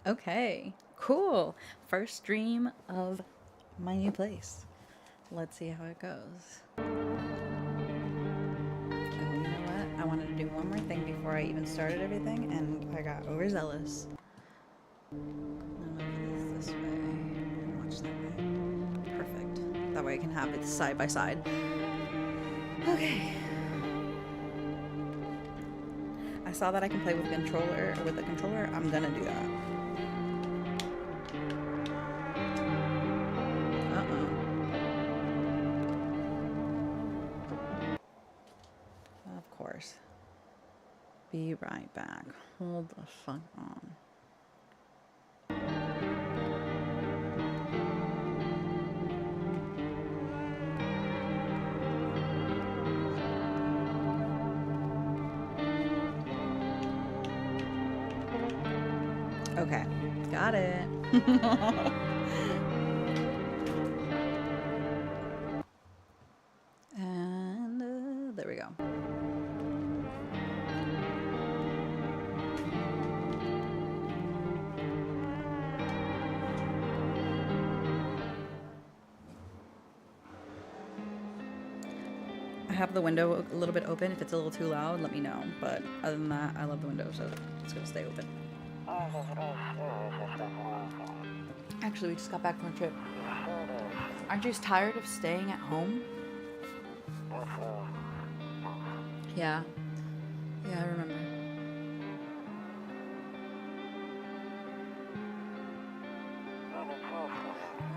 Okay, cool. First stream of my new place. Let's see how it goes. Oh, you know what? I wanted to do one more thing before I even started everything, and I got overzealous. I'm gonna this way and watch that way. Perfect. That way I can have it side by side. Okay. I saw that I can play with a controller. I'm gonna do that. Of course. Be right back. Hold the fuck on. Okay, got it. And there we go. I have the window a little bit open. If it's a little too loud, let me know. But other than that, I love the window, so it's gonna stay open. Actually, we just got back from a trip. Aren't you tired of staying at home? Yeah. Yeah, I remember.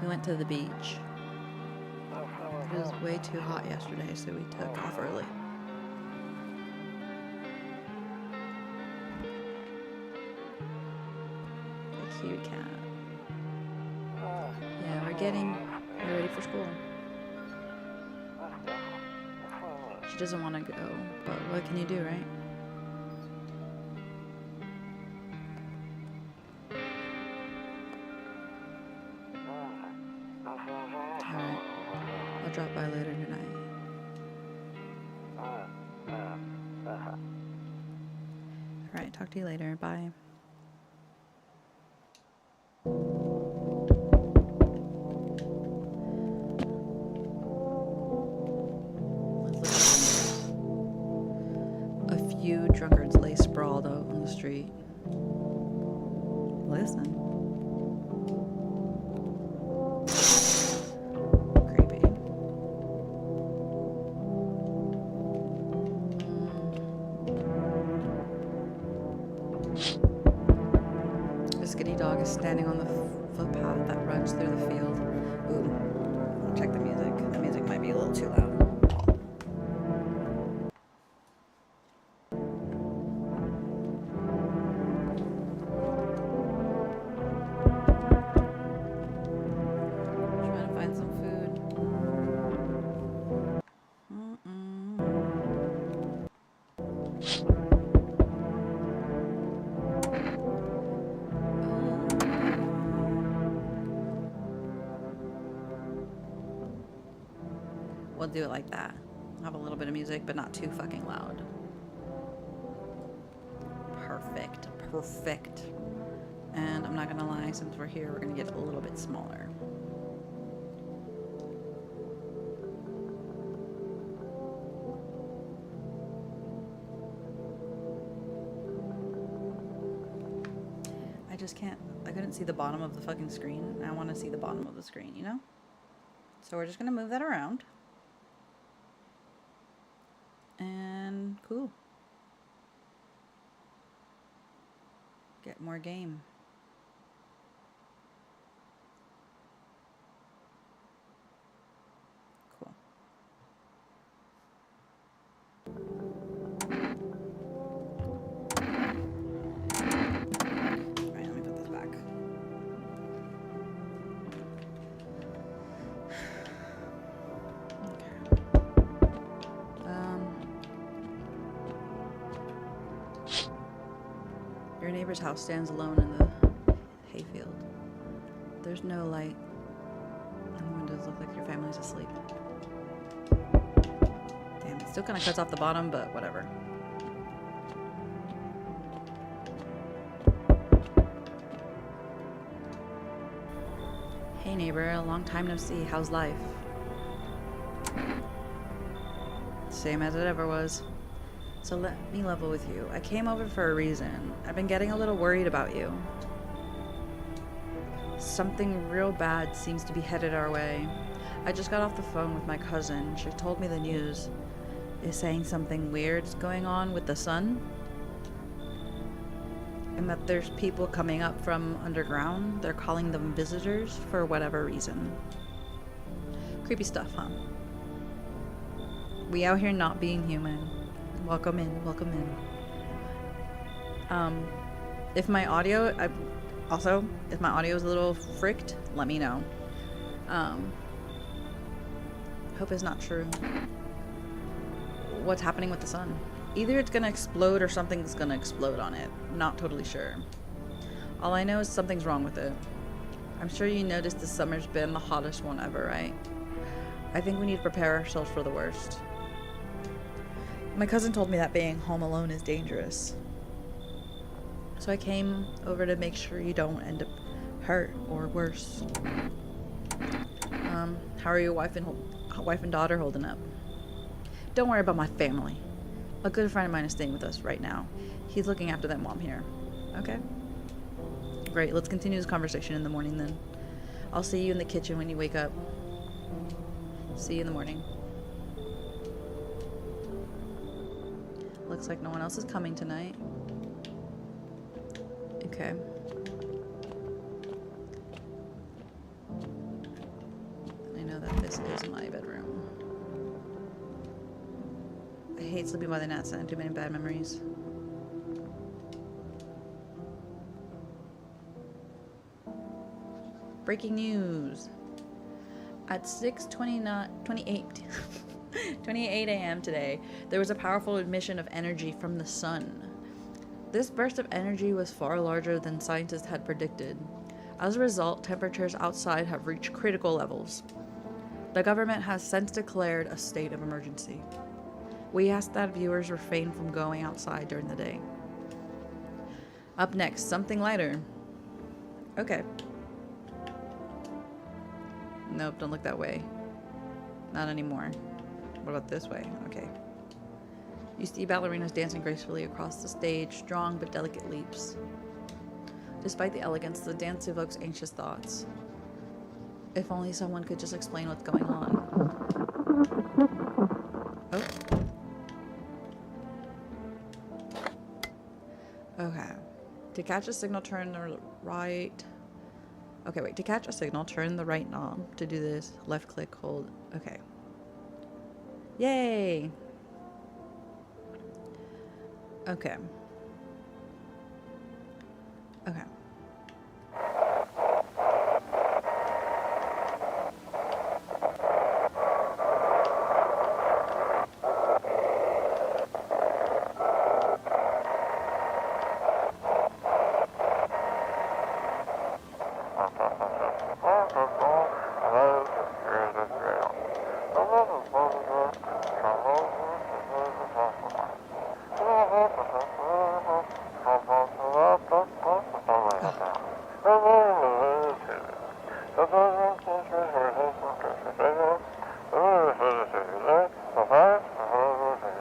We went to the beach. It was way too hot yesterday, so we took off early. A cute cat. Yeah, we're ready for school. She doesn't want to go, but what can you do, right? Alright. I'll drop by later tonight. Alright, talk to you later. Bye. A few drunkards lay sprawled out on the street. Listen. Dog is standing on the footpath that runs through the field. Ooh, I'll check the music. The music might be a little too loud. Trying to find some food. We'll do it like that. Have a little bit of music, but not too fucking loud. Perfect. Perfect. And I'm not gonna lie, since we're here, we're gonna get a little bit smaller. I just can't, I couldn't see the bottom of the fucking screen, and I want to see the bottom of the screen, you know? So we're just gonna move that around. And cool. Get more game. Cool. Alright, let me put this back. Your neighbor's house stands alone in the hayfield. There's no light, and the windows look like your family's asleep. Damn, it still kind of cuts off the bottom, but whatever. neighbor. A long time no see. How's life? Same as it ever was. So let me level with you. I came over for a reason. I've been getting a little worried about you. Something real bad seems to be headed our way. I just got off the phone with my cousin. She told me the news is saying something weird's going on with the sun. And that there's people coming up from underground. They're calling them visitors for whatever reason. Creepy stuff, huh? We out here not being human. Welcome in, welcome in. If my audio, if my audio is a little fricked, let me know. Hope it's not true. What's happening with the sun? Either it's gonna explode or something's gonna explode on it. Not totally sure. All I know is something's wrong with it. I'm sure you noticed this summer's been the hottest one ever, right? I think we need to prepare ourselves for the worst. My cousin told me that being home alone is dangerous. So I came over to make sure you don't end up hurt or worse. How are your wife and daughter holding up? Don't worry about my family. A good friend of mine is staying with us right now. He's looking after them while I'm here. Okay? Great, let's continue this conversation in the morning then. I'll see you in the kitchen when you wake up. See you in the morning. Looks like no one else is coming tonight. Okay. I know that this is my bedroom. I hate sleeping by the nightstand. Too many bad memories. Breaking news. At 6:28 a.m. today, there was a powerful emission of energy from the sun. This burst of energy was far larger than scientists had predicted. As a result, temperatures outside have reached critical levels. The government has since declared a state of emergency. We ask that viewers refrain from going outside during the day. Up next, something lighter. Okay. Nope, don't look that way. Not anymore. What about this way? Okay. You see ballerinas dancing gracefully across the stage, strong but delicate leaps. Despite the elegance, the dance evokes anxious thoughts. If only someone could just explain what's going on. Oh. Okay. To catch a signal, turn the right... Okay, wait. To catch a signal, turn the right knob. To do this, left click, hold. Okay. Yay! Okay. Okay.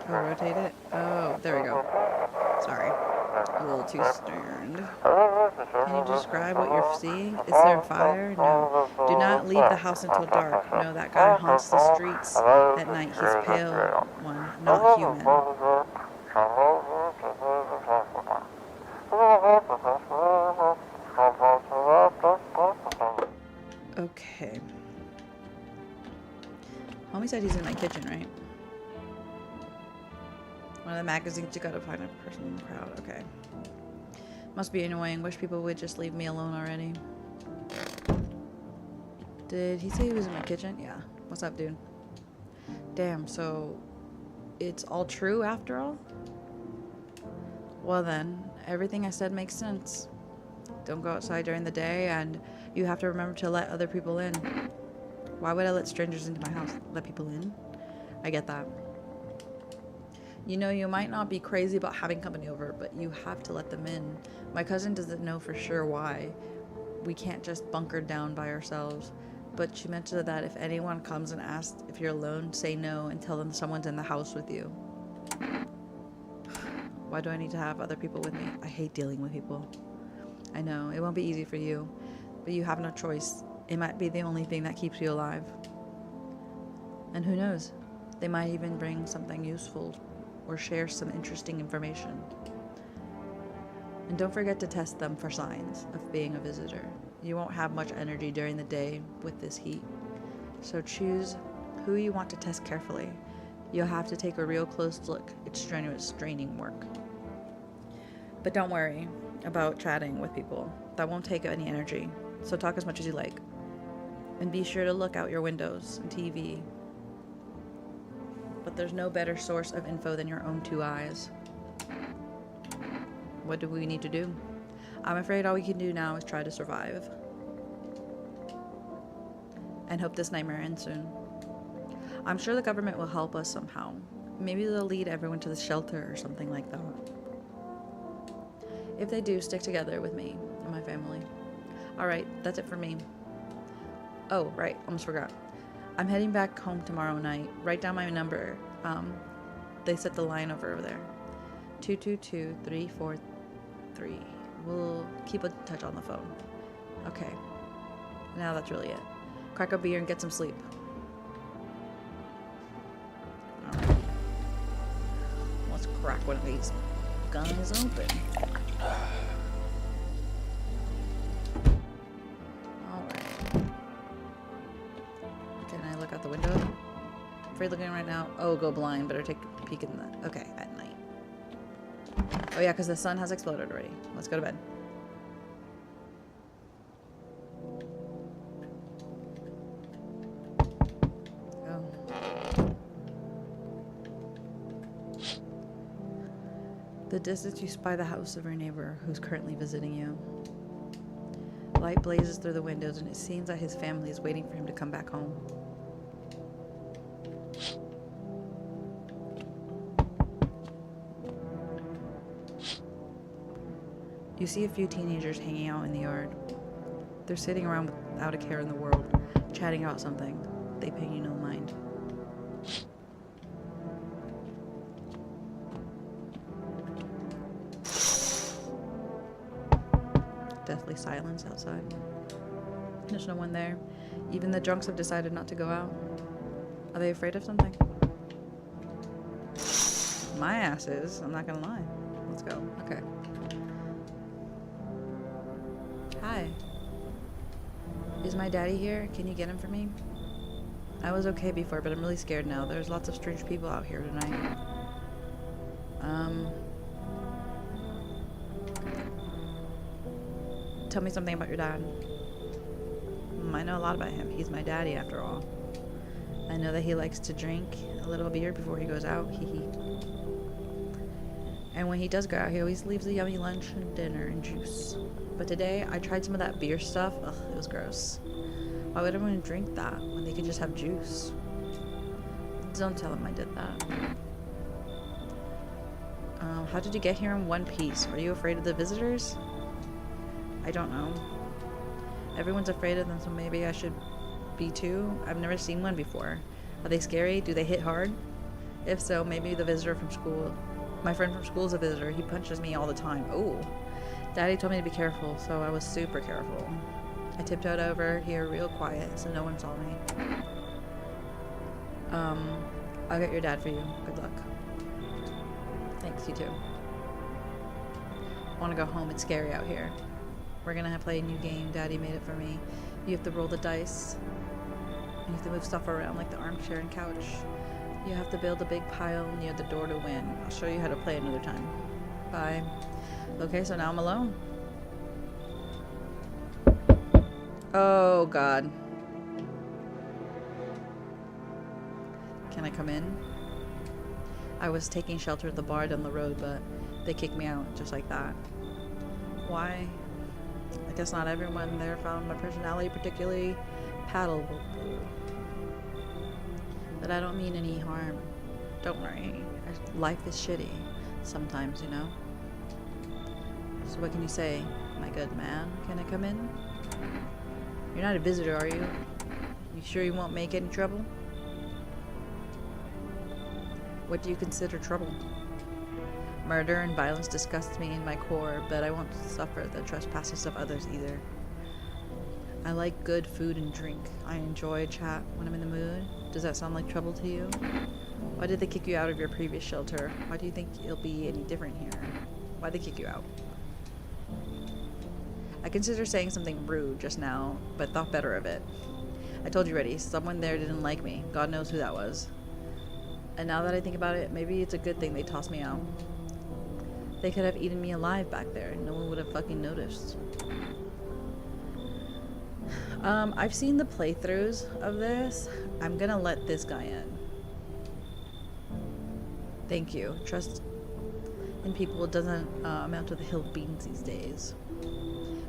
Rotate it? Oh, there we go. Sorry. A little too stern. Can you describe what you're seeing? Is there a fire? No. Do not leave the house until dark. No, that guy haunts the streets at night. He's pale one, not human. Okay. Homie said he's in my kitchen, right? One of the magazines you gotta find a person in the crowd. Okay. Must be annoying. Wish people would just leave me alone already. Did he say he was in my kitchen? Yeah. What's up, dude? Damn, so it's all true after all? Well then, everything I said makes sense. Don't go outside during the day, and you have to remember to let other people in. Why would I let strangers into my house? Let people in? I get that. You know, you might not be crazy about having company over, but you have to let them in. My cousin doesn't know for sure why. we can't just bunker down by ourselves. But she mentioned that if anyone comes and asks if you're alone, say no and tell them someone's in the house with you. Why do I need to have other people with me? I hate dealing with people. I know, it won't be easy for you, but you have no choice. It might be the only thing that keeps you alive. And who knows? They might even bring something useful or share some interesting information. And don't forget to test them for signs of being a visitor. You won't have much energy during the day with this heat. So choose who you want to test carefully. You'll have to take a real close look. It's strenuous, draining work. But don't worry about chatting with people. That won't take any energy. So talk as much as you like. And be sure to look out your windows and TV. But there's no better source of info than your own two eyes. What do we need to do? I'm afraid all we can do now is try to survive. And hope this nightmare ends soon. I'm sure the government will help us somehow. Maybe they'll lead everyone to the shelter or something like that. If they do, stick together with me and my family. Alright, that's it for me. Oh, right, almost forgot. I'm heading back home tomorrow night. Write down my number. They set the line over there. 222-343. We'll keep in touch on the phone. Okay. Now that's really it. Crack a beer and get some sleep. Alright. Let's crack one of these guns open. Alright. Can I look out the window? Afraid looking right now. Oh, go blind. Better take a peek in the... Okay, at night. Oh yeah, because the sun has exploded already. Let's go to bed. Oh. The distance you spy the house of your neighbor who's currently visiting you. Light blazes through the windows and it seems that his family is waiting for him to come back home. You see a few teenagers hanging out in the yard. They're sitting around without a care in the world, chatting about something. They pay you no mind. Deathly silence outside. There's no one there. Even the drunks have decided not to go out. Are they afraid of something? My ass is. I'm not gonna lie. Let's go. Okay. Hi. Is my daddy here? Can you get him for me? I was okay before, but I'm really scared now. There's lots of strange people out here tonight. Tell me something about your dad. I know a lot about him. He's my daddy, after all. I know that he likes to drink a little beer before he goes out. Hee hee. And when he does go out, he always leaves a yummy lunch and dinner and juice. But today, I tried some of that beer stuff. Ugh, it was gross. Why would everyone drink that when they could just have juice? Don't tell him I did that. How did you get here in one piece? Are you afraid of the visitors? I don't know. Everyone's afraid of them, so maybe I should be too. I've never seen one before. Are they scary? Do they hit hard? If so, maybe the visitor from school. My friend from school is a visitor. He punches me all the time. Ooh. Daddy told me to be careful, so I was super careful. I tiptoed over here real quiet so no one saw me. I'll get your dad for you. Good luck. Thanks, you too. I want to go home. It's scary out here. We're gonna play a new game. Daddy made it for me. You have to roll the dice. You have to move stuff around like the armchair and couch. You have to build a big pile near the door to win. I'll show you how to play another time. Bye. Okay, so now I'm alone. Oh, God. Can I come in? I was taking shelter at the bar down the road, but they kicked me out just like that. Why? I guess not everyone there found my personality particularly palatable. But I don't mean any harm. Don't worry. Life is shitty sometimes, you know? So what can you say, my good man? Can I come in? You're not a visitor, are you? You sure you won't make any trouble? What do you consider trouble? Murder and violence disgust me in my core, but I won't suffer the trespasses of others either. I like good food and drink. I enjoy a chat when I'm in the mood. Does that sound like trouble to you? Why did they kick you out of your previous shelter? Why do you think it'll be any different here? Why'd they kick you out? I considered saying something rude just now, but thought better of it. I told you already, someone there didn't like me. God knows who that was. And now that I think about it, maybe it's a good thing they tossed me out. They could have eaten me alive back there. No one would have fucking noticed. I've seen the playthroughs of this. I'm gonna let this guy in. Thank you. Trust in people doesn't amount to the hill of beans these days.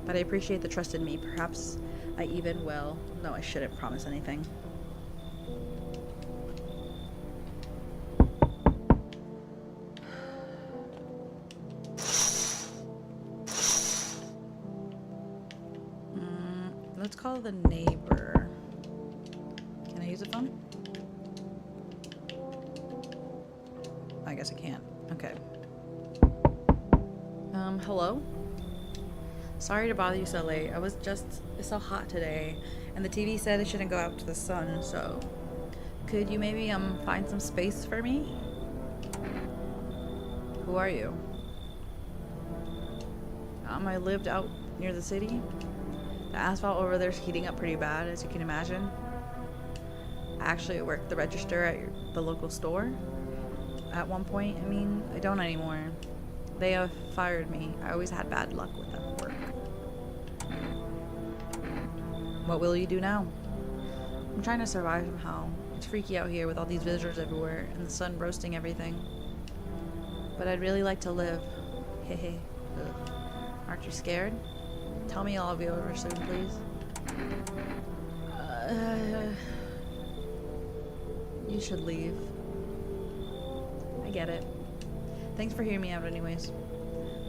But I appreciate the trust in me. Perhaps I even will. No, I shouldn't promise anything. Let's call the neighbor. Can I use a phone? I guess I can't. Okay. Hello? Sorry to bother you so late. It's so hot today, and the TV said I shouldn't go out to the sun, so could you maybe find some space for me? Who are you? I lived out near the city. The asphalt over there's heating up pretty bad, as you can imagine. I actually worked the register at the local store at one point. I mean, I don't anymore. They have fired me. I always had bad luck with that work. What will you do now? I'm trying to survive somehow. It's freaky out here with all these visitors everywhere and the sun roasting everything. But I'd really like to live. Hehe. Aren't you scared? Tell me all of you over soon, please. You should leave. I get it. Thanks for hearing me out anyways.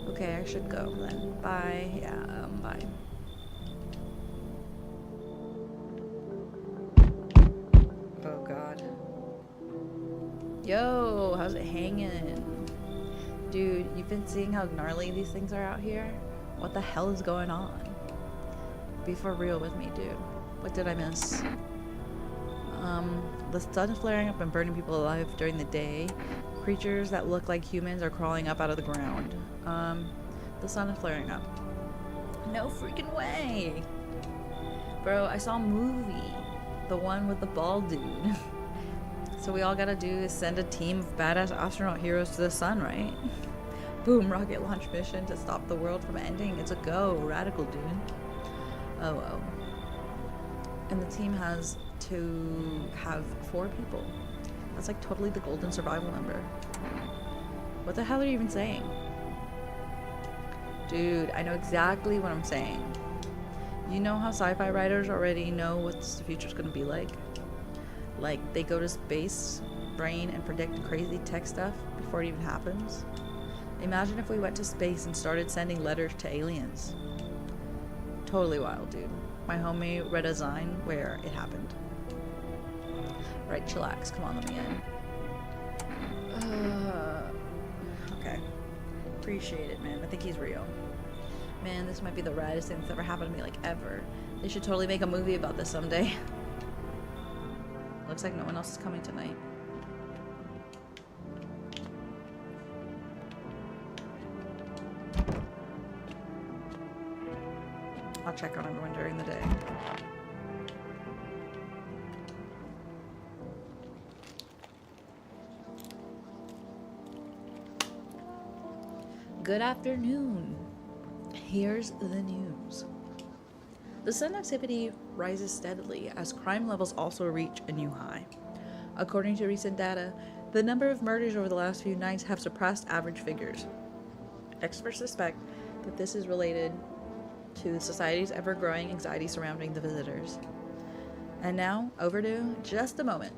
Okay, I should go then. Bye. Yeah, bye. Oh god. Yo, how's it hanging? Dude, you've been seeing how gnarly these things are out here? What the hell is going on? Be for real with me, dude. What did I miss? The sun is flaring up and burning people alive during the day. Creatures that look like humans are crawling up out of the ground. The sun is flaring up. No freaking way! Bro, I saw a movie. The one with the bald dude. So we all gotta do is send a team of badass astronaut heroes to the sun, right? Boom, rocket launch mission to stop the world from ending. It's a go. Radical, dude. Oh. And the team has to have 4 people. That's like totally the golden survival number. What the hell are you even saying? Dude, I know exactly what I'm saying. You know how sci-fi writers already know what the future's gonna be like? Like, they go to space, brain, and predict crazy tech stuff before it even happens? Imagine if we went to space and started sending letters to aliens. Totally wild, dude. My homie read a zine where it happened. Right, chillax. Come on, let me in. Okay. Appreciate it, man. I think he's real. Man, this might be the raddest thing that's ever happened to me, like, ever. They should totally make a movie about this someday. Looks like no one else is coming tonight. I'll check on everyone during the day. Good afternoon. Here's the news. The sun activity rises steadily as crime levels also reach a new high. According to recent data, the number of murders over the last few nights have surpassed average figures. Experts suspect that this is related to society's ever-growing anxiety surrounding the visitors. And now, overdue, just a moment.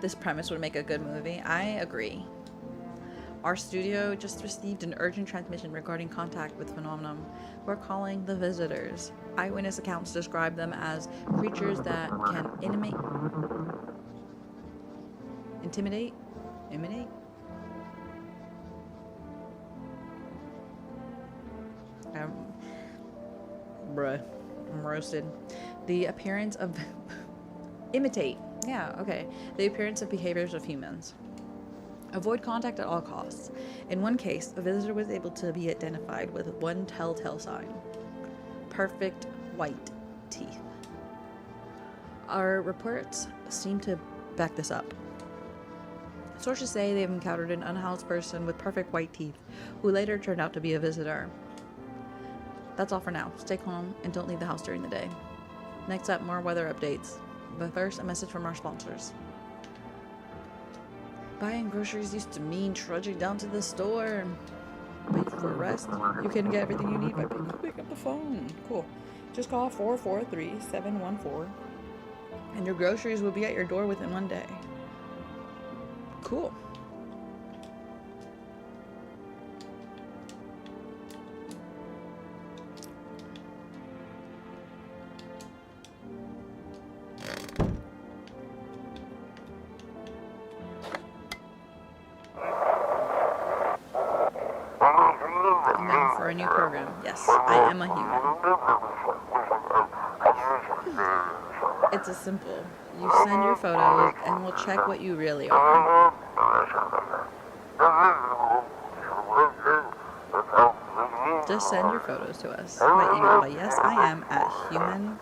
This premise would make a good movie. I agree. Our studio just received an urgent transmission regarding contact with phenomenon. We're calling the visitors. Eyewitness accounts describe them as creatures that can intimidate? Bruh, I'm roasted. The appearance of imitate. Yeah, okay. The appearance of behaviors of humans. Avoid contact at all costs. In one case, a visitor was able to be identified with one telltale sign. Perfect white teeth. Our reports seem to back this up. Sources say they've encountered an unhoused person with perfect white teeth, who later turned out to be a visitor. That's all for now. Stay calm and don't leave the house during the day. Next up, more weather updates. But first, a message from our sponsors. Buying groceries used to mean trudging down to the store. Wait for a rest. You can get everything you need by picking up the phone. Cool. Just call 443-714 and your groceries will be at your door within one day. Cool. And now for a new program. Yes, I am a human. It's as simple. You send your photos and we'll check what you really are. Just send your photos to us by email by yesiam@human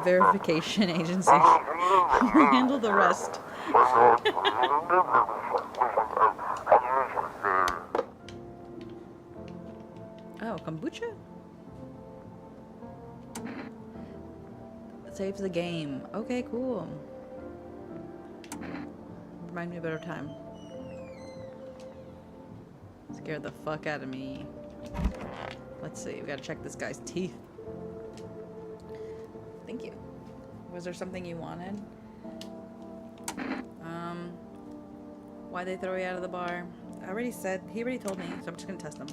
verification agency. We'll handle the rest. Oh, kombucha? Saves the game. Okay, cool. Remind me of a better time. Scared the fuck out of me. Let's see. We gotta check this guy's teeth. Thank you. Was there something you wanted? Why'd they throw you out of the bar? I already said. He already told me, so I'm just gonna test him.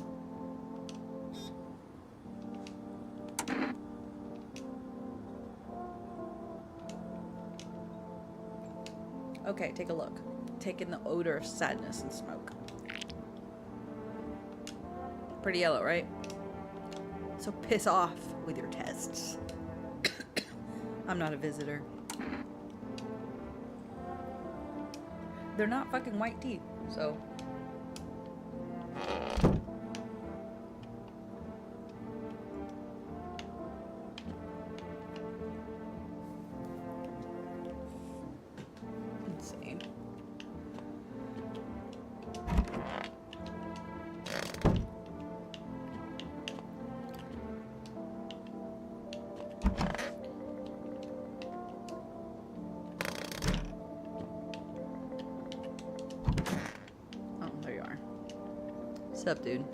Okay, take a look. Take in the odor of sadness and smoke. Pretty yellow, right? So piss off with your tests. I'm not a visitor. They're not fucking white teeth, so... Let's see. What's up, dude?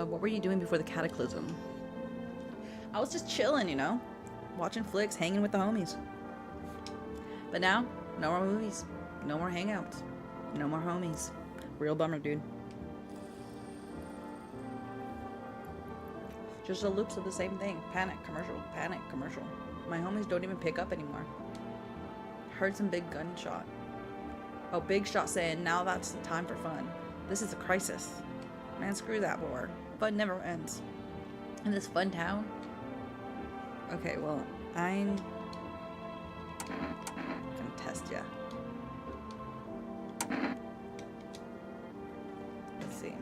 What were you doing before the cataclysm? I was just chilling, you know? Watching flicks, hanging with the homies. But now, no more movies. No more hangouts. No more homies. Real bummer, dude. Just the loops of the same thing. Panic, commercial. Panic, commercial. My homies don't even pick up anymore. Heard some big gunshot. Oh, Big Shot saying, now that's the time for fun. This is a crisis. Man, screw that war. Fun never ends. In this fun town? Okay, well, I'm gonna test ya. Let's see.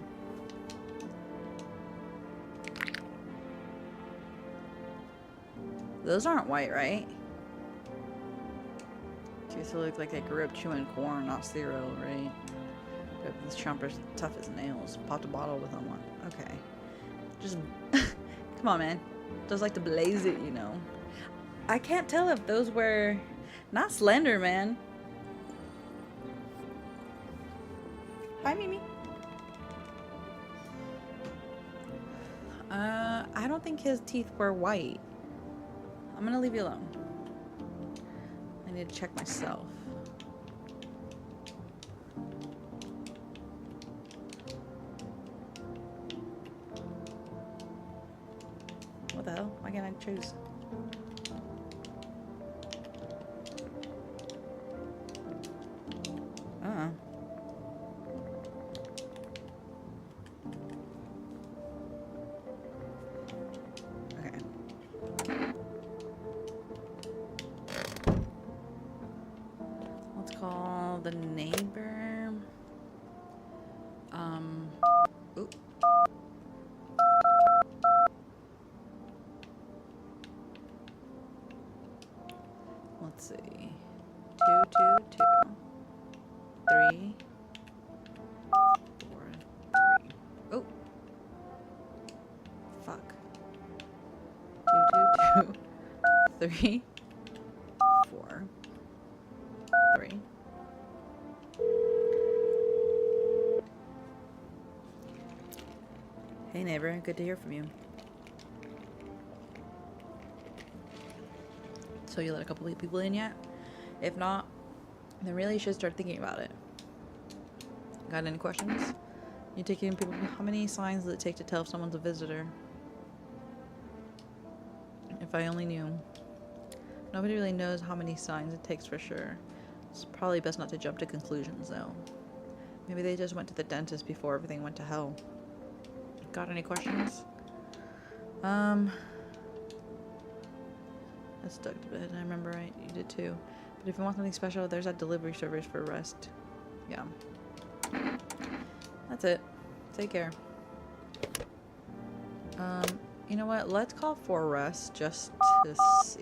Those aren't white, right? Teeth look like I grew up chewing corn, not cereal, right? But this chomper's tough as nails. Popped a bottle with one. Okay. Just... Come on, man. Just like to blaze it, you know. I can't tell if those were... Not Slender, man. Hi, Mimi. I don't think his teeth were white. I'm gonna leave you alone. I need to check myself. I choose? Okay. Let's call the neighbor. Ooh. Let's see. 222 3 4 3. Oh. Fuck. 222 3 4 3. Hey neighbor, good to hear from you. So you let a couple of people in yet? If not, then really you should start thinking about it. Got any questions? You taking people? How many signs does it take to tell if someone's a visitor? If I only knew. Nobody really knows how many signs it takes for sure. It's probably best not to jump to conclusions though. Maybe they just went to the dentist before everything went to hell. Got any questions? I stuck to bed. I remember right. You did too. But if you want something special, there's that delivery service for rest. Yeah. That's it. Take care. You know what? Let's call for rest just to see.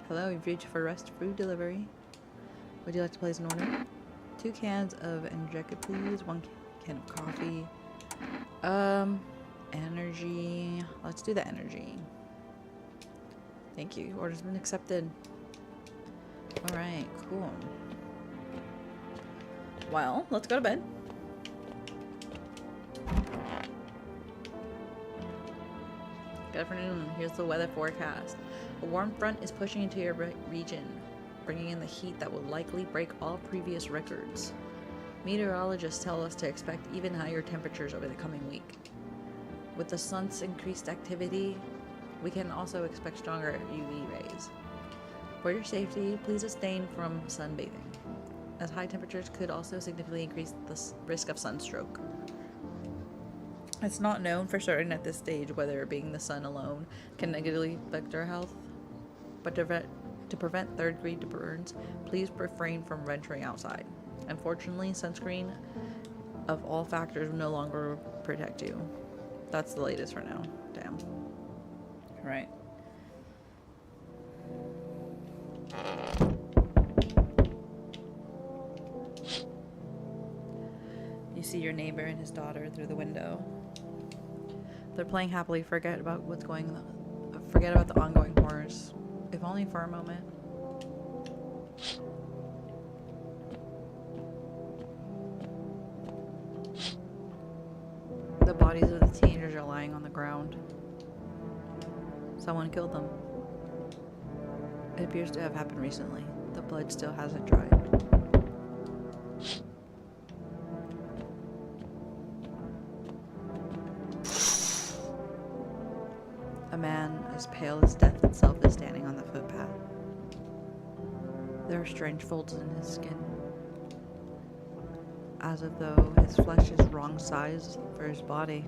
Hello, you've reached for rest food delivery. Would you like to place an order? 2 cans of Enjeka, please. 1 can of coffee. Energy. Let's do the energy. Thank you. Order's been accepted. Alright, cool. Well, let's go to bed. Good afternoon. Here's the weather forecast. A warm front is pushing into your region, bringing in the heat that will likely break all previous records. Meteorologists tell us to expect even higher temperatures over the coming week. With the sun's increased activity, we can also expect stronger UV rays. For your safety, please abstain from sunbathing, as high temperatures could also significantly increase the risk of sunstroke. It's not known for certain at this stage whether being the sun alone can negatively affect our health, but to prevent third-degree burns, please refrain from venturing outside. Unfortunately, sunscreen of all factors will no longer protect you. That's the latest for now. Damn. Alright. You see your neighbor and his daughter through the window. They're playing happily, forget about the ongoing horrors. If only for a moment. The bodies of the teenagers are lying on the ground. Someone killed them. It appears to have happened recently. The blood still hasn't dried. A man as pale as death itself is standing on the footpath. There are strange folds in his skin, as if though his flesh is wrong size for his body.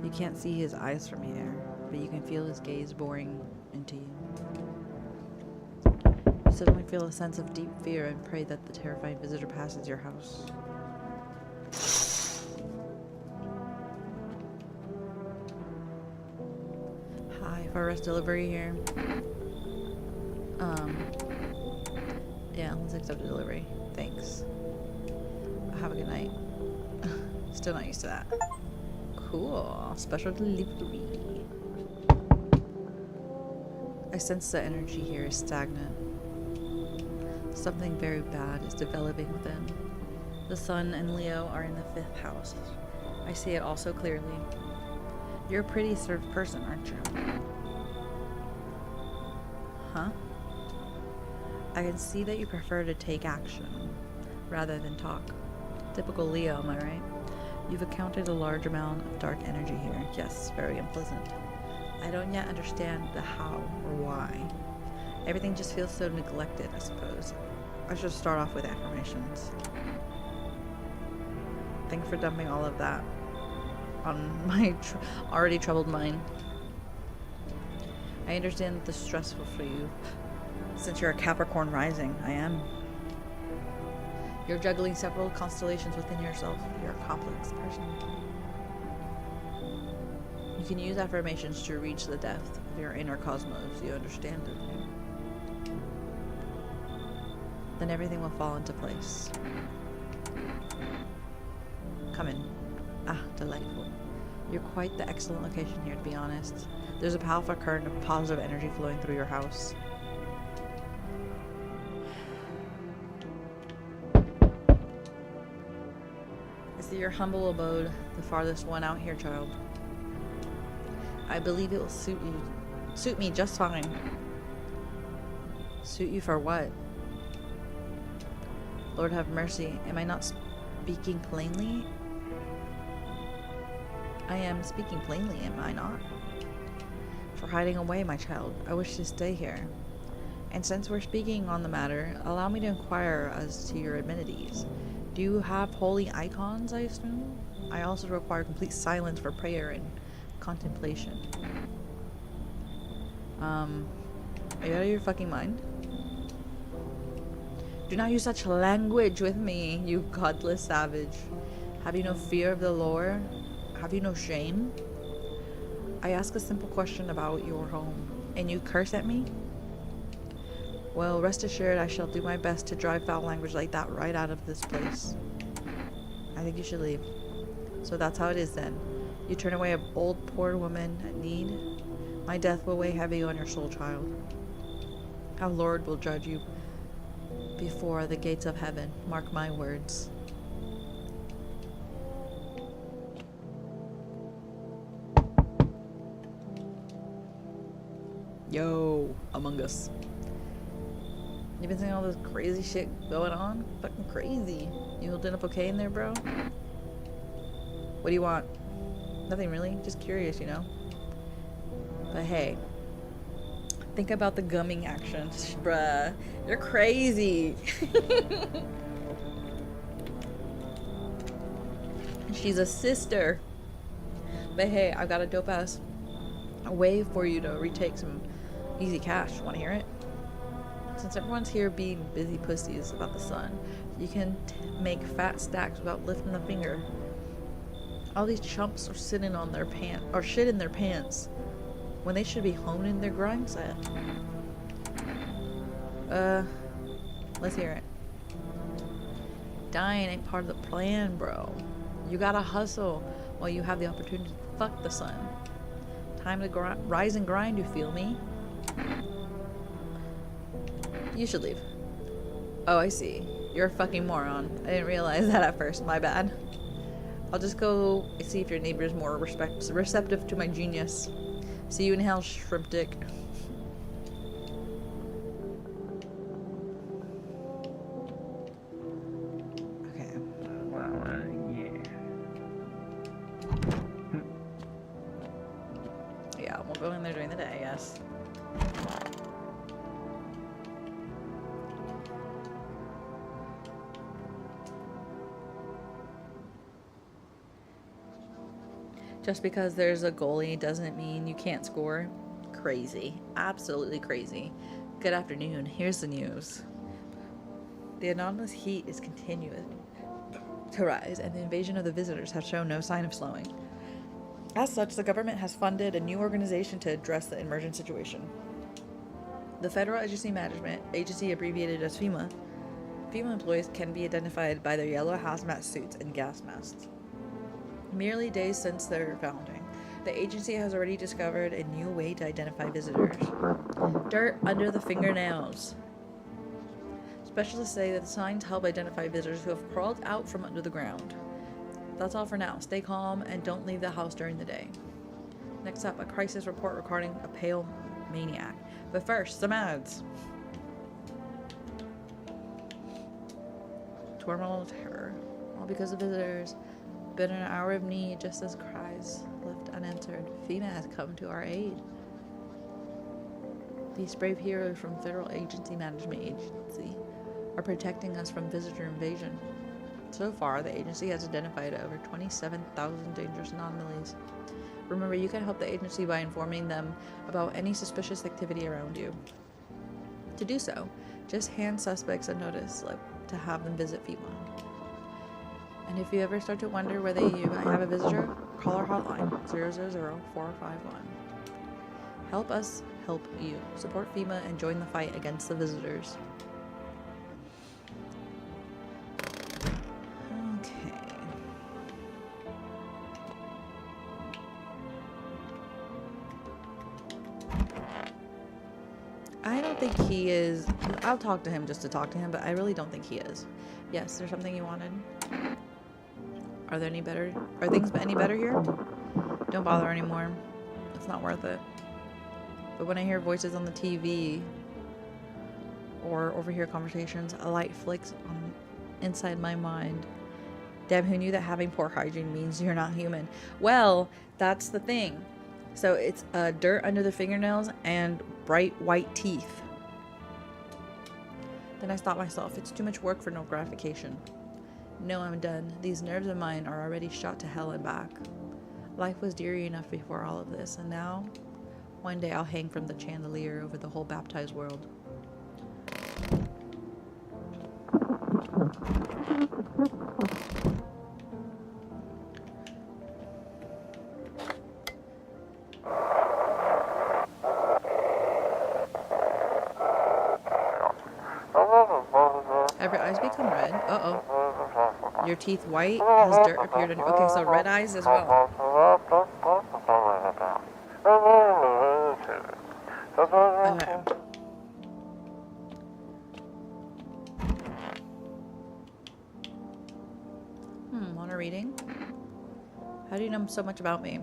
You can't see his eyes from here, but you can feel his gaze boring into you. You suddenly feel a sense of deep fear and pray that the terrified visitor passes your house. Hi, for rest delivery here. Yeah, let's accept the delivery. Thanks. Have a good night. Still not used to that. Cool. Special delivery. I sense the energy here is stagnant. Something very bad is developing within. The sun and Leo are in the 5th house. I see it all so clearly. You're a pretty served person, aren't you? Huh? I can see that you prefer to take action rather than talk. Typical Leo, am I right? You've encountered a large amount of dark energy here. Yes, very unpleasant. I don't yet understand the how or why. Everything just feels so neglected, I suppose. I should start off with affirmations. Thanks for dumping all of that on my already troubled mind. I understand that this is stressful for you. Since you're a Capricorn rising, I am. You're juggling several constellations within yourself. You're a complex person. You can use affirmations to reach the depth of your inner cosmos. You understand it. Then everything will fall into place. Come in. Ah, delightful. You're quite the excellent location here, to be honest. There's a powerful current of positive energy flowing through your house. I see your humble abode, the farthest one out here, child. I believe it will suit me just fine. Suit you for what? Lord have mercy, am I not speaking plainly? I am speaking plainly, am I not? For hiding away, my child, I wish to stay here. And since we're speaking on the matter, allow me to inquire as to your amenities. Do you have holy icons, I assume? I also require complete silence for prayer and contemplation. Are you out of your fucking mind? Do not use such language with me, you godless savage. Have you no fear of the Lord? Have you no shame? I ask a simple question about your home, and you curse at me? Well, rest assured I shall do my best to drive foul language like that right out of this place. I think you should leave. So that's how it is then. You turn away an old poor woman at need. My death will weigh heavy on your soul, child. Our Lord will judge you before the gates of heaven. Mark my words. Yo, Among Us. You been seeing all this crazy shit going on? Fucking crazy. You holding up okay in there, bro? What do you want? Nothing really. Just curious, you know? But hey, think about the gumming actions, bruh. You're crazy. She's a sister. But hey, I've got a dope ass way for you to retake some easy cash. Want to hear it? Since everyone's here being busy pussies about the sun, you can make fat stacks without lifting a finger. All these chumps are sitting on their pants or shit in their pants when they should be honing their grind set. Let's hear it. Dying ain't part of the plan, bro. You gotta hustle while you have the opportunity to fuck the sun. Time to rise and grind, you feel me? You should leave. Oh, I see. You're a fucking moron. I didn't realize that at first. My bad. I'll just go see if your neighbor is more receptive to my genius. See you in hell, shrimp dick. Okay. Yeah, we'll go in there during the day, I guess. Just because there's a goalie doesn't mean you can't score. Crazy. Absolutely crazy. Good afternoon. Here's the news. The anonymous heat is continuing to rise, and the invasion of the visitors have shown no sign of slowing. As such, the government has funded a new organization to address the emergent situation. The Federal Emergency Management Agency, abbreviated as FEMA. FEMA employees can be identified by their yellow hazmat suits and gas masks. Merely days since their founding, the agency has already discovered a new way to identify visitors. Dirt under the fingernails. Specialists say that the signs help identify visitors who have crawled out from under the ground. That's all for now. Stay calm and don't leave the house during the day. Next up, a crisis report regarding a pale maniac. But first, some ads. terminal terror. All because of visitors. Been an hour of need just as cries left unanswered. FEMA has come to our aid. These brave heroes from Federal Agency Management Agency are protecting us from visitor invasion. So far, the agency has identified over 27,000 dangerous anomalies. Remember, you can help the agency by informing them about any suspicious activity around you. To do so, just hand suspects a notice slip to have them visit FEMA. And if you ever start to wonder whether you have a visitor, call our hotline, 000-451. Help us help you. Support FEMA and join the fight against the visitors. Okay. I don't think he is. I'll talk to him just to talk to him, but I really don't think he is. Yes, there's something you wanted. Are there any better? Are things any better here? Don't bother anymore. It's not worth it. But when I hear voices on the TV or overhear conversations, a light flicks on inside my mind. Damn, who knew that having poor hygiene means you're not human? Well, that's the thing. So it's dirt under the fingernails and bright white teeth. Then I stopped myself. It's too much work for no gratification. No, I'm done. These nerves of mine are already shot to hell and back. Life was deary enough before all of this, and now, one day I'll hang from the chandelier over the whole baptized world. Have your eyes become red? Uh-oh. Your teeth white? Has dirt appeared on your... Okay, so red eyes as well. Okay. Want a reading? How do you know so much about me?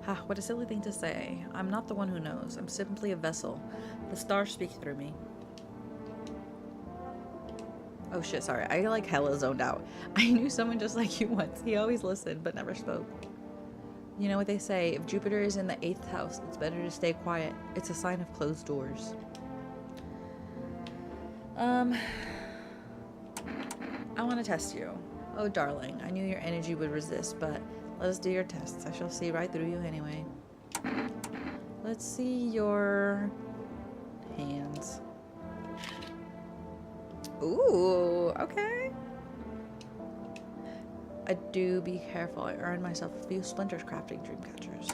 Ha, what a silly thing to say. I'm not the one who knows. I'm simply a vessel. The stars speak through me. Oh shit, sorry. I like hella zoned out. I knew someone just like you once. He always listened but never spoke. You know what they say, if Jupiter is in the 8th house, it's better to stay quiet. It's a sign of closed doors. I want to test you. Oh darling, I knew your energy would resist, but let us do your tests. I shall see right through you anyway. Let's see your hands. Ooh, okay. I do be careful. I earned myself a few splinters crafting dream catchers.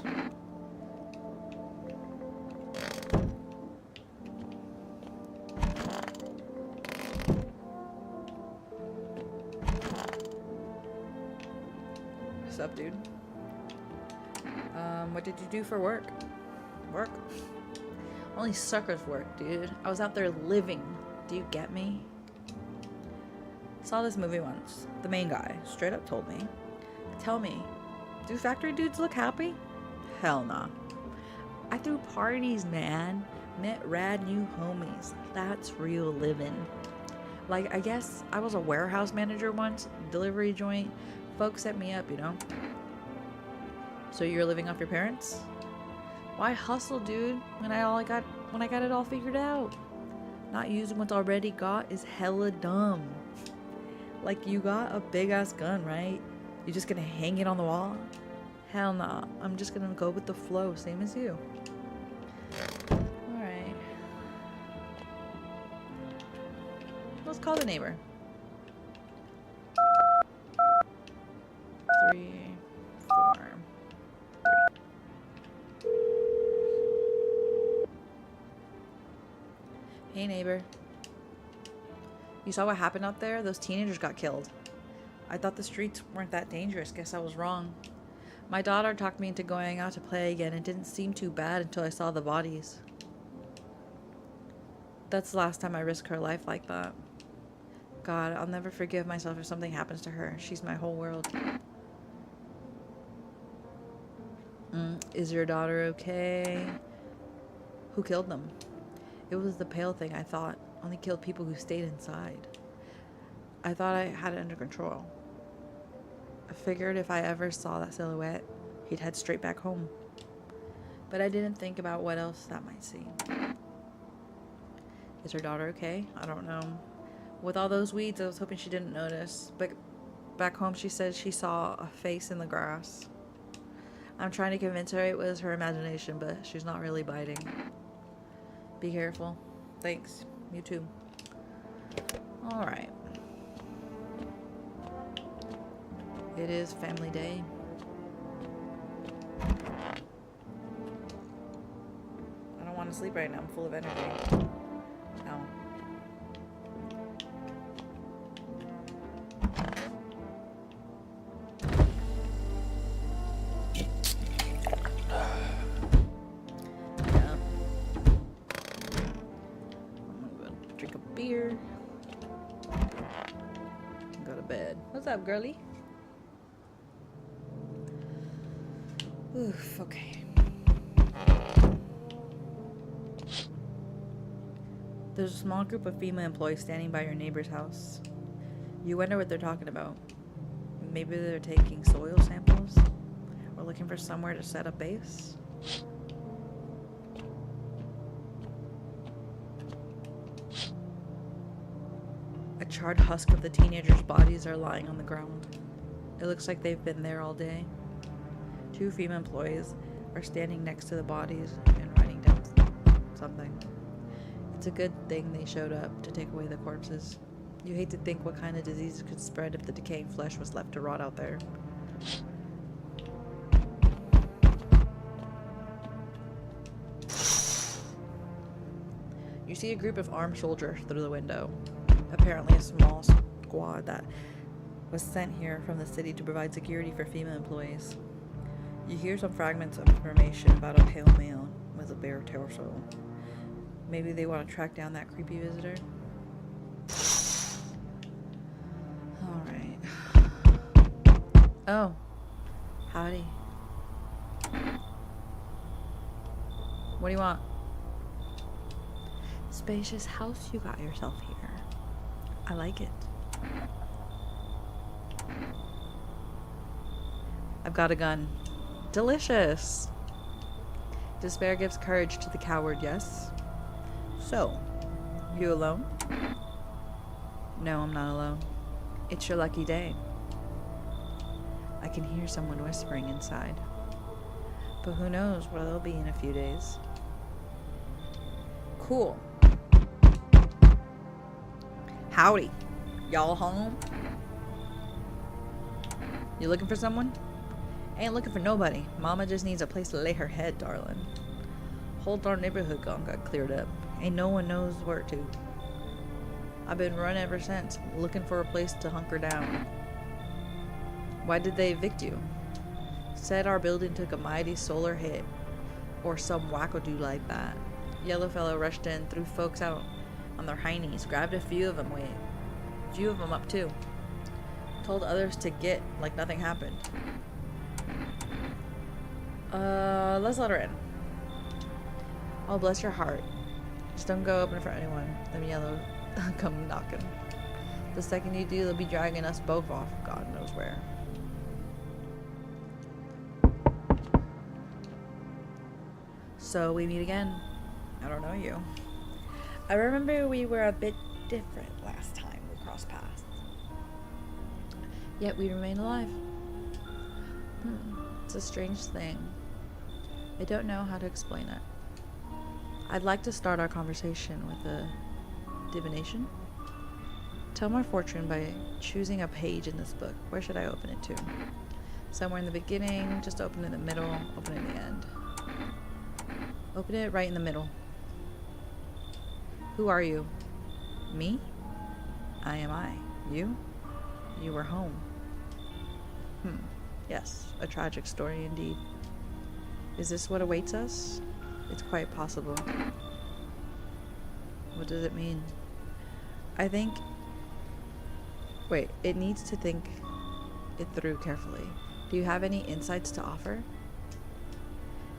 What's up, dude? What did you do for work? Work? Only suckers work, dude. I was out there living. Do you get me? Saw this movie once. The main guy straight up told me, tell me, do factory dudes look happy? Hell nah. I threw parties, man. Met rad new homies. That's real living. Like, I guess I was a warehouse manager once, delivery joint. Folks set me up, you know. So you're living off your parents? Why hustle, dude, when I got it all figured out? Not using what's already got is hella dumb. Like, you got a big ass gun, right? You just gonna hang it on the wall? Hell nah. I'm just gonna go with the flow, same as you. Alright. Let's call the neighbor. 3, 4. Hey neighbor. You saw what happened out there? Those teenagers got killed. I thought the streets weren't that dangerous. Guess I was wrong. My daughter talked me into going out to play again. It didn't seem too bad until I saw the bodies. That's the last time I risked her life like that. God, I'll never forgive myself if something happens to her. She's my whole world. Is your daughter okay? Who killed them? It was the pale thing, I thought. Only killed people who stayed inside. I thought I had it under control. I figured if I ever saw that silhouette, he'd head straight back home. But I didn't think about what else that might see. Is her daughter okay? I don't know. With all those weeds, I was hoping she didn't notice. But back home, she said she saw a face in the grass. I'm trying to convince her it was her imagination, but she's not really biting. Be careful. Thanks. You too. Alright. It is family day. I don't want to sleep right now. I'm full of energy. Ow. Yeah. I'm gonna go drink a beer. And go to bed. What's up, girlie? Oof, okay. There's a small group of female employees standing by your neighbor's house. You wonder what they're talking about. Maybe they're taking soil samples? Or looking for somewhere to set up base? A charred husk of the teenagers' bodies are lying on the ground. It looks like they've been there all day. 2 female employees are standing next to the bodies and writing down something. It's a good thing they showed up to take away the corpses. You hate to think what kind of diseases could spread if the decaying flesh was left to rot out there. You see a group of armed soldiers through the window. Apparently a small squad that was sent here from the city to provide security for female employees. You hear some fragments of information about a pale male with a bare torso. Maybe they want to track down that creepy visitor. Alright. Oh. Howdy. What do you want? Spacious house you got yourself here. I like it. I've got a gun. Delicious. Despair gives courage to the coward, yes? So, you alone? No, I'm not alone. It's your lucky day. I can hear someone whispering inside. But who knows where they'll be in a few days. Cool. Howdy. Y'all home? You looking for someone? Ain't looking for nobody. Mama just needs a place to lay her head, darling. Whole darn neighborhood got cleared up. Ain't no one knows where to. I've been running ever since, looking for a place to hunker down. Why did they evict you? Said our building took a mighty solar hit. Or some wackadoo like that. Yellow fellow rushed in, threw folks out on their hindies, grabbed a few of them up too. Told others to get like nothing happened. Let's let her in. Oh, bless your heart. Just don't go open for anyone. Them yellow come knocking. The second you do, they'll be dragging us both off God knows where. So we meet again. I don't know you. I remember we were a bit different last time we crossed paths. Yet we remain alive. It's a strange thing. I don't know how to explain it. I'd like to start our conversation with a divination. Tell my fortune by choosing a page in this book. Where should I open it to? Somewhere in the beginning, just open in the middle, open in the end. Open it right in the middle. Who are you? Me? I am I. You? You were home. Yes, a tragic story indeed. Is this what awaits us? It's quite possible. What does it mean? I think... Wait, it needs to think it through carefully. Do you have any insights to offer?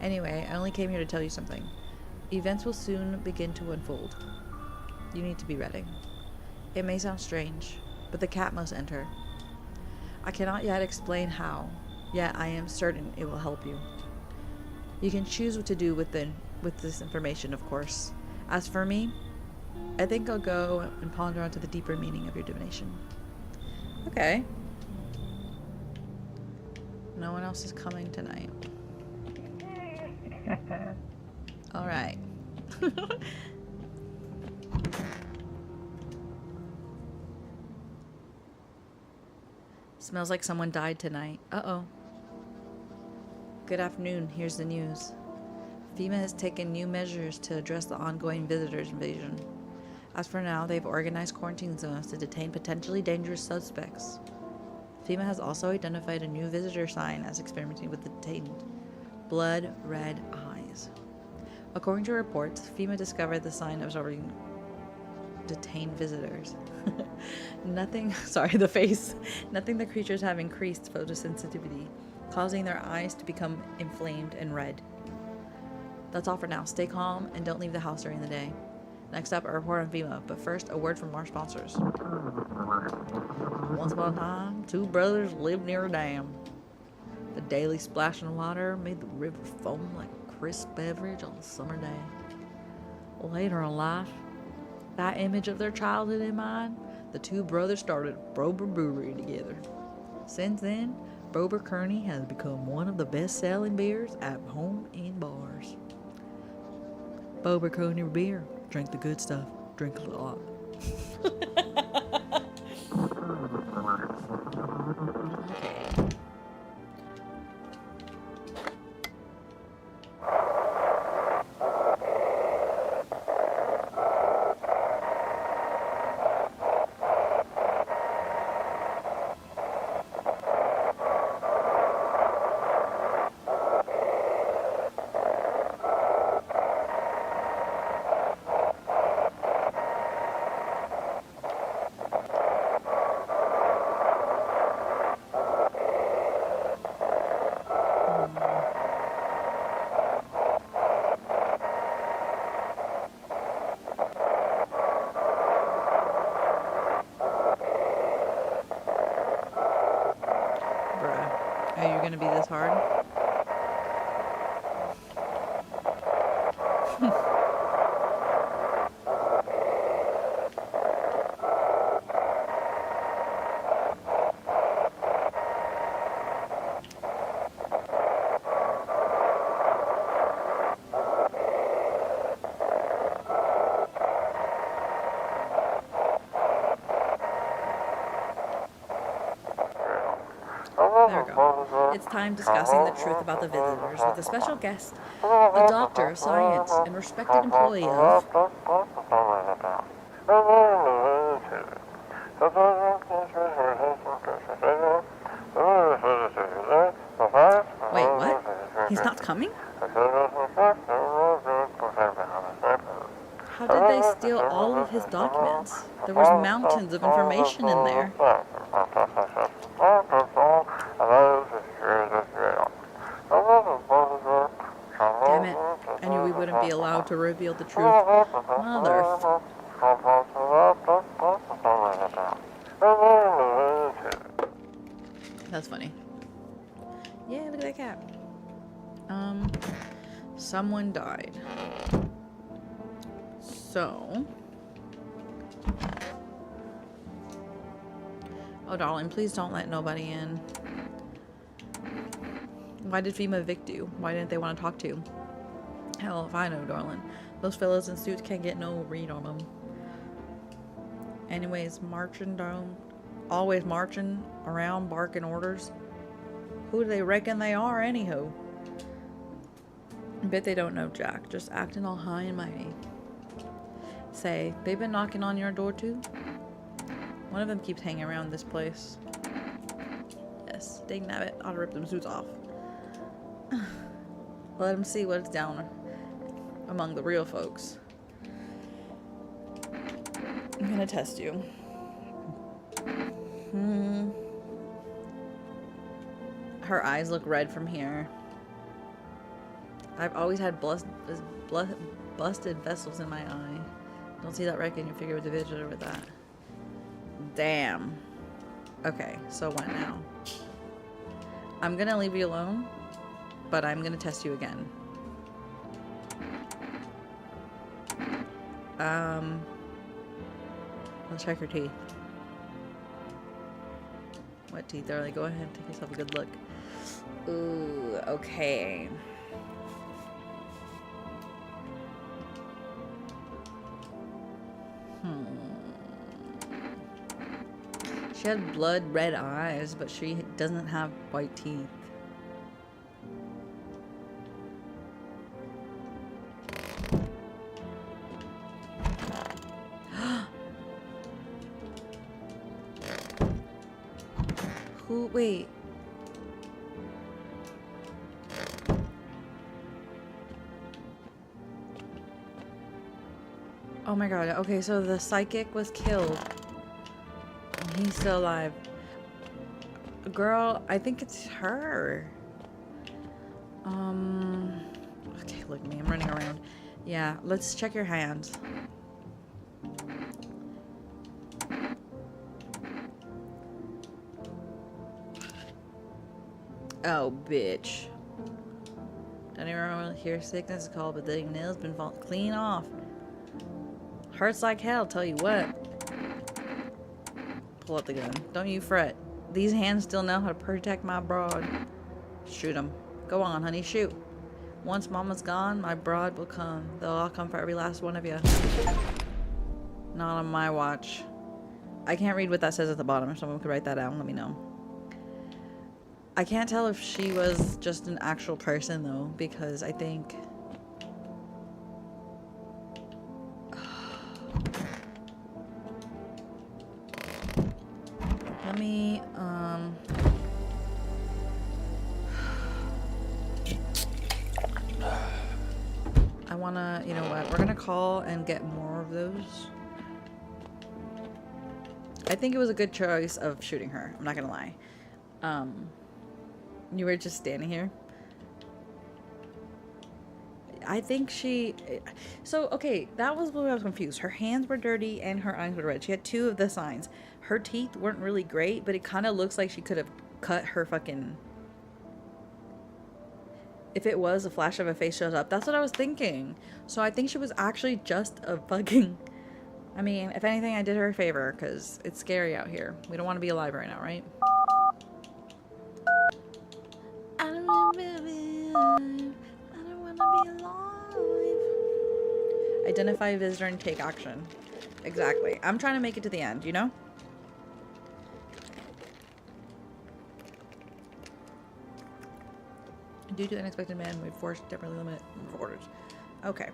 Anyway, I only came here to tell you something. Events will soon begin to unfold. You need to be ready. It may sound strange, but the cat must enter. I cannot yet explain how, yet I am certain it will help you. You can choose what to do with this information, of course. As for me, I think I'll go and ponder onto the deeper meaning of your divination. Okay. No one else is coming tonight. All right. Smells like someone died tonight. Uh-oh. Good afternoon. Here's the news. FEMA has taken new measures to address the ongoing visitors invasion. As for now, they've organized quarantine zones to detain potentially dangerous suspects. FEMA has also identified a new visitor sign as experimenting with the detained. Blood red eyes. According to reports, FEMA discovered the sign observing detained visitors. Nothing the creatures have increased photosensitivity, causing their eyes to become inflamed and red. That's all for now. Stay calm and don't leave the house during the day. Next up, a report on FEMA, but first, a word from our sponsors. Once upon a time, two brothers lived near a dam. The daily splashing of water made the river foam like a crisp beverage on a summer day. Later in life, that image of their childhood in mind, the two brothers started Bober Brewery together. Since then, Bober Kearney has become one of the best-selling beers at home in bars. Bober Kearney beer. Drink the good stuff. Drink a lot. Are you gonna be this hard? There we go. It's time discussing the truth about the visitors with a special guest, a doctor of science and respected employee of... Wait, what? He's not coming? How did they steal all of his documents? There was mountains of information in there. Damn it. I knew we wouldn't be allowed to reveal the truth. Mother. That's funny. Yeah, look at that cat. Someone died. So... Oh, darling, please don't let nobody in. Why did FEMA evict you? Why didn't they want to talk to you? Hell if I know, darling. Those fellas in suits can't get no read on them. Anyways, marching down. Always marching around, barking orders. Who do they reckon they are, anyhow? I bet they don't know Jack. Just acting all high and mighty. Say, they've been knocking on your door too? One of them keeps hanging around this place. Yes, dang nabbit, ought to rip them suits off. Let them see what's down among the real folks. I'm gonna test you. Her eyes look red from here. I've always had busted vessels in my eye. Don't see that right, can you figure out the visitor with that? Damn. Okay, so what now? I'm gonna leave you alone, but I'm gonna test you again. Let's check your teeth. What teeth are they? Go ahead, take yourself a good look. Ooh, okay. She had blood red eyes, but she doesn't have white teeth. Who? Wait. Oh my god. Okay, so the psychic was killed. And he's still alive. Girl, I think it's her. Okay, look at me. I'm running around. Yeah, let's check your hands. Oh, bitch. Don't even remember here sickness is called, but the nail's been falling clean off. Hurts like hell, tell you what. Pull out the gun. Don't you fret. These hands still know how to protect my broad. Shoot 'em. Go on, honey, shoot. Once mama's gone, my broad will come. They'll all come for every last one of you. Not on my watch. I can't read what that says at the bottom. If someone could write that down, let me know. I can't tell if she was just an actual person, though, because I think... Let me, I wanna, you know what, we're gonna call and get more of those. I think it was a good choice of shooting her, I'm not gonna lie. You were just standing here. I think she... So, okay, that was where I was confused. Her hands were dirty and her eyes were red. She had two of the signs. Her teeth weren't really great, but it kind of looks like she could have cut her fucking... If it was a flash of a face shows up. That's what I was thinking. So I think she was actually just a fucking... I mean, if anything, I did her a favor, because it's scary out here. We don't want to be alive right now, right? I don't want to be alive. I don't want to be alive. Identify a visitor and take action. Exactly. I'm trying to make it to the end, you know? Due to unexpected man, we forced temporarily limit orders. Okay.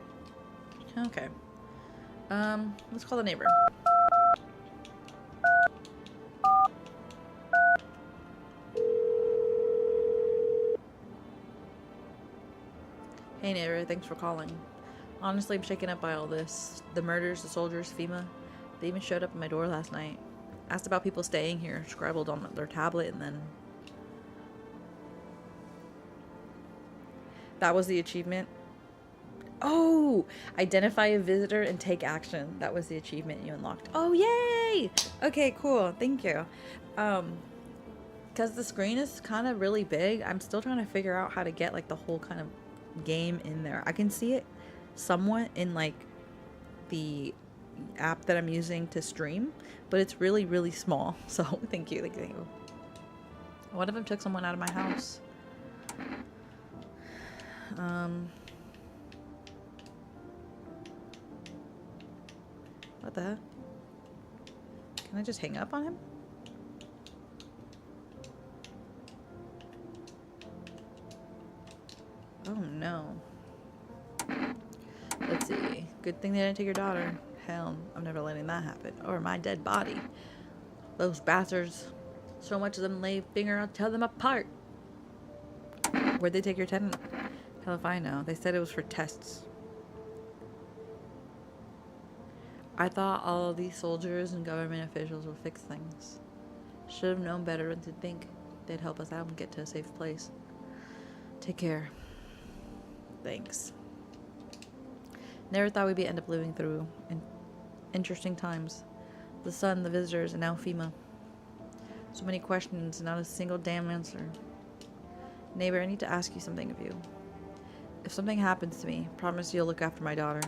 Okay. Let's call the neighbor. Hey neighbor, thanks for calling. Honestly, I'm shaken up by all this. The murders, the soldiers, FEMA. They even showed up at my door last night. Asked about people staying here, scribbled on their tablet, and then... That was the achievement. Oh! Identify a visitor and take action. That was the achievement you unlocked. Oh, yay! Okay, cool. Thank you. Because the screen is kind of really big, I'm still trying to figure out how to get, like, the whole kind of game in there. I can see it somewhat in, like, the app that I'm using to stream, but it's really, really small. So, thank you. Thank you. One of them took someone out of my house. What the heck? Can I just hang up on him? Oh no. Let's see. Good thing they didn't take your daughter. Hell, I'm never letting that happen. Or my dead body. Those bastards. So much of them lay finger, I'll tear them apart. Where'd they take your tenant? Hell if I know. They said it was for tests. I thought all of these soldiers and government officials would fix things. Should have known better than to think they'd help us out and get to a safe place. Take care. Thanks. Never thought we'd end up living through interesting times. The sun, the visitors, and now FEMA. So many questions, not a single damn answer. Neighbor, I need to ask you something of you. If something happens to me, promise you'll look after my daughter.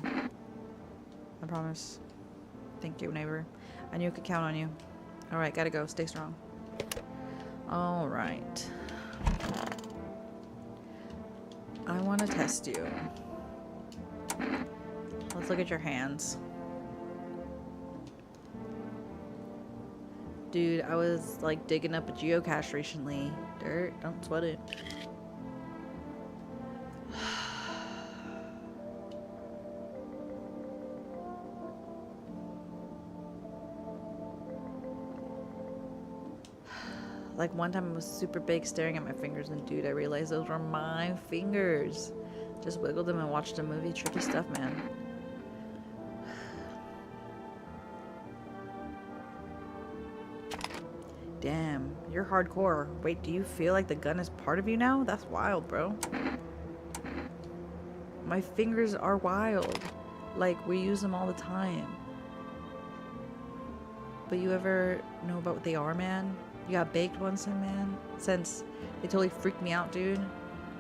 I promise. Thank you, neighbor. I knew I could count on you. Alright, gotta go. Stay strong. Alright. I want to test you. Let's look at your hands. Dude, I was like digging up a geocache recently. Dirt, don't sweat it. Like one time I was super big staring at my fingers and dude, I realized those were my fingers. Just wiggled them and watched a movie. Trippy stuff, man. Damn, you're hardcore. Wait, do you feel like the gun is part of you now? That's wild, bro. My fingers are wild. Like, we use them all the time. But you ever know about what they are, man? You got baked once, man? Since they totally freaked me out, dude.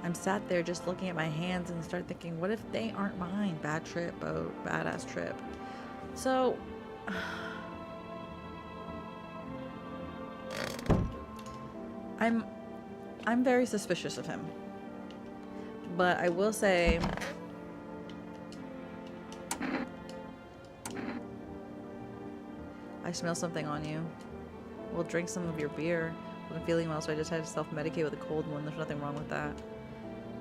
I'm sat there just looking at my hands and start thinking, what if they aren't mine? Bad trip, badass trip. So... I'm very suspicious of him. But I will say I smell something on you. We'll drink some of your beer. I'm feeling well, so I decided to self-medicate with a cold one. There's nothing wrong with that.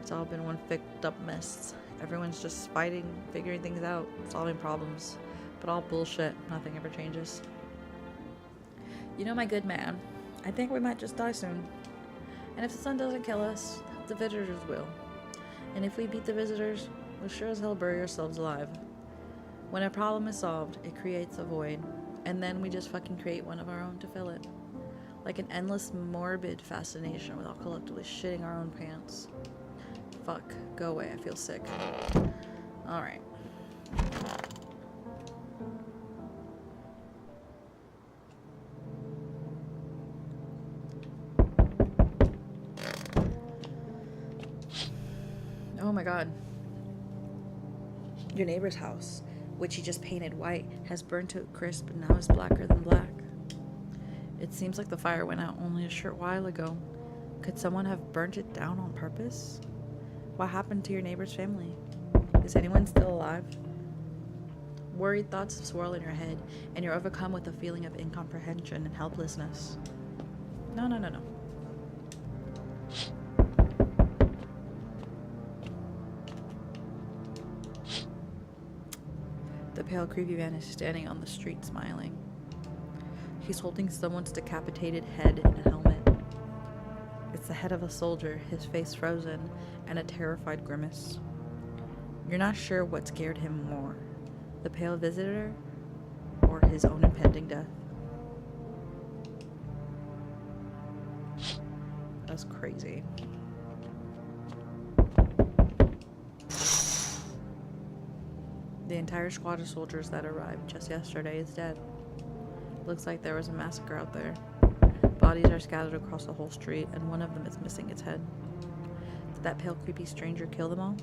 It's all been one picked up mess. Everyone's just fighting, figuring things out, solving problems. But all bullshit. Nothing ever changes. You know, my good man, I think we might just die soon. And if the sun doesn't kill us, the visitors will. And if we beat the visitors, we'll sure as hell bury ourselves alive. When a problem is solved, it creates a void. And then we just fucking create one of our own to fill it. Like an endless morbid fascination without collectively shitting our own pants. Fuck. Go away. I feel sick. Alright. Oh my god. Your neighbor's house, which he just painted white, has burned to a crisp and now is blacker than black. It seems like the fire went out only a short while ago. Could someone have burnt it down on purpose? What happened to your neighbor's family? Is anyone still alive? Worried thoughts swirl in your head, and you're overcome with a feeling of incomprehension and helplessness. No. The pale, creepy man is standing on the street smiling. He's holding someone's decapitated head in a helmet. It's the head of a soldier, his face frozen, and a terrified grimace. You're not sure what scared him more, the pale visitor or his own impending death. That's crazy. The entire squad of soldiers that arrived just yesterday is dead. Looks like there was a massacre out there. Bodies are scattered across the whole street, and one of them is missing its head. Did that pale, creepy stranger kill them all?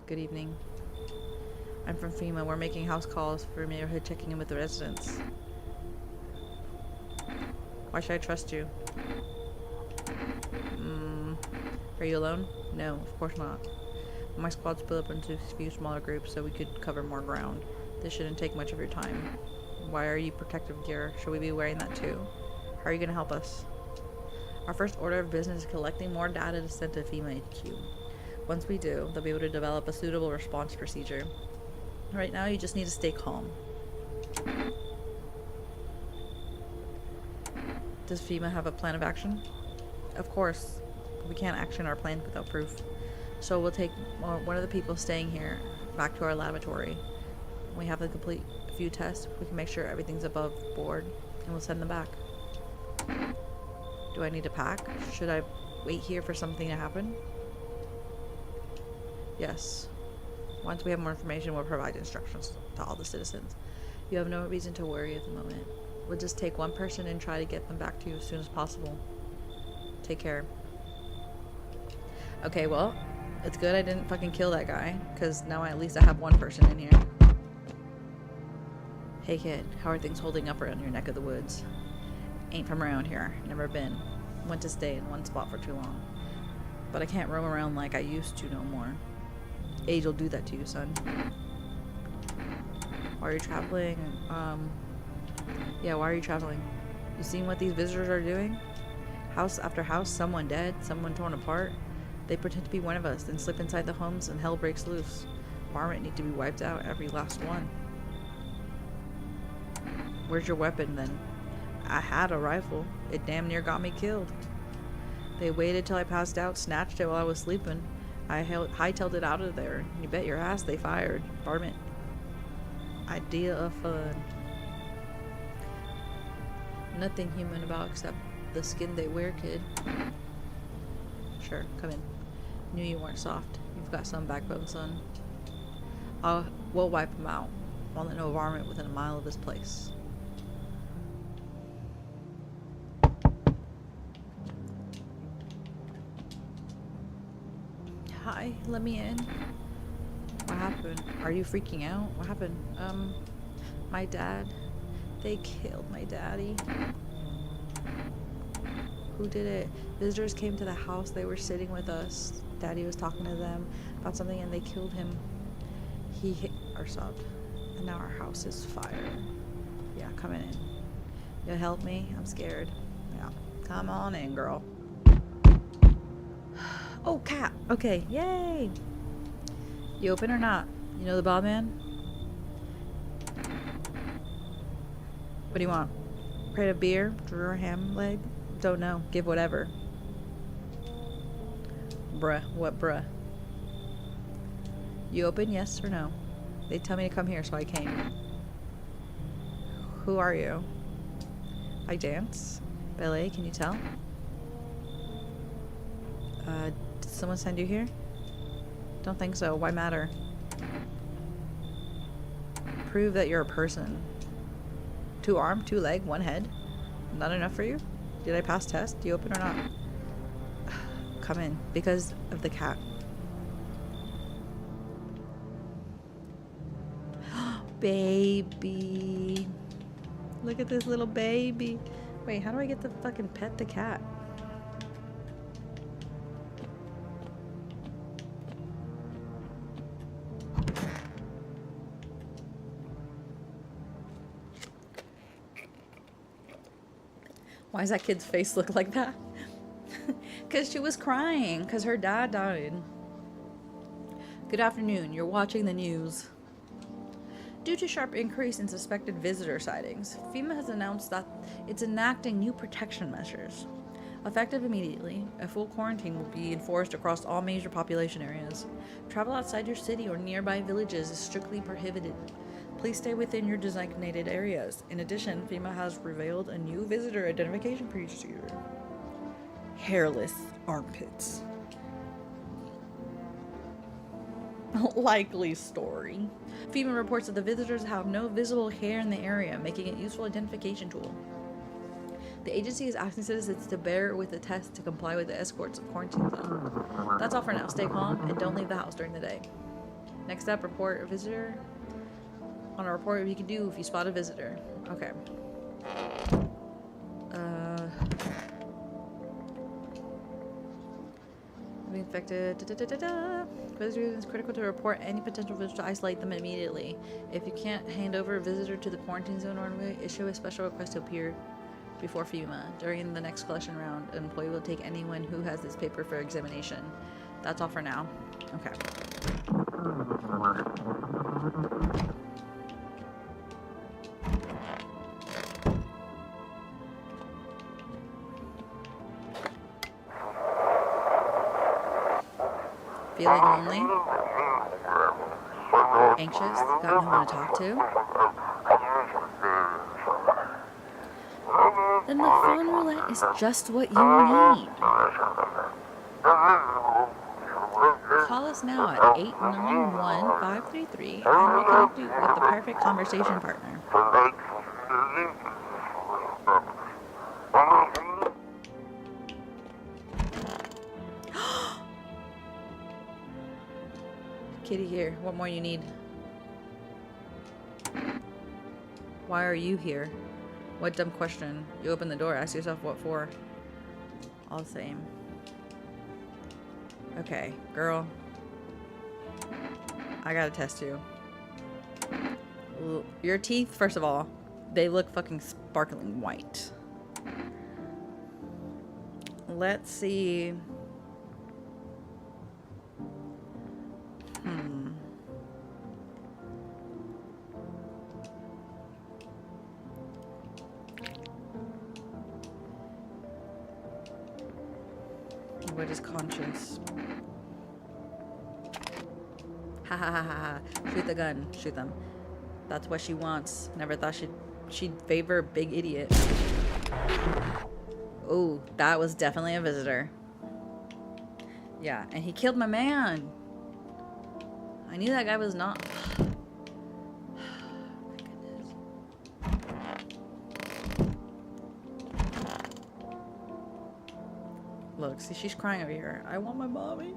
Good evening. I'm from FEMA. We're making house calls for neighborhood, checking in with the residents. Why should I trust you? Are you alone? No, of course not. My squad split up into a few smaller groups so we could cover more ground. This shouldn't take much of your time. Why are you protective gear? Should we be wearing that too? How are you going to help us? Our first order of business is collecting more data to send to FEMA HQ. Once we do, they'll be able to develop a suitable response procedure. Right now, you just need to stay calm. Does FEMA have a plan of action? Of course. We can't action our plan without proof. So we'll take one of the people staying here back to our laboratory. When we have to complete a few tests, we can make sure everything's above board, and we'll send them back. Do I need to pack? Should I wait here for something to happen? Yes. Once we have more information, we'll provide instructions to all the citizens. You have no reason to worry at the moment. We'll just take one person and try to get them back to you as soon as possible. Take care. Okay, well, it's good I didn't fucking kill that guy, because now at least I have one person in here. Hey kid, how are things holding up around your neck of the woods? Ain't from around here, never been. Went to stay in one spot for too long. But I can't roam around like I used to no more. Age will do that to you, son. Why are you traveling? Yeah, why are you traveling? You seen what these visitors are doing? House after house, someone dead, someone torn apart. They pretend to be one of us, then slip inside the homes and hell breaks loose. Varmint need to be wiped out, every last one. Where's your weapon then? I had a rifle. It damn near got me killed. They waited till I passed out, snatched it while I was sleeping. I hightailed it out of there. You bet your ass they fired. Varmint. Idea of fun. Nothing human about except the skin they wear, kid. Sure, come in. Knew you weren't soft. You've got some backbone, son. We'll wipe him out. Won't let no varmint within a mile of this place. Hi, let me in. What happened? Are you freaking out? What happened? My dad. They killed my daddy. Who did it? Visitors came to the house. They were sitting with us. Daddy was talking to them about something and they killed him. He hit our sub. And now our house is fire. Yeah, coming in. You'll help me? I'm scared. Yeah. Come on in, girl. Oh, cat. Okay, yay. You open or not? You know the ball man? What do you want? Crate of beer? Drew ham leg? Don't know. Give whatever. Bruh. What bruh? You open, yes or no? They tell me to come here, so I came. Who are you? I dance. Ballet, can you tell? Did someone send you here? Don't think so. Why matter? Prove that you're a person. 2 arm, 2 leg, 1 head. Not enough for you? Did I pass test? Do you open or not? Come in. Because of the cat. Baby. Look at this little baby. Wait, how do I get to fucking pet the cat? Why does that kid's face look like that? Because she was crying because her dad died. Good afternoon. You're watching the news. Due to sharp increase in suspected visitor sightings, FEMA has announced that it's enacting new protection measures. Effective immediately, a full quarantine will be enforced across all major population areas. Travel outside your city or nearby villages is strictly prohibited. Please stay within your designated areas. In addition, FEMA has revealed a new visitor identification procedure. Hairless armpits. Likely story. FEMA reports that the visitors have no visible hair in the area, making it a useful identification tool. The agency is asking citizens to bear with the test to comply with the escorts of quarantine zone. That's all for now. Stay calm and don't leave the house during the day. Next up, report a visitor. On a report, what you can do if you spot a visitor. Okay. Infected. Visitors, it's critical to report any potential visitor to isolate them immediately. If you can't hand over a visitor to the quarantine zone or issue a special request to appear before FEMA. During the next collection round, an employee will take anyone who has this paper for examination. That's all for now. Okay. Feeling lonely? Anxious? Got no one to talk to? Then the phone roulette is just what you need. Call us now at 891-533 and we'll connect you with the perfect conversation partner. Kitty here. What more you need? Why are you here? What dumb question. You open the door, ask yourself what for. All the same. Okay, girl. I gotta test you. Your teeth, first of all, they look fucking sparkling white. Let's see. What is conscience? Ha ha ha ha ha. Shoot the gun. Shoot them. That's what she wants. Never thought she'd favor a big idiot. Oh, that was definitely a visitor. Yeah, and he killed my man. I knew that guy was not. My goodness. Look, see, she's crying over here. I want my mommy.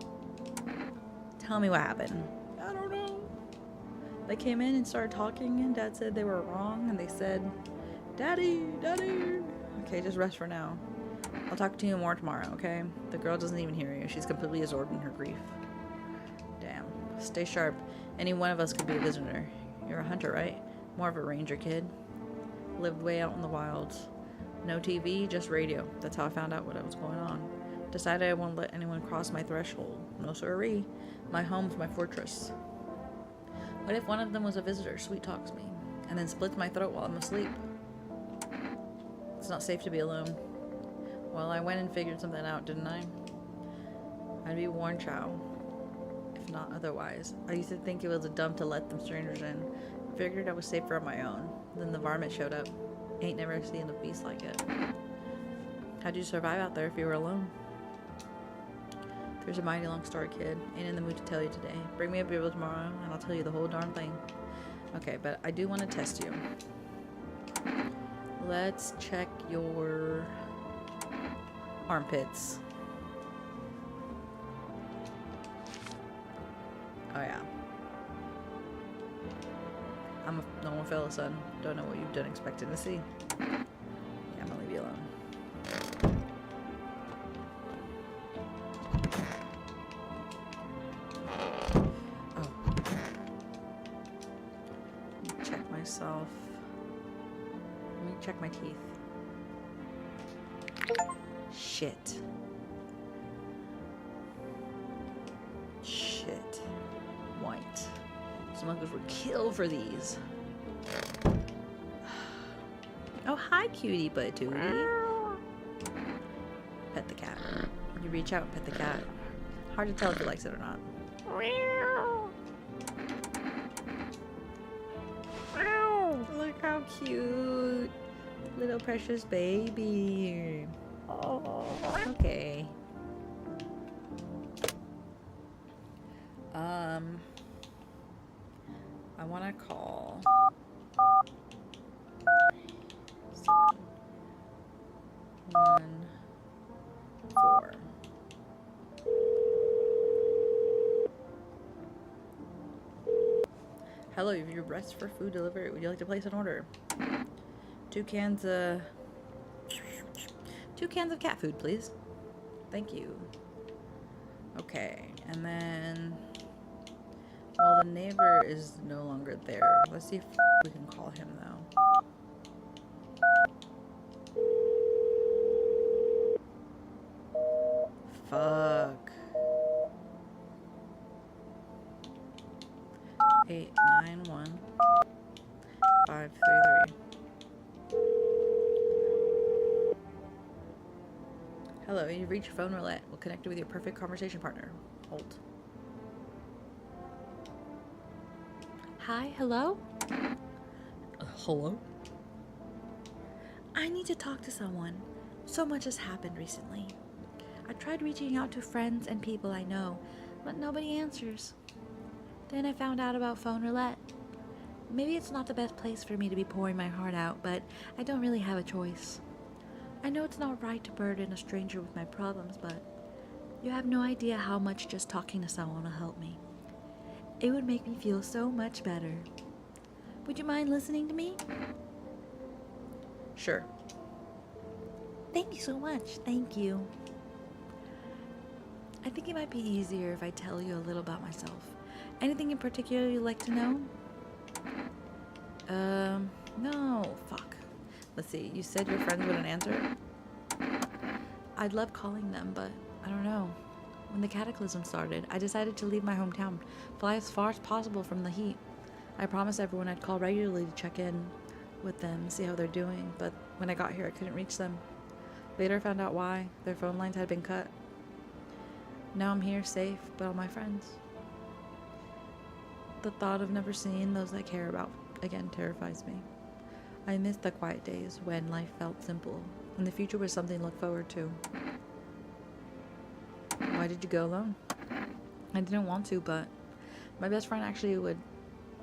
Tell me what happened. I don't know. They came in and started talking, and Dad said they were wrong, and they said, Daddy, Daddy. Okay, just rest for now. I'll talk to you more tomorrow, okay? The girl doesn't even hear you. She's completely absorbed in her grief. Damn. Stay sharp. Any one of us could be a visitor. You're a hunter, right? More of a ranger kid. Lived way out in the wilds. No TV, just radio. That's how I found out what was going on. Decided I won't let anyone cross my threshold. No siree. My home's my fortress. What if one of them was a visitor, sweet talks me, and then splits my throat while I'm asleep? It's not safe to be alone. Well, I went and figured something out, didn't I? I'd be warned, Chow. If not otherwise. I used to think it was dumb to let them strangers in. Figured I was safer on my own. Then the varmint showed up. Ain't never seen a beast like it. How'd you survive out there if you were alone? There's a mighty long story, kid. Ain't in the mood to tell you today. Bring me a Bible tomorrow, and I'll tell you the whole darn thing. Okay, but I do want to test you. Let's check your armpits. Oh yeah. I'm a normal fella, son. Don't know what you've done expecting to see. Yeah, I'm gonna leave you alone. Oh. Let me check myself. Let me check my teeth. Shit. Shit. White. Smugglers would kill for these. Oh, hi, cutie patootie. Pet the cat. You reach out and pet the cat. Hard to tell if he likes it or not. Look how cute. Little precious baby. Oh, okay. I want to call 714. Hello, you've your request for food delivery. Would you like to place an order? 2 cans of cat food, please. Thank you. Okay, and then, well, the neighbor is no longer there. Let's see if we can call him, though. Fuck. 891 533. Hello, you've reached phone roulette. We'll connect you with your perfect conversation partner. Hold. Hi, hello? Hello? I need to talk to someone. So much has happened recently. I tried reaching out to friends and people I know, but nobody answers. Then I found out about phone roulette. Maybe it's not the best place for me to be pouring my heart out, but I don't really have a choice. I know it's not right to burden a stranger with my problems, but you have no idea how much just talking to someone will help me. It would make me feel so much better. Would you mind listening to me? Sure. Thank you so much. Thank you. I think it might be easier if I tell you a little about myself. Anything in particular you'd like to know? No. Fuck. Let's see. You said your friends wouldn't answer? I'd love calling them, but I don't know. When the cataclysm started, I decided to leave my hometown, fly as far as possible from the heat. I promised everyone I'd call regularly to check in with them, see how they're doing, but when I got here, I couldn't reach them. Later, I found out why. Their phone lines had been cut. Now I'm here, safe, but all my friends. The thought of never seeing those I care about again terrifies me. I miss the quiet days when life felt simple, and the future was something to look forward to. Why did you go alone? I didn't want to, but my best friend actually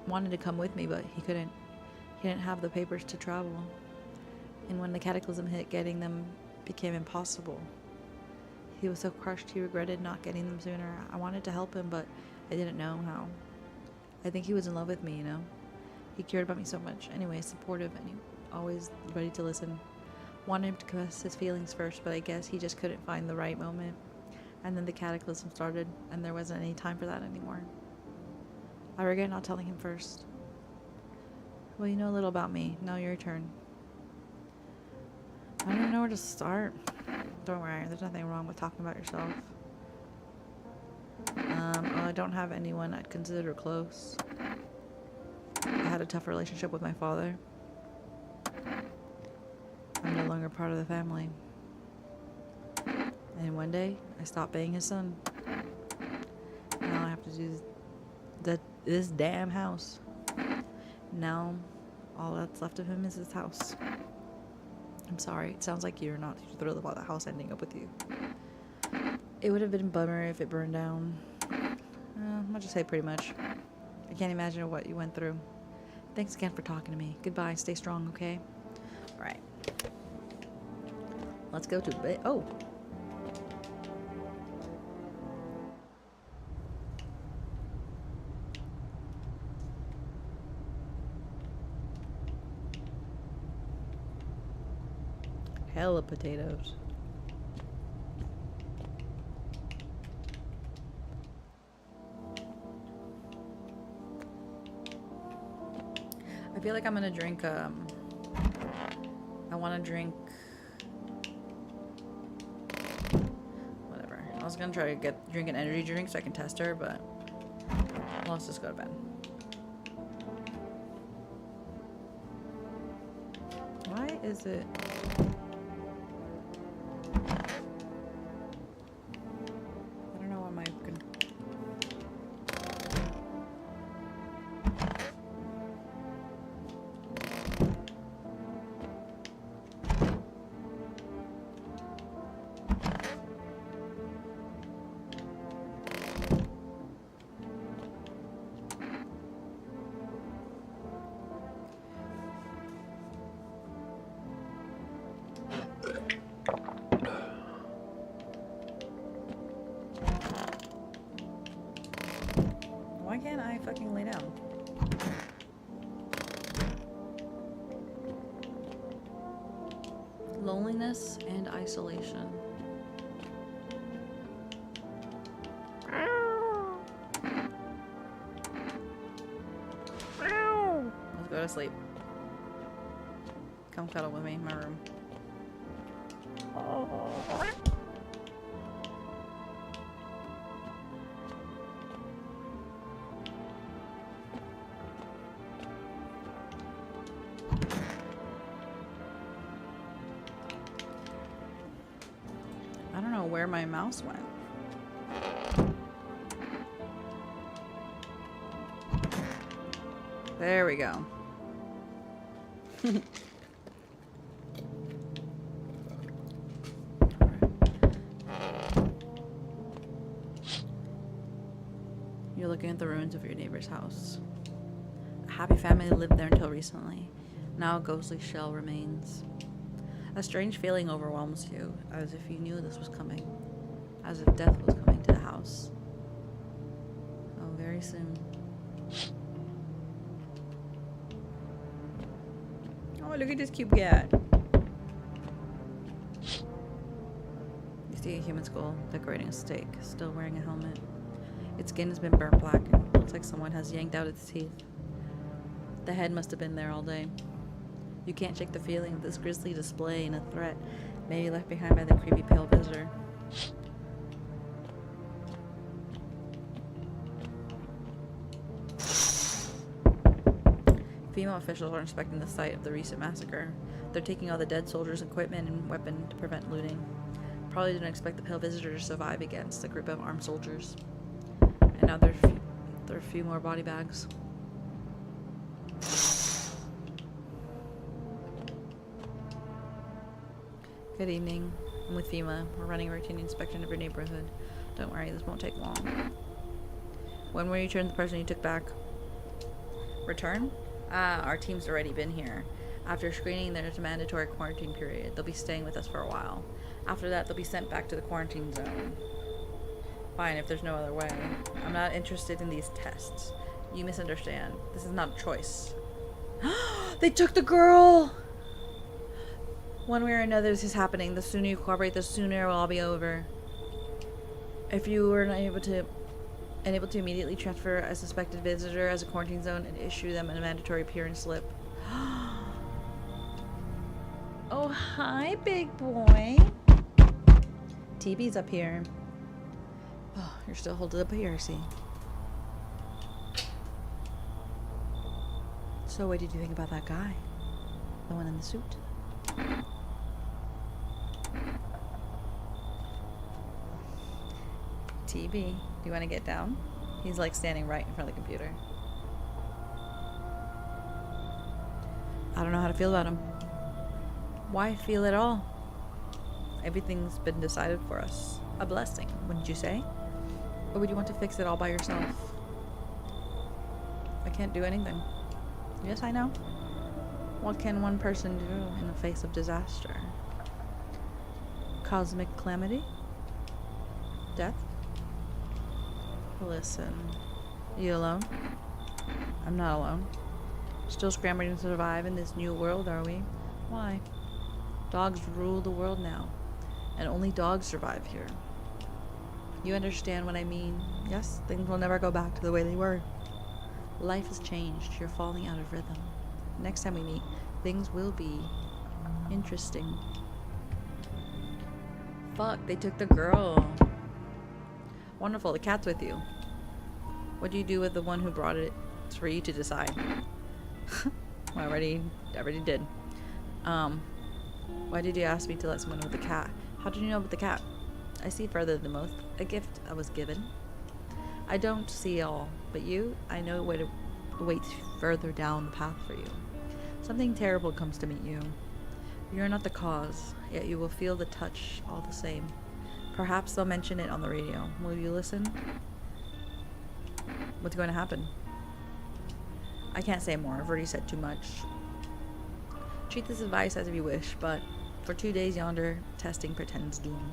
wanted to come with me, but he couldn't. He didn't have the papers to travel. And when the cataclysm hit, getting them became impossible. He was so crushed he regretted not getting them sooner. I wanted to help him, but I didn't know how. I think he was in love with me, you know? He cared about me so much. Anyway, supportive and always ready to listen. Wanted him to confess his feelings first, but I guess he just couldn't find the right moment. And then the cataclysm started, and there wasn't any time for that anymore. I regret not telling him first. Well, you know a little about me. Now your turn. I don't know where to start. Don't worry, there's nothing wrong with talking about yourself. I don't have anyone I'd consider close. I had a tough relationship with my father. I'm no longer part of the family. And one day, I stopped being his son. Now I have to do this damn house. Now, all that's left of him is his house. I'm sorry, it sounds like you're not too thrilled about the house ending up with you. It would have been a bummer if it burned down. I'll just say pretty much. I can't imagine what you went through. Thanks again for talking to me. Goodbye, stay strong, okay? Alright. Let's go to bed. Oh! Hella potatoes. I feel like I'm gonna drink, I wanna drink, whatever. I was gonna try to drink an energy drink so I can test her, but let's just go to bed. Why is it? I don't know why my why can't I fucking lay down? Loneliness and isolation. Let's go to sleep. Come cuddle with me in my room. I don't know where my mouse went. There we go. You're looking at the ruins of your neighbor's house. A happy family lived there until recently. Now a ghostly shell remains. A strange feeling overwhelms you, as if you knew this was coming. As if death was coming to the house. Oh, very soon. Oh, look at this cute cat. You see a human skull decorating a stake, still wearing a helmet. Its skin has been burnt black and looks like someone has yanked out its teeth. The head must have been there all day. You can't shake the feeling of this grisly display and a threat, maybe left behind by the creepy pale visitor. Female officials are inspecting the site of the recent massacre. They're taking all the dead soldiers' equipment and weapon to prevent looting. Probably didn't expect the pale visitor to survive against a group of armed soldiers. And now there are a few more body bags. Good evening. I'm with FEMA. We're running a routine inspection of your neighborhood. Don't worry, this won't take long. When will you return the person you took back? Return? Our team's already been here. After screening, there's a mandatory quarantine period. They'll be staying with us for a while. After that, they'll be sent back to the quarantine zone. Fine, if there's no other way. I'm not interested in these tests. You misunderstand. This is not a choice. They took the girl! One way or another, this is happening. The sooner you cooperate, the sooner it will all be over. If you were not able to immediately transfer a suspected visitor as a quarantine zone and issue them a mandatory appearance slip. Oh, hi, big boy. TB's up here. Oh, you're still holding up here, I see. So what did you think about that guy? The one in the suit? TB, do you want to get down? He's like standing right in front of the computer. I don't know how to feel about him. Why feel at all? Everything's been decided for us. A blessing, wouldn't you say? Or would you want to fix it all by yourself? I can't do anything. Yes, I know. What can one person do in the face of disaster? Cosmic calamity? Death? Listen, you alone? I'm not alone. Still scrambling to survive in this new world, are we? Why? Dogs rule the world now, and only dogs survive here. You understand what I mean? Yes, things will never go back to the way they were. Life has changed. You're falling out of rhythm. Next time we meet, things will be interesting. Fuck, they took the girl. Wonderful, the cat's with you. What do you do with the one who brought it? It's for you to decide. I already did. Why did you ask me to let someone know the cat? How did you know about the cat? I see further than most. A gift I was given. I don't see all, but you, I know where to wait further down the path for you. Something terrible comes to meet you. You're not the cause, yet you will feel the touch all the same. Perhaps they'll mention it on the radio. Will you listen? What's going to happen? I can't say more. I've already said too much. Treat this advice as if you wish, but for 2 days yonder, testing pretends doom.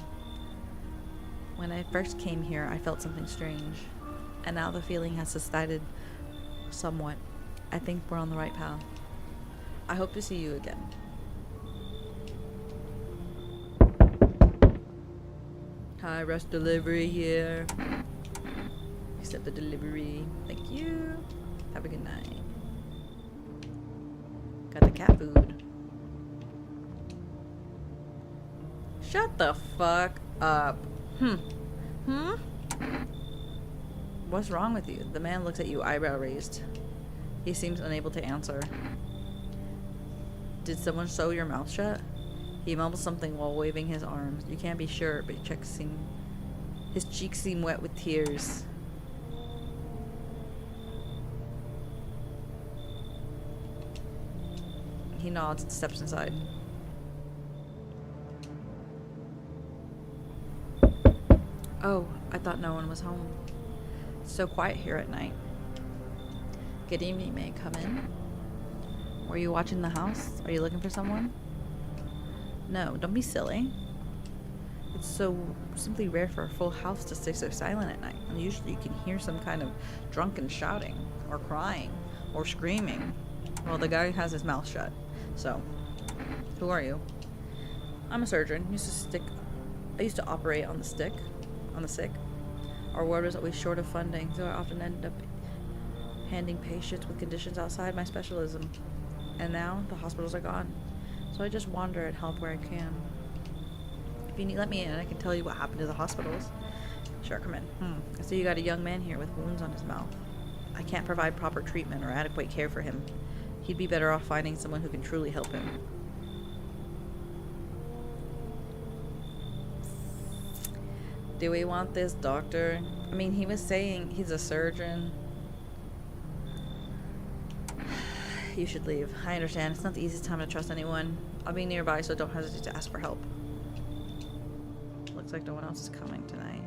When I first came here, I felt something strange, and now the feeling has subsided somewhat. I think we're on the right path. I hope to see you again. Hi, rush delivery here. Accept the delivery. Thank you. Have a good night. Got the cat food. Shut the fuck up. What's wrong with you? The man looks at you, eyebrow raised. He seems unable to answer. Did someone sew your mouth shut? He mumbles something while waving his arms. You can't be sure, but his cheeks seem wet with tears. He nods and steps inside. Oh, I thought no one was home. It's so quiet here at night. Good evening, may I come in? Were you watching the house? Are you looking for someone? No, don't be silly. It's so simply rare for a full house to stay so silent at night. And usually you can hear some kind of drunken shouting, or crying, or screaming. Well, the guy has his mouth shut. So, who are you? I'm a surgeon. I used to operate on the sick. Our ward was always short of funding, so I often ended up handing patients with conditions outside my specialism. And now the hospitals are gone, so I just wander and help where I can. If you need, let me in, I can tell you what happened to the hospitals. Sure, come in. I see you got a young man here with wounds on his mouth. I can't provide proper treatment or adequate care for him. He'd be better off finding someone who can truly help him. Do we want this doctor? I mean, he was saying he's a surgeon. You should leave. I understand. It's not the easiest time to trust anyone. I'll be nearby, so don't hesitate to ask for help. Looks like no one else is coming tonight.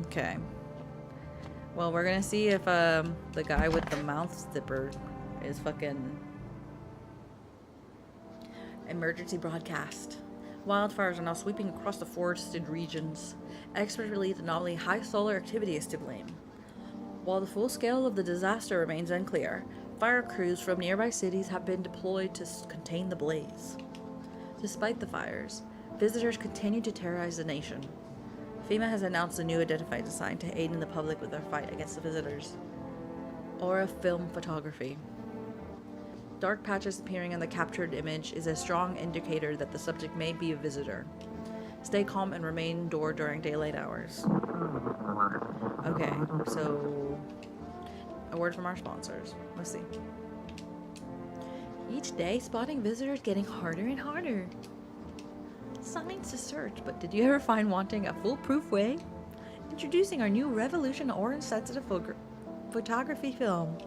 Okay. Well, we're gonna see if the guy with the mouth zipper is fucking... Emergency broadcast. Wildfires are now sweeping across the forested regions. Experts believe the anomaly high solar activity is to blame. While the full scale of the disaster remains unclear, fire crews from nearby cities have been deployed to contain the blaze. Despite the fires, visitors continue to terrorize the nation. FEMA has announced a new identified assigned to aid in the public with their fight against the visitors. Aura Film Photography. Dark patches appearing on the captured image is a strong indicator that the subject may be a visitor. Stay calm and remain indoors during daylight hours. Okay, so a word from our sponsors. Let's see. Each day, spotting visitors getting harder and harder. Signs to search, but did you ever find wanting a foolproof way? Introducing our new Revolution Orange Sensitive Photography Film.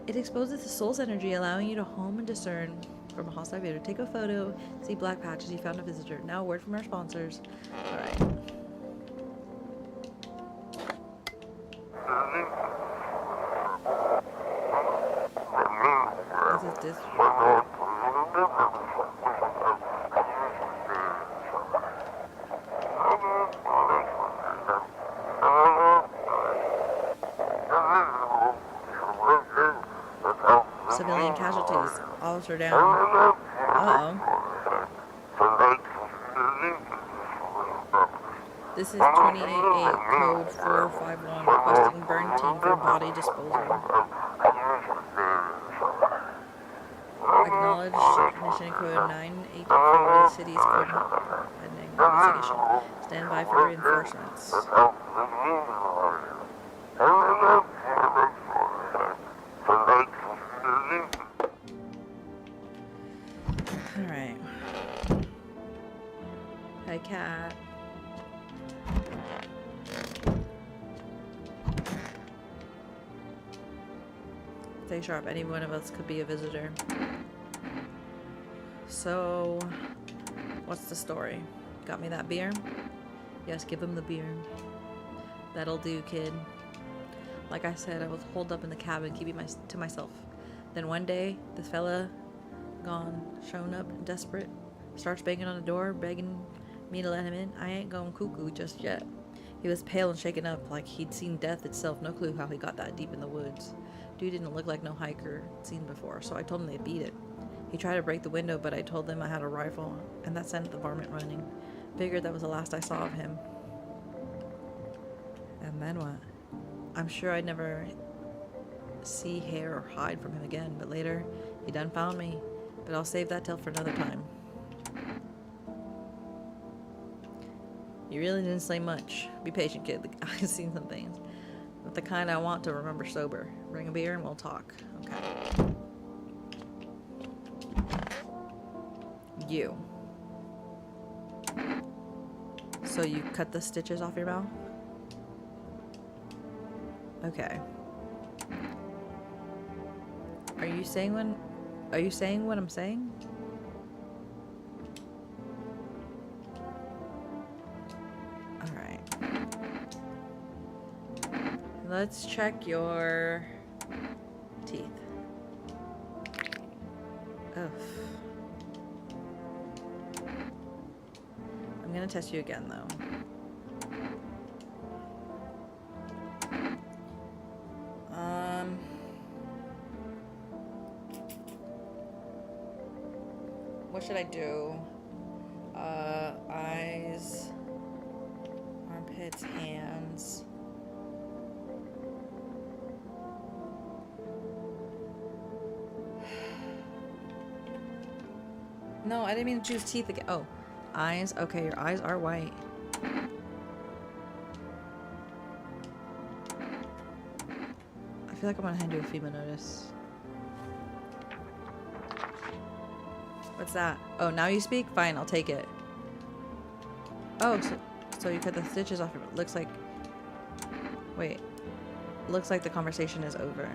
It exposes the soul's energy, allowing you to home and discern from a hostile video. Take a photo, see black patches, you found a visitor. Now a word from our sponsors. Alright. Is it this? Civilian casualties. All are down. Uh-oh. This is 28-8, code 451, requesting burn team for body disposal. Acknowledge ignition code 984, the city's code pending investigation. Stand by for reinforcements. Alright. Hi, cat. Stay sharp. Any one of us could be a visitor. So, what's the story? Got me that beer? Yes, give him the beer. That'll do, kid. Like I said, I was holed up in the cabin, keeping to myself. Then one day, this fella, gone, shown up, desperate, starts banging on the door, begging me to let him in. I ain't going cuckoo just yet. He was pale and shaken up, like he'd seen death itself. No clue how he got that deep in the woods. Dude didn't look like no hiker seen before, so I told him they beat it. He tried to break the window, but I told him I had a rifle, and that sent the varmint running. Figured that was the last I saw of him. And then what? I'm sure I'd never see hair or hide from him again, but later, he done found me. But I'll save that tale for another time. You really didn't say much. Be patient, kid. I've seen some things. But the kind I want to remember sober. Bring a beer and we'll talk. Okay. You. So you cut the stitches off your mouth? Okay. Are you saying what I'm saying? Alright. Let's check your teeth. Ugh. gonna test you again though. What should I do? Eyes, armpits, hands. No, I didn't mean to choose teeth again. Oh, eyes. Okay, your eyes are white. I feel like I'm gonna hand you a FEMA notice. What's that? Oh, now you speak? Fine, I'll take it. Oh, so you cut the stitches off. Looks like... Wait. Looks like the conversation is over.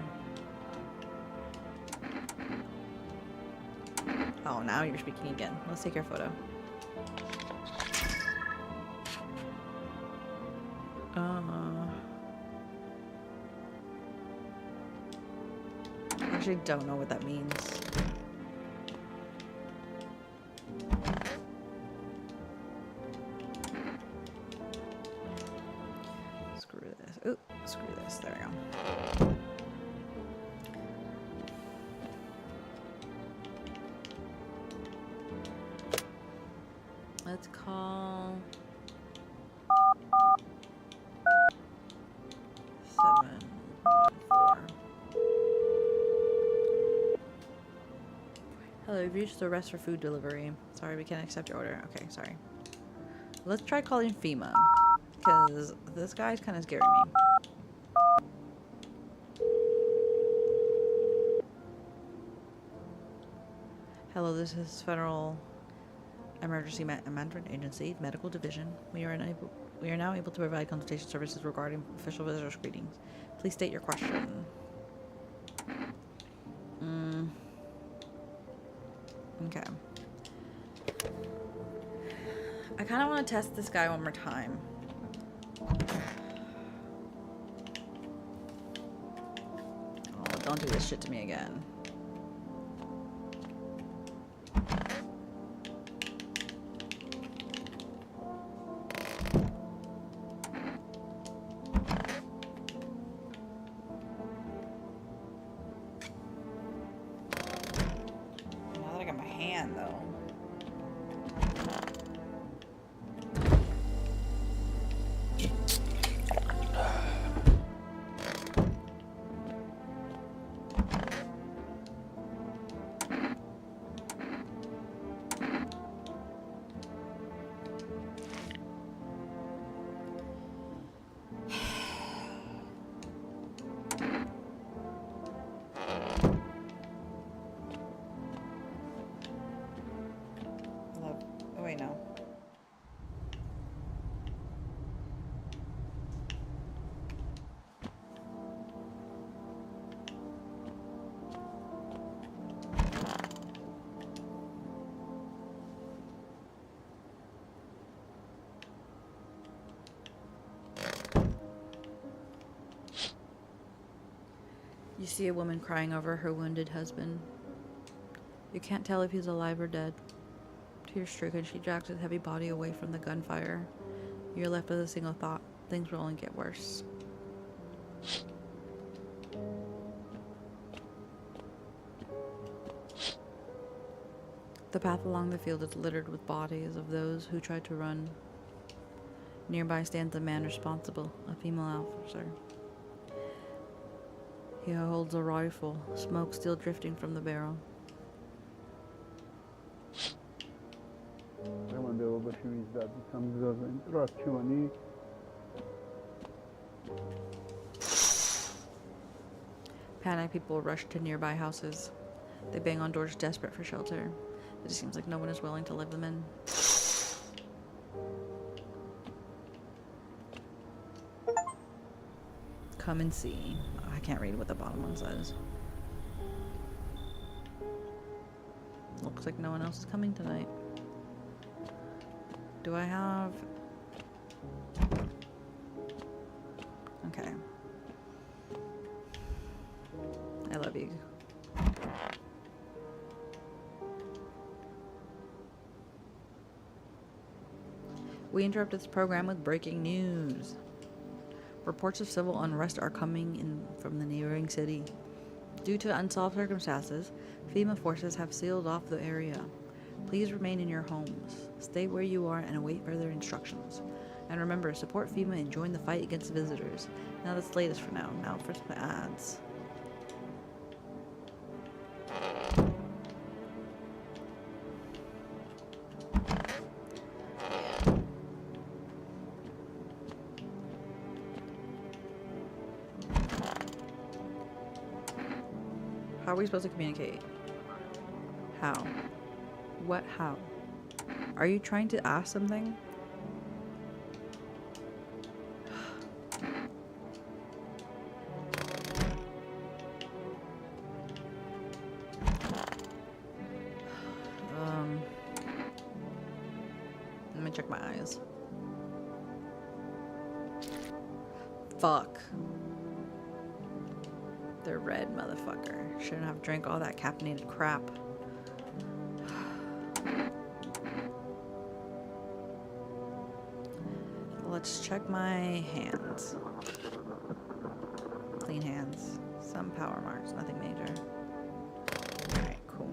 Oh, now you're speaking again. Let's take your photo. I actually don't know what that means. Screw this. Ooh, screw this. There we go. Let's call 714. Hello, you've reached the rest for food delivery. Sorry, we can't accept your order. Okay, sorry. Let's try calling FEMA, because this guy's kind of scaring me. Hello, this is Federal Emergency Management Agency, Medical Division. We are now able to provide consultation services regarding official visitor screenings. Please state your question. Okay. I kind of want to test this guy one more time. Oh, don't do this shit to me again. Now that I got my hand, though. Oh, wait, no. You see a woman crying over her wounded husband. You can't tell if he's alive or dead. Tear-stricken, she drags his heavy body away from the gunfire. You're left with a single thought. Things will only get worse. The path along the field is littered with bodies of those who tried to run. Nearby stands the man responsible, a female officer. He holds a rifle, smoke still drifting from the barrel. Panicked people rush to nearby houses. They bang on doors desperate for shelter. It seems like no one is willing to let them in. Come and see. I can't read what the bottom one says. Looks like no one else is coming tonight. Do I have... Okay. I love you. We interrupt this program with breaking news. Reports of civil unrest are coming in from the neighboring city. Due to unsolved circumstances, FEMA forces have sealed off the area. Please remain in your homes. Stay where you are and await further instructions. And remember, support FEMA and join the fight against visitors. Now that's the latest for now. Now for some ads. How are we supposed to communicate? How? What? How? Are you trying to ask something? Let me check my eyes. Fuck. They're red, motherfucker. Shouldn't have drank all that caffeinated crap. Let's check my hands. Clean hands. Some power marks, nothing major. Alright, cool.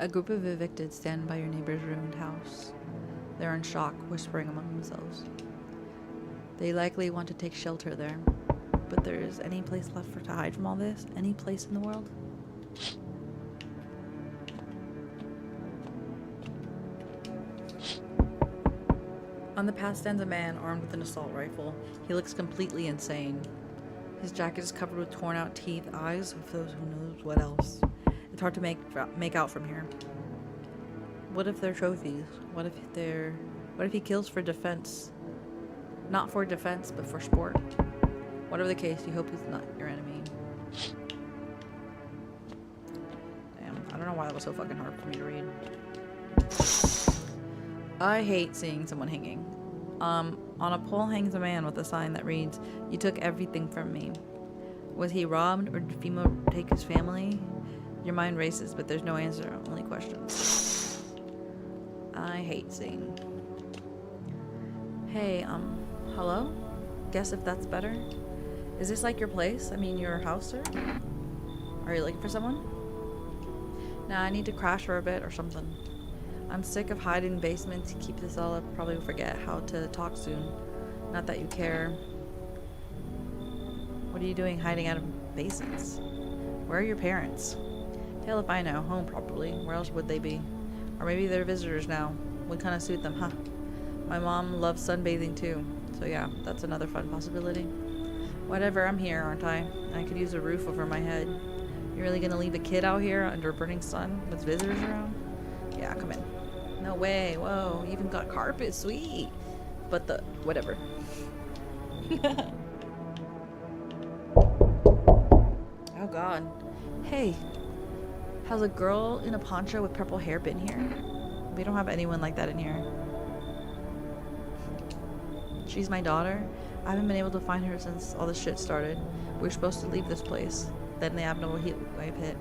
A group of evicted stand by your neighbor's ruined house. They're in shock, whispering among themselves. They likely want to take shelter there, but there is any place left to hide from all this? Any place in the world? On the path stands a man armed with an assault rifle. He looks completely insane. His jacket is covered with torn out teeth, eyes of those who knows what else. It's hard to make out from here. What if they're trophies? What if he kills for defense? Not for defense, but for sport. Whatever the case, you hope he's not your enemy. Damn, I don't know why that was so fucking hard for me to read. I hate seeing someone hanging. On a pole hangs a man with a sign that reads, "You took everything from me." Was he robbed, or did FEMA take his family? Your mind races, but there's no answer, only questions. I hate seeing. Hey, hello? Guess if that's better? Is this like your place? I mean, your house, sir? Are you looking for someone? Nah, I need to crash for a bit or something. I'm sick of hiding in basements. Keep this all up, probably forget how to talk soon. Not that you care. What are you doing hiding out of basements? Where are your parents? Hell if I know. Home, probably. Where else would they be? Or maybe they're visitors now. Would kind of suit them, huh? My mom loves sunbathing too. So yeah, that's another fun possibility. Whatever, I'm here, aren't I? I could use a roof over my head. You really gonna leave a kid out here under a burning sun with visitors around? Yeah, come in. No way. Whoa, you even got carpet. Sweet. But whatever. Oh god. Hey. Has a girl in a poncho with purple hair been here? We don't have anyone like that in here. She's my daughter. I haven't been able to find her since all this shit started. We were supposed to leave this place. Then the abnormal heat wave hit.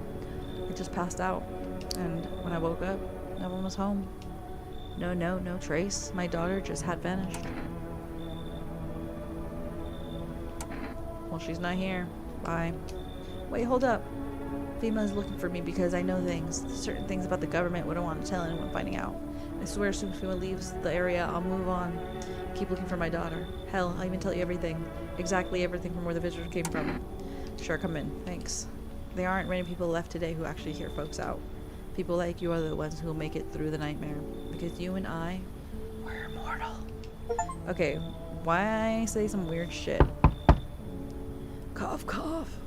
I just passed out. And when I woke up, no one was home. No trace. My daughter just had vanished. Well, she's not here. Bye. Wait, hold up. FEMA is looking for me because I know things. Certain things about the government wouldn't want to tell anyone finding out. I swear as soon as FEMA leaves the area, I'll move on. Keep looking for my daughter. Hell, I'll even tell you everything. Exactly everything from where the visitors came from. Sure, come in. Thanks. There aren't many people left today who actually hear folks out. People like you are the ones who will make it through the nightmare. Because you and I, we're immortal. Okay, why say some weird shit? Cough, cough.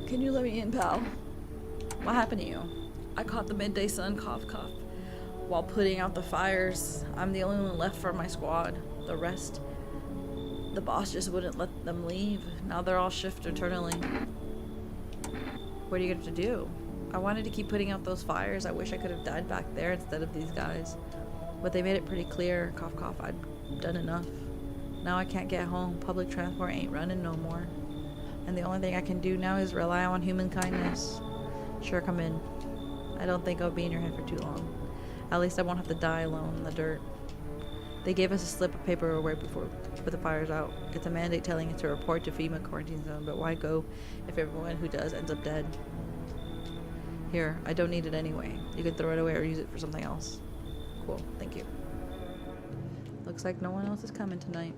Can you let me in, pal? What happened to you? I caught the midday sun, cough, cough. While putting out the fires, I'm the only one left from my squad. The rest, the boss just wouldn't let them leave. Now they're all shift eternally. What are you going to do? I wanted to keep putting out those fires. I wish I could have died back there instead of these guys. But they made it pretty clear, cough cough, I'd done enough. Now I can't get home, public transport ain't running no more. And the only thing I can do now is rely on human kindness. Sure, come in. I don't think I'll be in your head for too long. At least I won't have to die alone in the dirt. They gave us a slip of paper right before to put the fires out. It's a mandate telling us to report to FEMA quarantine zone, but why go if everyone who does ends up dead? Here, I don't need it anyway. You can throw it away or use it for something else. Cool, thank you. Looks like no one else is coming tonight.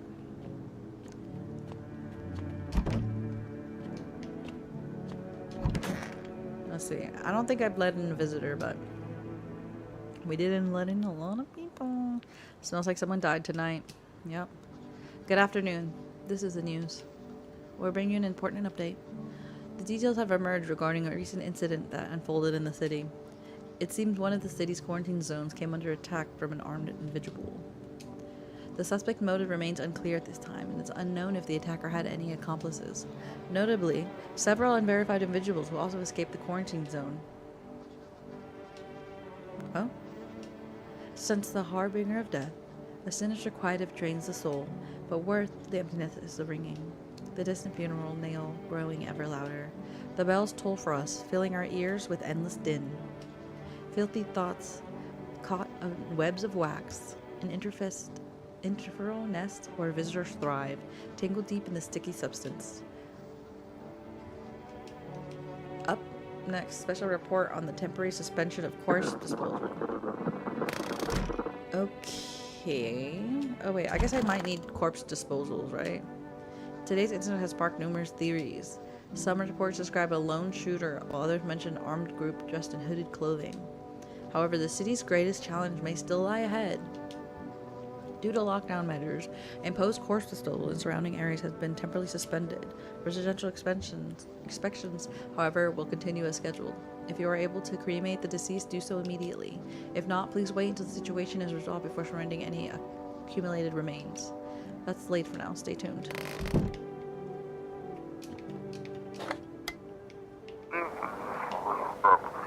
Let's see. I don't think I've let in a visitor, but we didn't let in a lot of people. Smells like someone died tonight. Yep. Good afternoon. This is the news. We're bringing you an important update. The details have emerged regarding a recent incident that unfolded in the city. It seems one of the city's quarantine zones came under attack from an armed individual. The suspect motive remains unclear at this time, and it's unknown if the attacker had any accomplices. Notably, several unverified individuals who also escaped the quarantine zone. Oh? Since the harbinger of death, a sinister quiet drains the soul, but worth the emptiness is the ringing. The distant funeral knell growing ever louder. The bells toll for us, filling our ears with endless din. Filthy thoughts caught in webs of wax, an interferal nest where visitors thrive, tangled deep in the sticky substance. Up next, special report on the temporary suspension of corpse disposal. Okay. Oh wait, I guess I might need corpse disposals, right? Today's incident has sparked numerous theories. Some reports describe a lone shooter, while others mention an armed group dressed in hooded clothing. However, the city's greatest challenge may still lie ahead. Due to lockdown measures, imposed corpse disposal in surrounding areas has been temporarily suspended. Residential inspections, however, will continue as scheduled. If you are able to cremate the deceased, do so immediately. If not, please wait until the situation is resolved before surrendering any accumulated remains. That's late for now. Stay tuned.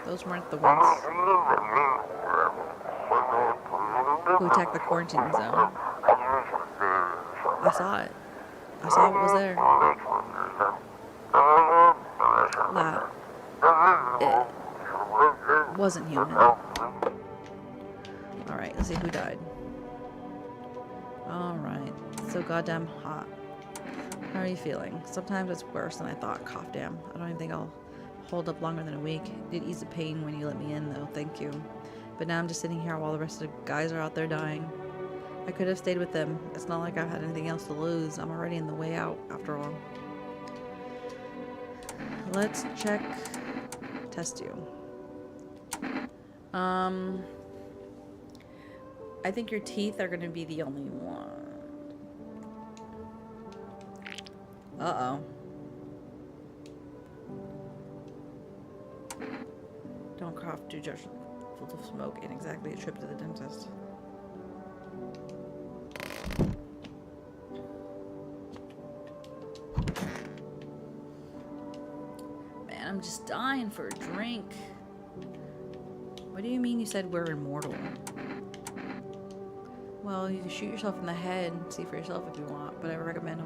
Those weren't the ones who attacked the quarantine zone. I saw it. I saw what was there. That it wasn't human. Alright, let's see who died. Alright, so goddamn hot. How are you feeling? Sometimes it's worse than I thought. Cough, damn. I don't even think I'll hold up longer than a week. It did ease the pain when you let me in, though. Thank you. But now I'm just sitting here while the rest of the guys are out there dying. I could have stayed with them. It's not like I had anything else to lose. I'm already in the way out, after all. Let's test you. I think your teeth are gonna be the only one. Uh-oh. Don't cough too judgmental of smoke ain't exactly a trip to the dentist. Man, I'm just dying for a drink. What do you mean you said we're immortal? Well, you can shoot yourself in the head and see for yourself if you want, but I recommend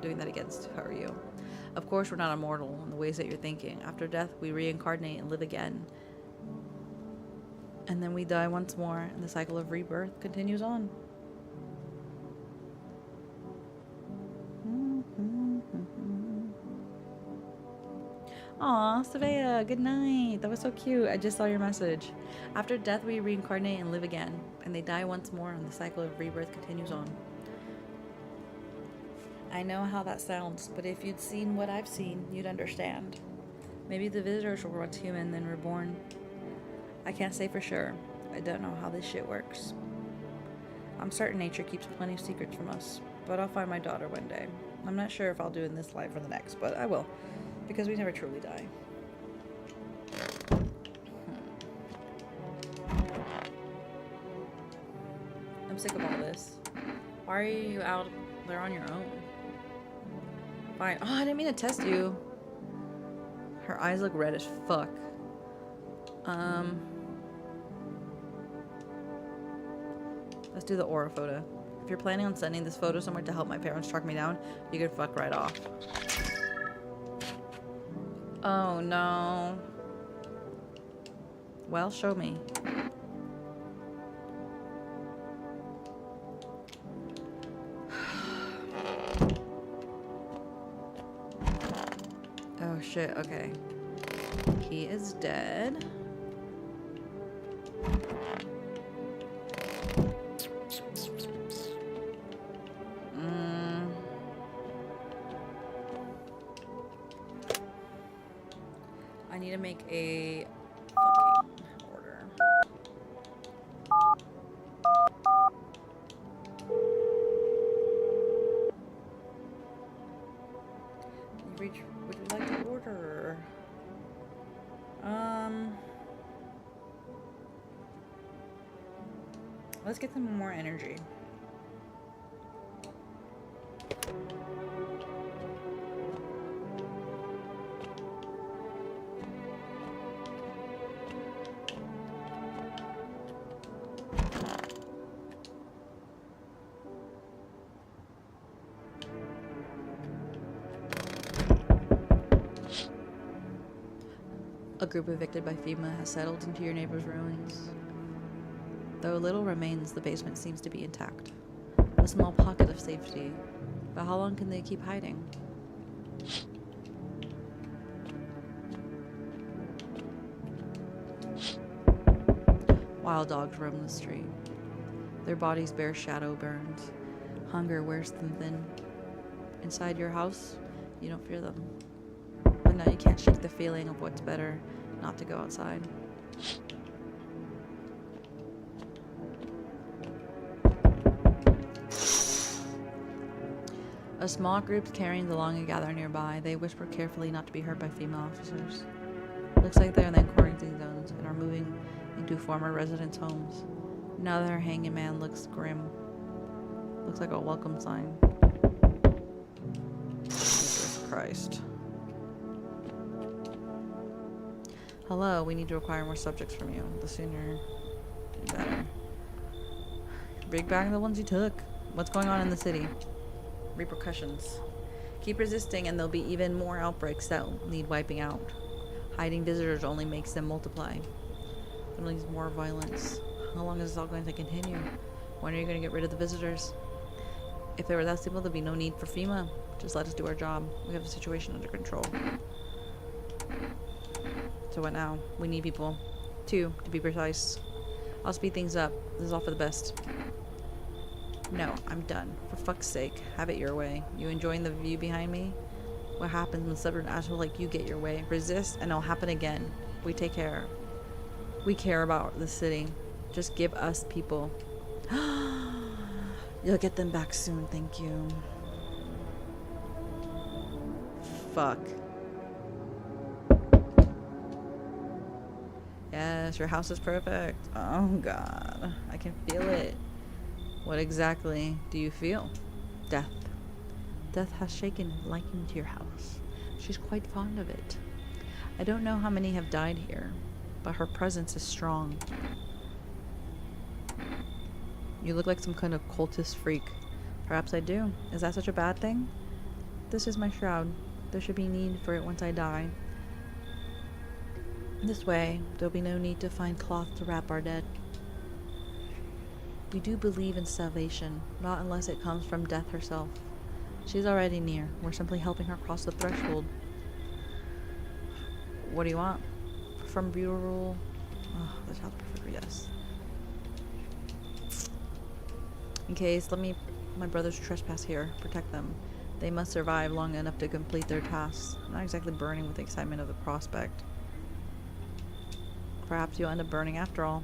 doing that against her you. Of course, we're not immortal in the ways that you're thinking. After death, we reincarnate and live again. And then we die once more, and the cycle of rebirth continues on. Aw, Savea, good night. That was so cute. I just saw your message. After death, we reincarnate and live again, and they die once more, and the cycle of rebirth continues on. I know how that sounds, but if you'd seen what I've seen, you'd understand. Maybe the visitors were once human, then reborn. I can't say for sure. I don't know how this shit works. I'm certain nature keeps plenty of secrets from us, but I'll find my daughter one day. I'm not sure if I'll do it in this life or the next, but I will, because we never truly die. I'm sick of all this. Why are you out there on your own? Fine. Oh, I didn't mean to test you. Her eyes look red as fuck. Let's do the aura photo. If you're planning on sending this photo somewhere to help my parents track me down, you can fuck right off. Oh no. Well, show me. Oh shit, okay. He is dead. I need to make a fucking order. Would you like to order? Let's get some more energy. A group evicted by FEMA has settled into your neighbor's ruins. Though little remains, the basement seems to be intact. A small pocket of safety. But how long can they keep hiding? Wild dogs roam the street. Their bodies bear shadow burns. Hunger wears them thin. Inside your house, you don't fear them. But now you can't shake the feeling of what's better not to go outside. A small group carrying along a gather nearby. They whisper carefully not to be heard by female officers. Looks like they're in the quarantine zones and are moving into former residents' homes. Now their hanging man looks grim. Looks like a welcome sign. Jesus Christ. Hello, we need to acquire more subjects from you. The sooner, the better. Bring back the ones you took. What's going on in the city? Repercussions. Keep resisting and there'll be even more outbreaks that need wiping out. Hiding visitors only makes them multiply. It leads more violence. How long is this all going to continue? When are you going to get rid of the visitors? If they were that simple, there'd be no need for FEMA. Just let us do our job. We have the situation under control. So what now? We need people. 2, to be precise. I'll speed things up. This is all for the best. No, I'm done. For fuck's sake, have it your way. You enjoying the view behind me? What happens when stubborn asshole like you get your way? Resist and it'll happen again. We take care. We care about the city. Just give us people. You'll get them back soon, thank you. Fuck. Yes, your house is perfect. Oh god, I can feel it. What exactly do you feel? Death. Death has shaken liking to your house. She's quite fond of it. I don't know how many have died here, but her presence is strong. You look like some kind of cultist freak. Perhaps I do. Is that such a bad thing? This is my shroud. There should be need for it once I die. This way, there'll be no need to find cloth to wrap our dead. We do believe in salvation, not unless it comes from death herself. She's already near. We're simply helping her cross the threshold. What do you want? From bureau rule? Oh, the child's perfect, yes. In case, let my brothers trespass here. Protect them. They must survive long enough to complete their tasks. I'm not exactly burning with the excitement of the prospect. Perhaps you'll end up burning after all.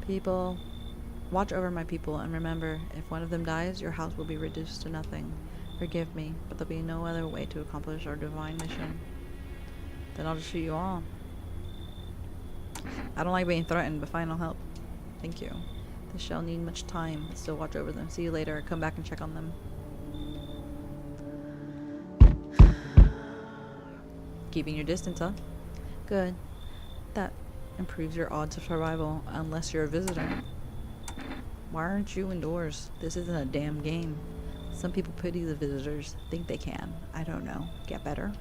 People, watch over my people, and remember, if one of them dies, your house will be reduced to nothing. Forgive me, but there'll be no other way to accomplish our divine mission. Then I'll just shoot you all. I don't like being threatened, but fine, I'll help. Thank you. This shall need much time, but still watch over them. See you later. Come back and check on them. Keeping your distance, huh? Good. That improves your odds of survival, unless you're a visitor. Why aren't you indoors? This isn't a damn game. Some people pity the visitors, think they can. I don't know. Get better.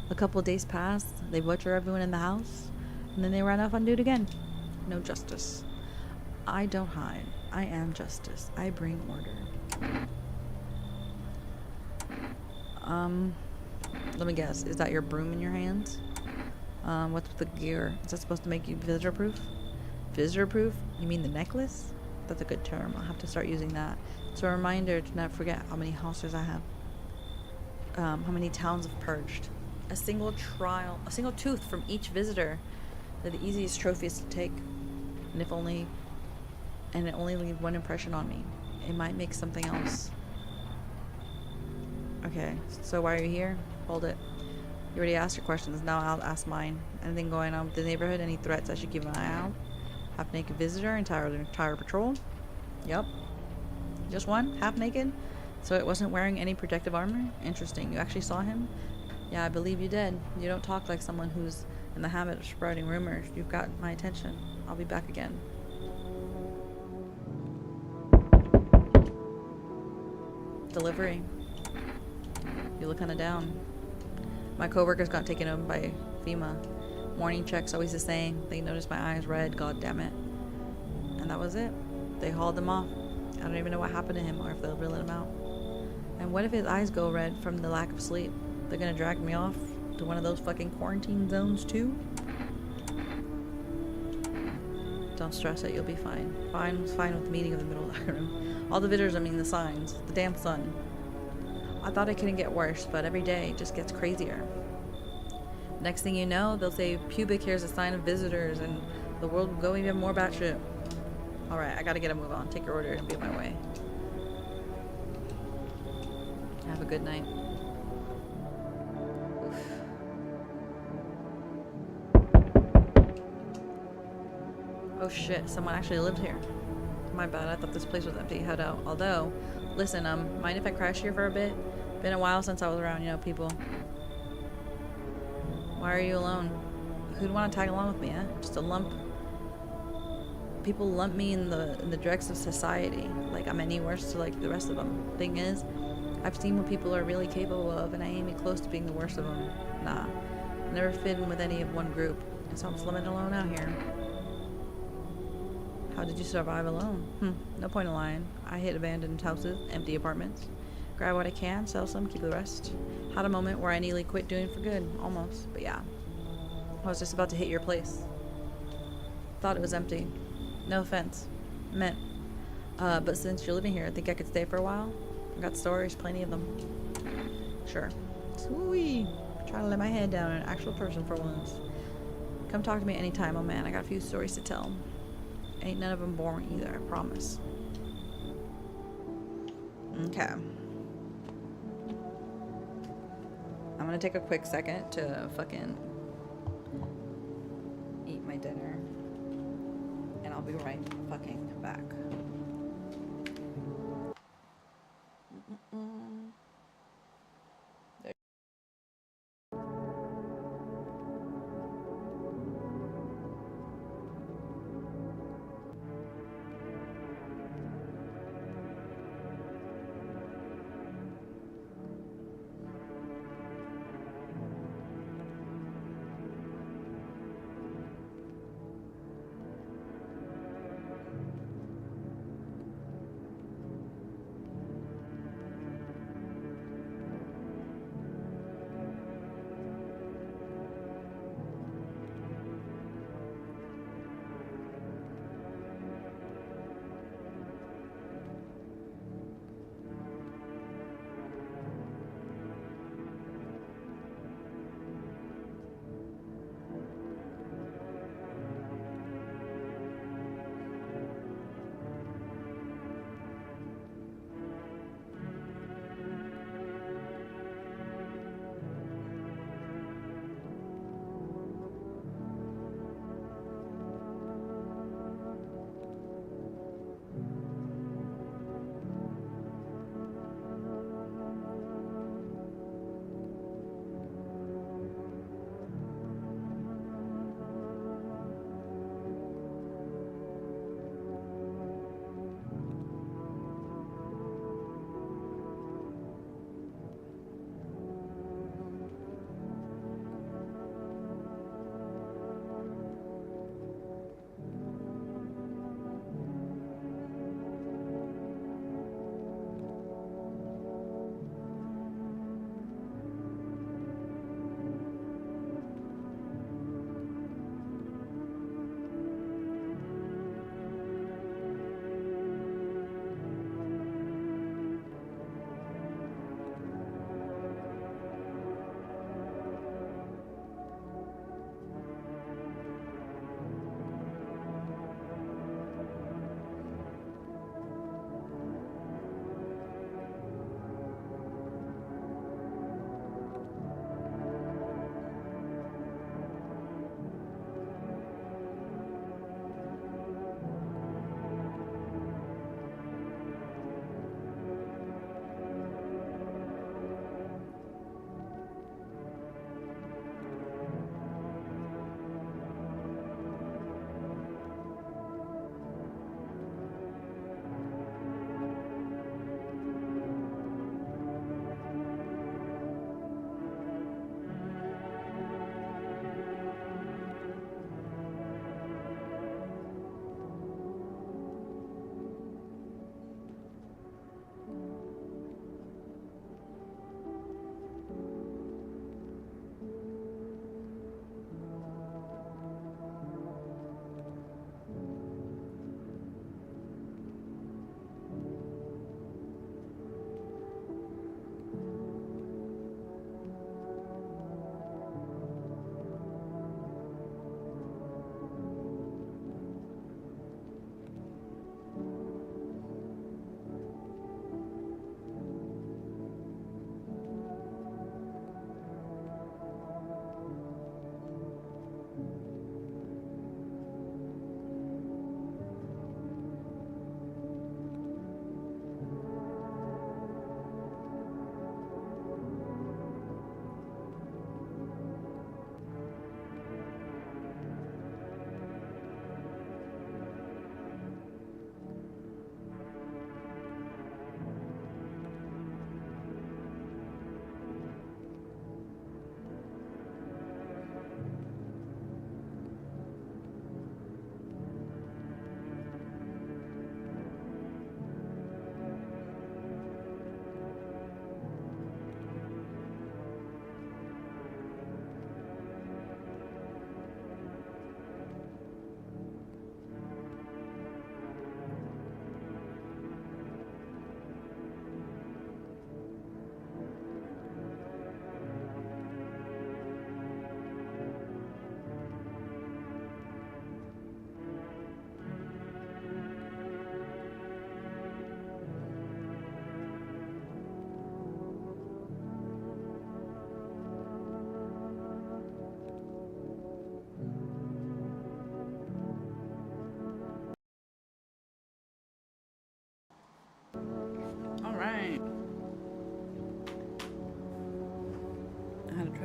A couple of days pass, they butcher everyone in the house, and then they run off on duty again. No justice. I don't hide. I am justice. I bring order. Let me guess. Is that your broom in your hands? What's with the gear? Is that supposed to make you visitor-proof? Visitor-proof? You mean the necklace? That's a good term. I'll have to start using that. It's a reminder to not forget how many houses I have. How many towns I've purged. A single tooth from each visitor. They're the easiest trophies to take. And it only leaves one impression on me. It might make something else. Okay, so why are you here? Hold it. You already asked your questions, now I'll ask mine. Anything going on with the neighborhood? Any threats I should keep an eye out? Half-naked visitor, entire patrol? Yup. Just one? Half-naked? So it wasn't wearing any protective armor? Interesting. You actually saw him? Yeah, I believe you did. You don't talk like someone who's in the habit of spreading rumors. You've got my attention. I'll be back again. Delivery. You look kinda down. My coworkers got taken over by FEMA. Morning check's always the same. They noticed my eyes red, god damn it. And that was it. They hauled him off. I don't even know what happened to him or if they'll let him out. And what if his eyes go red from the lack of sleep? They're gonna drag me off to one of those fucking quarantine zones too? Don't stress it, you'll be fine. Fine with the meeting of the middle of the room. All the visitors, I mean the signs. The damn sun. I thought it couldn't get worse, but every day it just gets crazier. Next thing you know, they'll say pubic hair is a sign of visitors and the world will go even more batshit. Alright, I gotta get a move on. Take your order and be on my way. Have a good night. Oof. Oh shit, someone actually lived here. My bad, I thought this place was empty. Head out. Although, listen, mind if I crash here for a bit? Been a while since I was around, people. Why are you alone? Who'd want to tag along with me, eh? Just a lump. People lump me in the dregs of society, like I'm any worse to like the rest of them. Thing is, I've seen what people are really capable of, and I ain't even close to being the worst of them. Nah, never fit in with any of one group, and so I'm slumming alone out here. How did you survive alone? No point in lying. I hit abandoned houses, empty apartments. Grab what I can, sell some, keep the rest. Had a moment where I nearly quit doing for good, almost. But yeah, I was just about to hit your place. Thought it was empty. No offense. Meant. But since you're living here, I think I could stay for a while. I got stories, plenty of them. Sure. Sweet. Trying to let my head down, an actual person for once. Come talk to me anytime, oh man. I got a few stories to tell. Ain't none of them boring either, I promise. Okay. I'm gonna take a quick second to fucking eat my dinner. And I'll be right fucking back.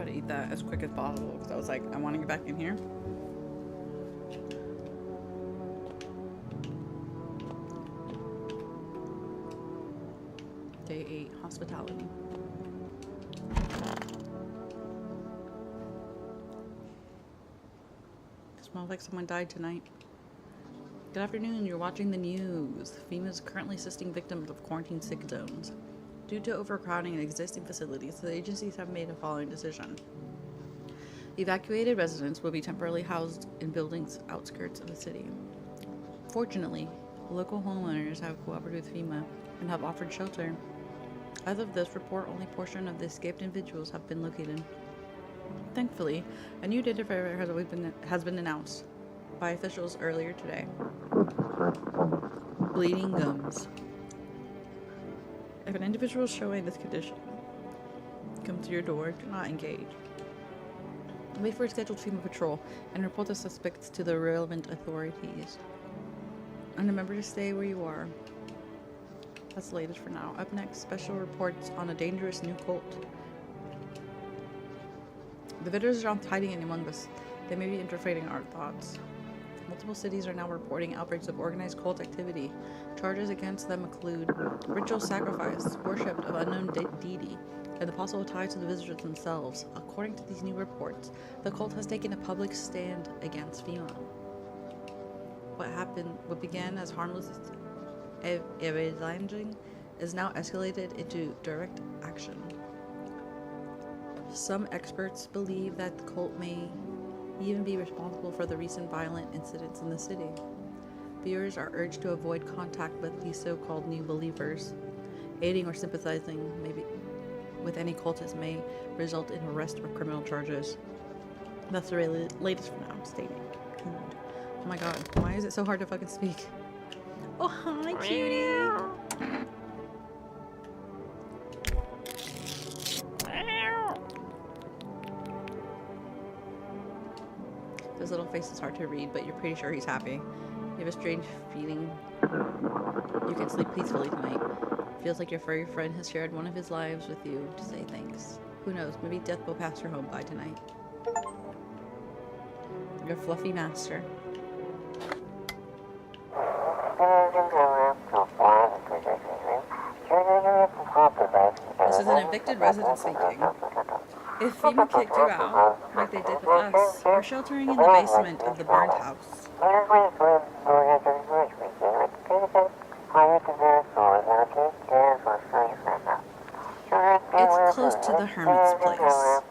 try to eat that as quick as possible because I was like, I want to get back in here. Day 8, hospitality. It smells like someone died tonight. Good afternoon, you're watching the news. FEMA is currently assisting victims of quarantine sick zones. Due to overcrowding in existing facilities, the agencies have made the following decision. Evacuated residents will be temporarily housed in buildings outskirts of the city. Fortunately, local homeowners have cooperated with FEMA and have offered shelter. As of this report, only a portion of the escaped individuals have been located. Thankfully, a new identifier has been announced by officials earlier today. Bleeding gums. If an individual showing this condition comes to your door, do not engage. Wait for a scheduled FEMA patrol and report the suspects to the relevant authorities. And remember to stay where you are. That's the latest for now. Up next, special reports on a dangerous new cult. The visitors aren't hiding in among us. They may be interfering our thoughts. Multiple cities are now reporting outbreaks of organized cult activity. Charges against them include ritual sacrifice, worship of unknown deity, and the possible ties to the visitors themselves. According to these new reports, the cult has taken a public stand against FEMA. What began as harmless evangelizing is now escalated into direct action. Some experts believe that the cult may even be responsible for the recent violent incidents in the city. Viewers are urged to avoid contact with these so-called new believers. Aiding or sympathizing with any cultist may result in arrest or criminal charges. That's the latest for now, stating. Oh my god, why is it so hard to fucking speak? Oh, hi, cutie! His little face is hard to read, but you're pretty sure he's happy. You have a strange feeling you can sleep peacefully tonight. Feels like your furry friend has shared one of his lives with you to say thanks. Who knows, maybe death will pass her home by tonight. Your fluffy master. This is an evicted resident speaking. If FEMA kicked you out, like they did with us, we're sheltering in the basement of the burned house. It's close to the hermit's place.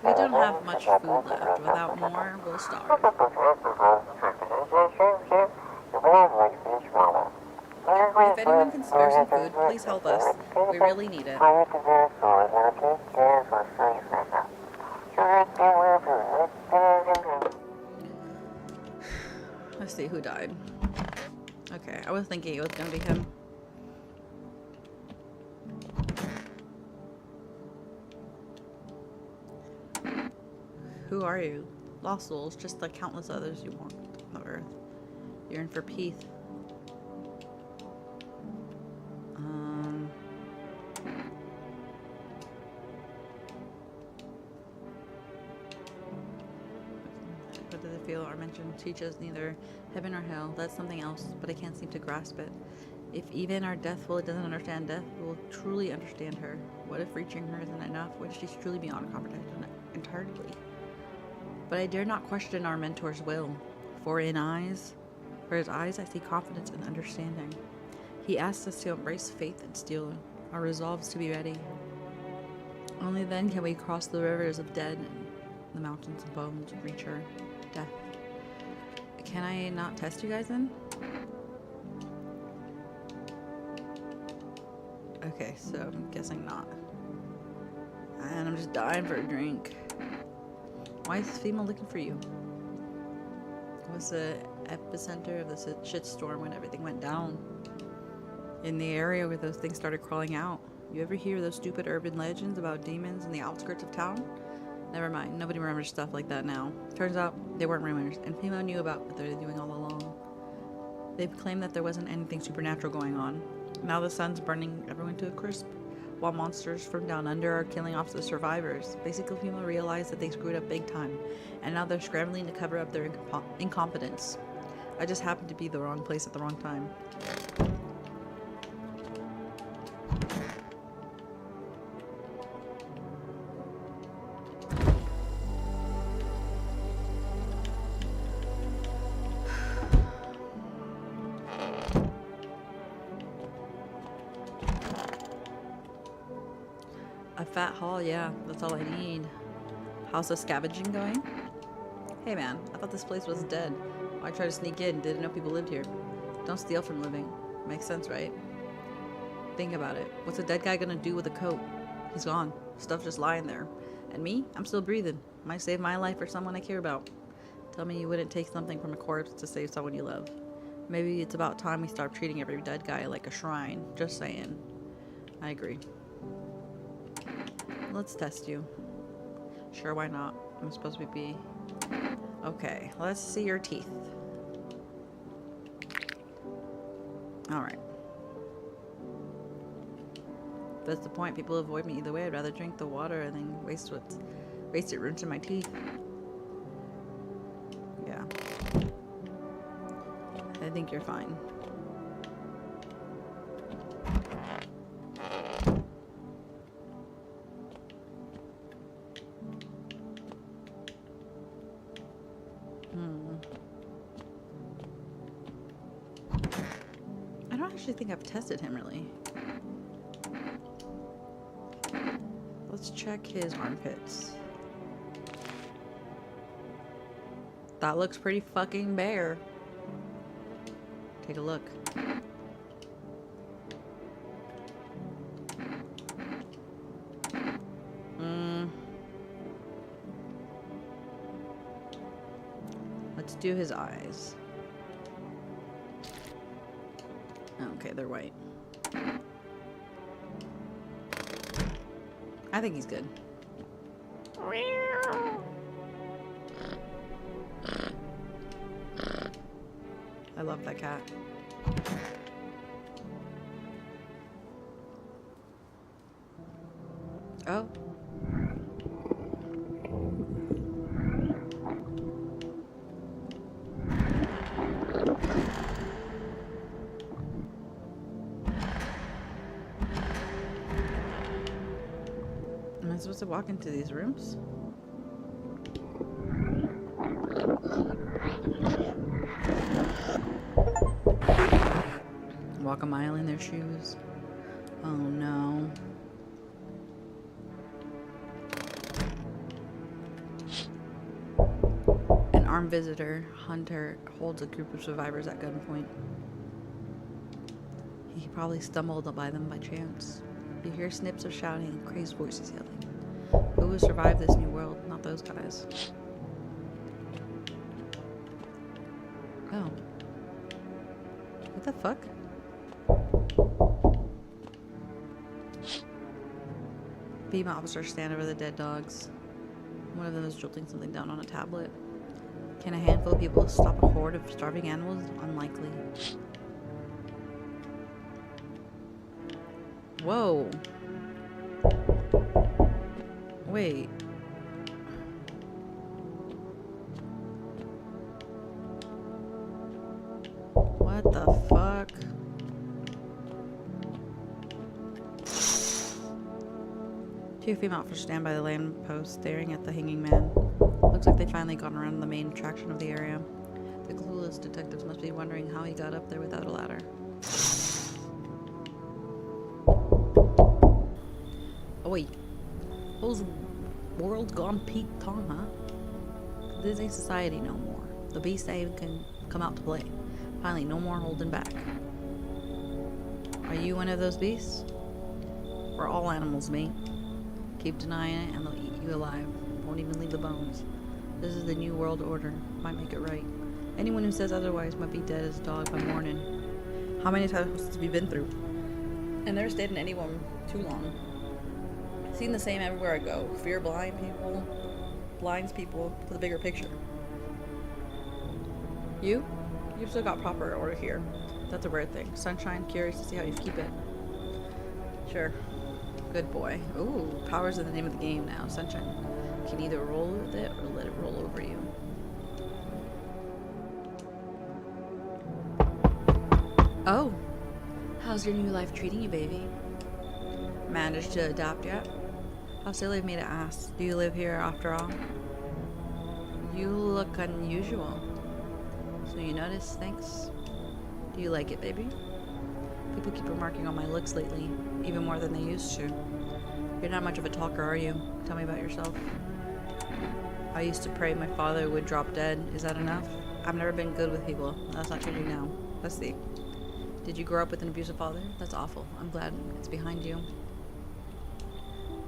We don't have much food left. Without more, we'll starve. If anyone can spare some food, please help us. We really need it. Let's see who died. Okay, I was thinking it was gonna be him. Who are you? Lost souls, just like countless others you walked on the earth. Yearn for peace. What do they feel or mention teaches neither heaven or hell? That's something else, but I can't seem to grasp it. If even our deathful doesn't understand death, we'll truly understand her. What if reaching her isn't enough? What if she's truly beyond comprehension entirely? But I dare not question our mentor's will, for his eyes I see confidence and understanding. He asks us to embrace faith and steel our resolves to be ready. Only then can we cross the rivers of dead and the mountains of bones and reach her death. Can I not test you guys then? Okay, so I'm guessing not. And I'm just dying for a drink. Why is FEMA looking for you? It was the epicenter of the shitstorm when everything went down. In the area where those things started crawling out. You ever hear those stupid urban legends about demons in the outskirts of town? Never mind, nobody remembers stuff like that now. Turns out they weren't rumors, and FEMA knew about what they were doing all along. They've claimed that there wasn't anything supernatural going on. Now the sun's burning everyone to a crisp. while monsters from down under are killing off the survivors. Basically, people realize that they screwed up big time, and now they're scrambling to cover up their incompetence. I just happened to be the wrong place at the wrong time. A fat haul, yeah, that's all I need. How's the scavenging going? Hey man, I thought this place was dead. I tried to sneak in, didn't know people lived here. Don't steal from living. Makes sense, right? Think about it. What's a dead guy gonna do with a coat? He's gone. Stuff just lying there. And me? I'm still breathing. Might save my life or someone I care about. Tell me you wouldn't take something from a corpse to save someone you love. Maybe it's about time we start treating every dead guy like a shrine. Just saying. I agree. Let's test you. Sure, why not? I'm supposed to be... Okay, let's see your teeth. Alright. That's the point. People avoid me either way. I'd rather drink the water and then waste it rinsing my teeth. Yeah. I think you're fine. I don't actually think I've tested him really. Let's check his armpits. That looks pretty fucking bare. Take a look. Let's do his eyes. Okay, they're white. I think he's good. I love that cat. Oh. Am I supposed to walk into these rooms? Walk a mile in their shoes. Oh no. An armed visitor, Hunter, holds a group of survivors at gunpoint. He probably stumbled by them by chance. You hear snips of shouting and crazed voices yelling. Who will survive this new world? Not those guys. Oh. What the fuck? Female officers stand over the dead dogs. One of them is jolting something down on a tablet. Can a handful of people stop a horde of starving animals? Unlikely. Whoa. Wait. What the fuck? Two female officers stand by the lamppost staring at the hanging man. Looks like they've finally gotten around the main attraction of the area. The clueless detectives must be wondering how he got up there without a ladder. Oi. Those world's gone peak time, huh? This ain't society no more. The beast ain't can come out to play. Finally, no more holding back. Are you one of those beasts? We're all animals, mate. Keep denying it and they'll eat you alive. Won't even leave the bones. This is the new world order. Might make it right. Anyone who says otherwise might be dead as a dog by morning. How many times have we been through? I never stayed in anyone too long. Seen the same everywhere I go. Fear blinds people to the bigger picture. You've still got proper order here. That's a rare thing. Sunshine, curious to see how you keep it. Sure. Good boy. Ooh, power's in the name of the game now, sunshine. You can either roll with it or let it roll over you. Oh, how's your new life treating you, baby? Managed to adapt yet? How silly of me to ask. Do you live here after all? You look unusual. So you notice, thanks. Do you like it, baby? People keep remarking on my looks lately, even more than they used to. You're not much of a talker, are you? Tell me about yourself. I used to pray my father would drop dead. Is that enough? I've never been good with people. That's not changing now. Let's see. Did you grow up with an abusive father? That's awful. I'm glad it's behind you.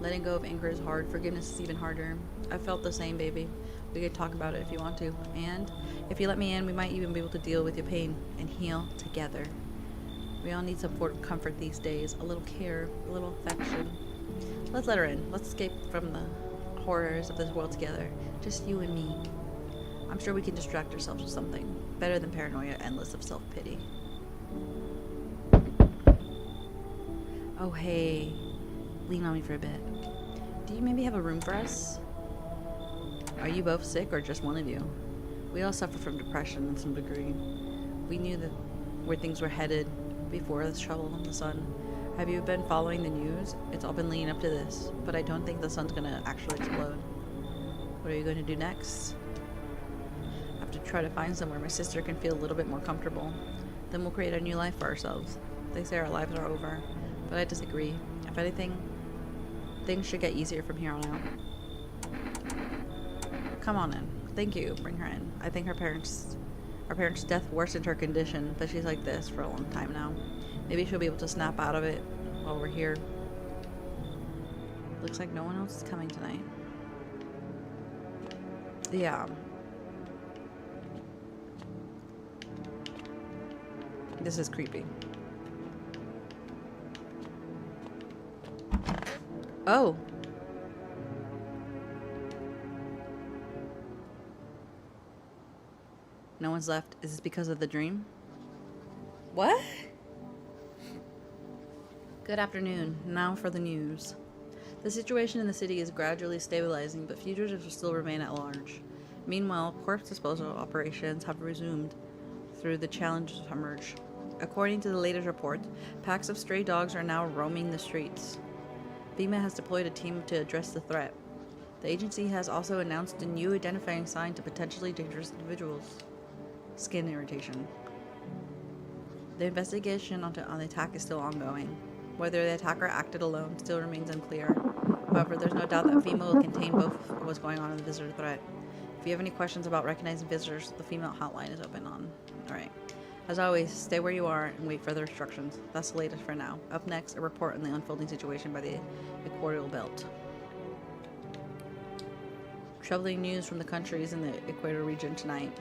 Letting go of anger is hard. Forgiveness is even harder. I felt the same, baby. We could talk about it if you want to. And if you let me in, we might even be able to deal with your pain and heal together. We all need some sort of comfort these days. A little care, a little affection. Let's let her in. Let's escape from the horrors of this world together. Just you and me. I'm sure we can distract ourselves with something. Better than paranoia, endless of self-pity. Oh, hey. Lean on me for a bit. Do you maybe have a room for us? Are you both sick or just one of you? We all suffer from depression in some degree. We knew that where things were headed before this trouble in the sun. Have you been following the news? It's all been leading up to this, but I don't think the sun's gonna actually explode. What are you going to do next? I have to try to find somewhere my sister can feel a little bit more comfortable. Then we'll create a new life for ourselves. They say our lives are over, but I disagree. If anything, things should get easier from here on out. Come on in. Thank you. Bring her in. I think our parents' death worsened her condition, but she's like this for a long time now. Maybe she'll be able to snap out of it while we're here. Looks like no one else is coming tonight. Yeah. This is creepy. Oh. No one's left. Is this because of the dream? What? Good afternoon. Now for the news. The situation in the city is gradually stabilizing, but fugitives still remain at large. Meanwhile, corpse disposal operations have resumed through the challenges emerge. According to the latest report, packs of stray dogs are now roaming the streets. FEMA has deployed a team to address the threat. The agency has also announced a new identifying sign to potentially dangerous individuals. Skin irritation. The investigation on the attack is still ongoing. Whether the attacker acted alone still remains unclear. However, there's no doubt that FEMA will contain both of what's going on in the visitor threat. If you have any questions about recognizing visitors, the female hotline is open on. Alright. As always, stay where you are and wait for the instructions. That's the latest for now. Up next, a report on the unfolding situation by the Equatorial Belt. Troubling news from the countries in the Equator region tonight.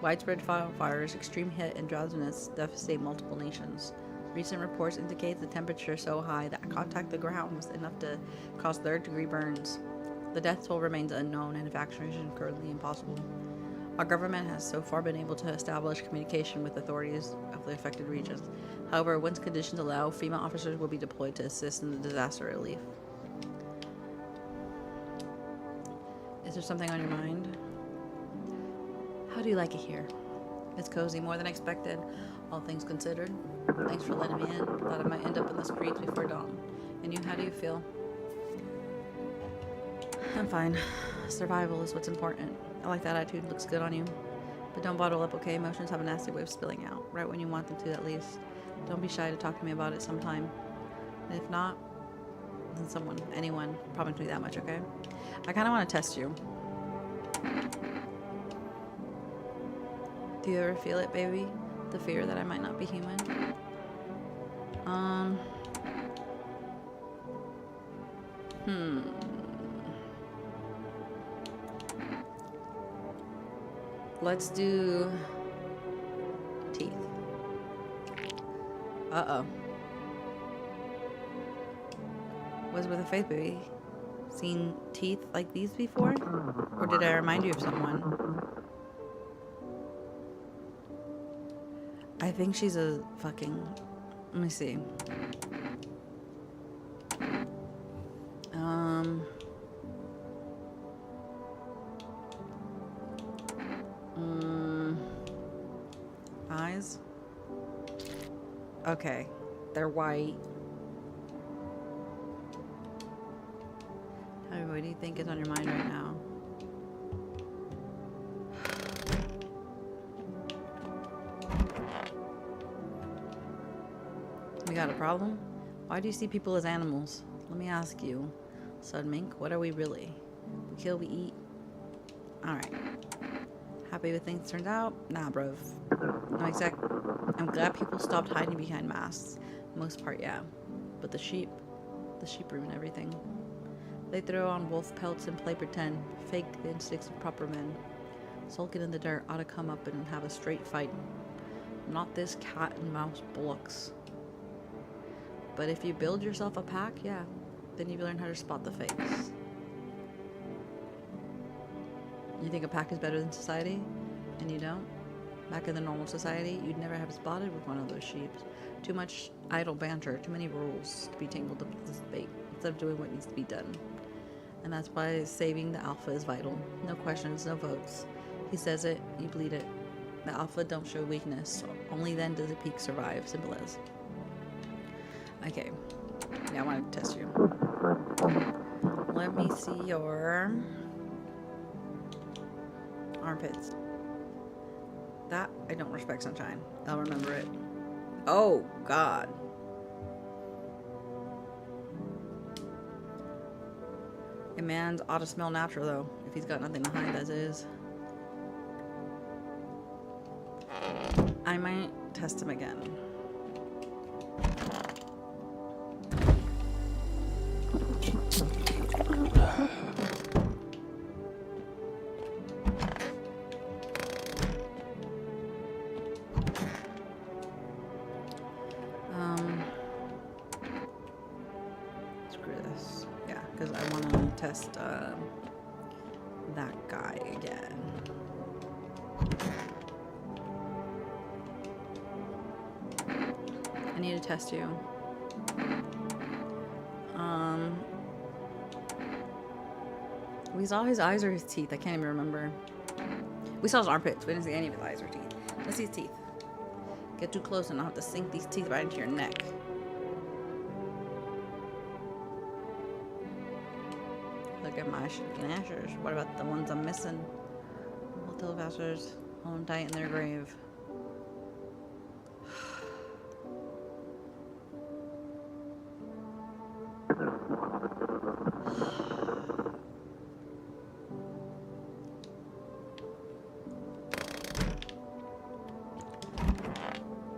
Widespread wildfires, extreme heat, and drowsiness devastate multiple nations. Recent reports indicate the temperature so high that contact the ground was enough to cause third-degree burns. The death toll remains unknown and evacuation currently impossible. Our government has so far been able to establish communication with authorities of the affected regions. However, once conditions allow, FEMA officers will be deployed to assist in the disaster relief. Is there something on your mind? How do you like it here? It's cozy, more than I expected, all things considered. Thanks for letting me in. Thought I might end up in the streets before dawn. And you, how do you feel? I'm fine. Survival is what's important. I like that attitude. Looks good on you. But don't bottle up, okay? Emotions have a nasty way of spilling out. Right when you want them to, at least. Don't be shy to talk to me about it sometime. And if not, then anyone, promise me that much, okay? I kind of want to test you. Do you ever feel it, baby? The fear that I might not be human? Let's do teeth. Uh-oh. What's with the face, baby? Seen teeth like these before? Or did I remind you of someone? I think she's a fucking... Let me see. eyes? Okay. They're white. Tell me, what do you think is on your mind right now? We got a problem? Why do you see people as animals? Let me ask you, Sud Mink, what are we really? We kill, we eat. Alright. Happy with things turned out? Nah, bruv. I'm glad people stopped hiding behind masks. Most part, yeah. But the sheep ruin everything. They throw on wolf pelts and play pretend. Fake the instincts of proper men. Sulking in the dirt ought to come up and have a straight fight. Not this cat and mouse bullocks. But if you build yourself a pack, yeah, then you learn how to spot the fakes. You think a pack is better than society? And you don't? Back in the normal society, you'd never have spotted with one of those sheep. Too much idle banter, too many rules to be tangled up with this debate, instead of doing what needs to be done. And that's why saving the alpha is vital. No questions, no votes. He says it, you bleed it. The alpha don't show weakness. Only then does the peak survive. Simple as. Okay. Yeah, I want to test you. Let me see your armpits. That, I don't respect sunshine. I'll remember it. Oh, God. A man ought to smell natural, though, if he's got nothing to hide as is. I might test him again. Screw this. Yeah, because I want to test that guy again. I need to test you. We saw his eyes or his teeth. I can't even remember. We saw his armpits. We didn't see any of his eyes or teeth. Let's see his teeth. Get too close and I'll have to sink these teeth right into your neck. Look at my gnashers. What about the ones I'm missing? All televasters hold them tight in their grave.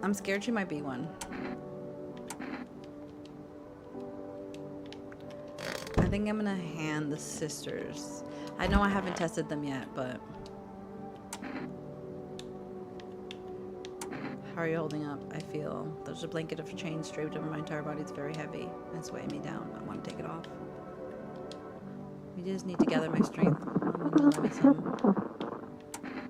I'm scared she might be one. I think I'm gonna hand the sisters. I know I haven't tested them yet, but... How are you holding up? I feel there's a blanket of chains draped over my entire body. It's very heavy. It's weighing me down. I want to take it off. We just need to gather my strength. Until I miss him.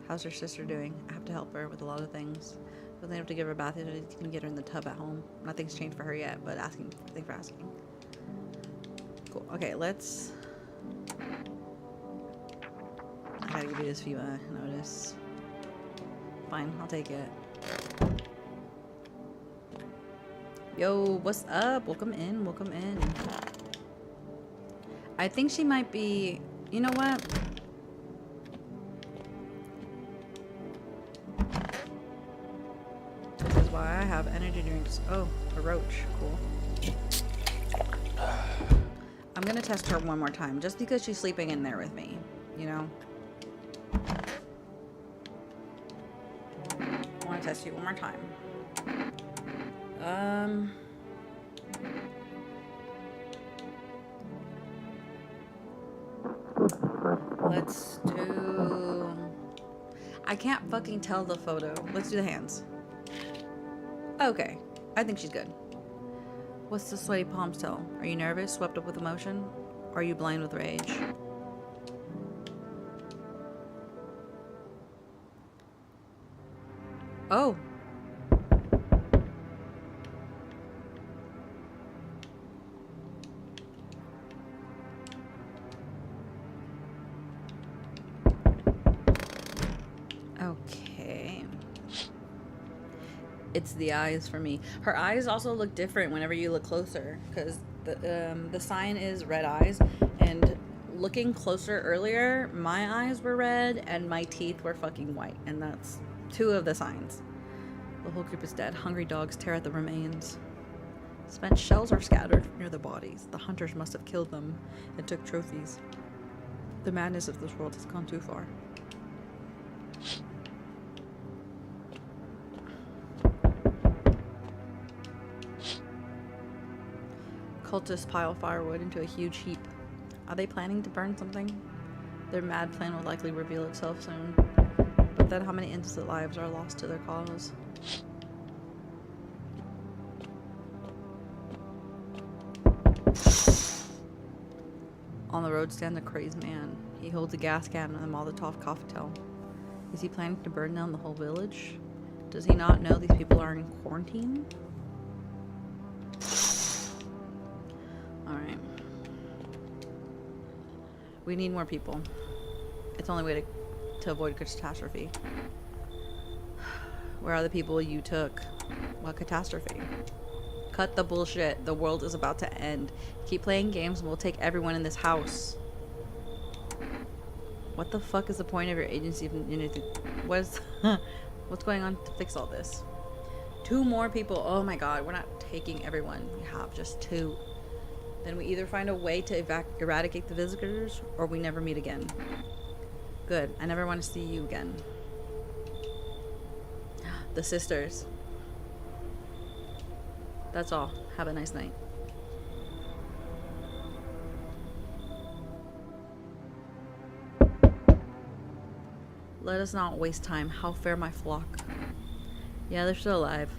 How's her sister doing? I have to help her with a lot of things. Wasn't able to give her a bath yet. I can get her in the tub at home. Nothing's changed for her yet, but thanks for asking. Cool. Okay, let's... I gotta give you this FEMA notice. Fine, I'll take it. Yo, what's up? Welcome in, welcome in. I think she might be... You know what? This is why I have energy drinks. Oh, a roach. Cool. I'm gonna test her one more time, just because she's sleeping in there with me, you know? I wanna test you one more time. Let's do... I can't fucking tell the photo. Let's do the hands. Okay. I think she's good. What's the sweaty palms tell? Are you nervous, swept up with emotion? Or are you blind with rage? Oh. Okay. It's the eyes for me. Her eyes also look different whenever you look closer, because the sign is red eyes, and looking closer earlier, my eyes were red and my teeth were fucking white, and that's two of the signs. The whole group is dead. Hungry dogs tear at the remains. Spent shells are scattered near the bodies. The hunters must have killed them and took trophies. The madness of this world has gone too far. Cultists pile firewood into a huge heap. Are they planning to burn something? Their mad plan will likely reveal itself soon. But then how many innocent lives are lost to their cause? On the road stands a crazed man. He holds a gas can and a Molotov cocktail. Is he planning to burn down the whole village? Does he not know these people are in quarantine? Alright. We need more people. It's the only way to avoid catastrophe. Where are the people you took? What catastrophe? Cut the bullshit. The world is about to end. Keep playing games and we'll take everyone in this house. What the fuck is the point of your agency? What's going on to fix all this? 2 more people. Oh my god, we're not taking everyone. We have just 2. Then we either find a way to eradicate the visitors or we never meet again. Good. I never want to see you again. The sisters. That's all. Have a nice night. Let us not waste time. How fare my flock? Yeah, they're still alive.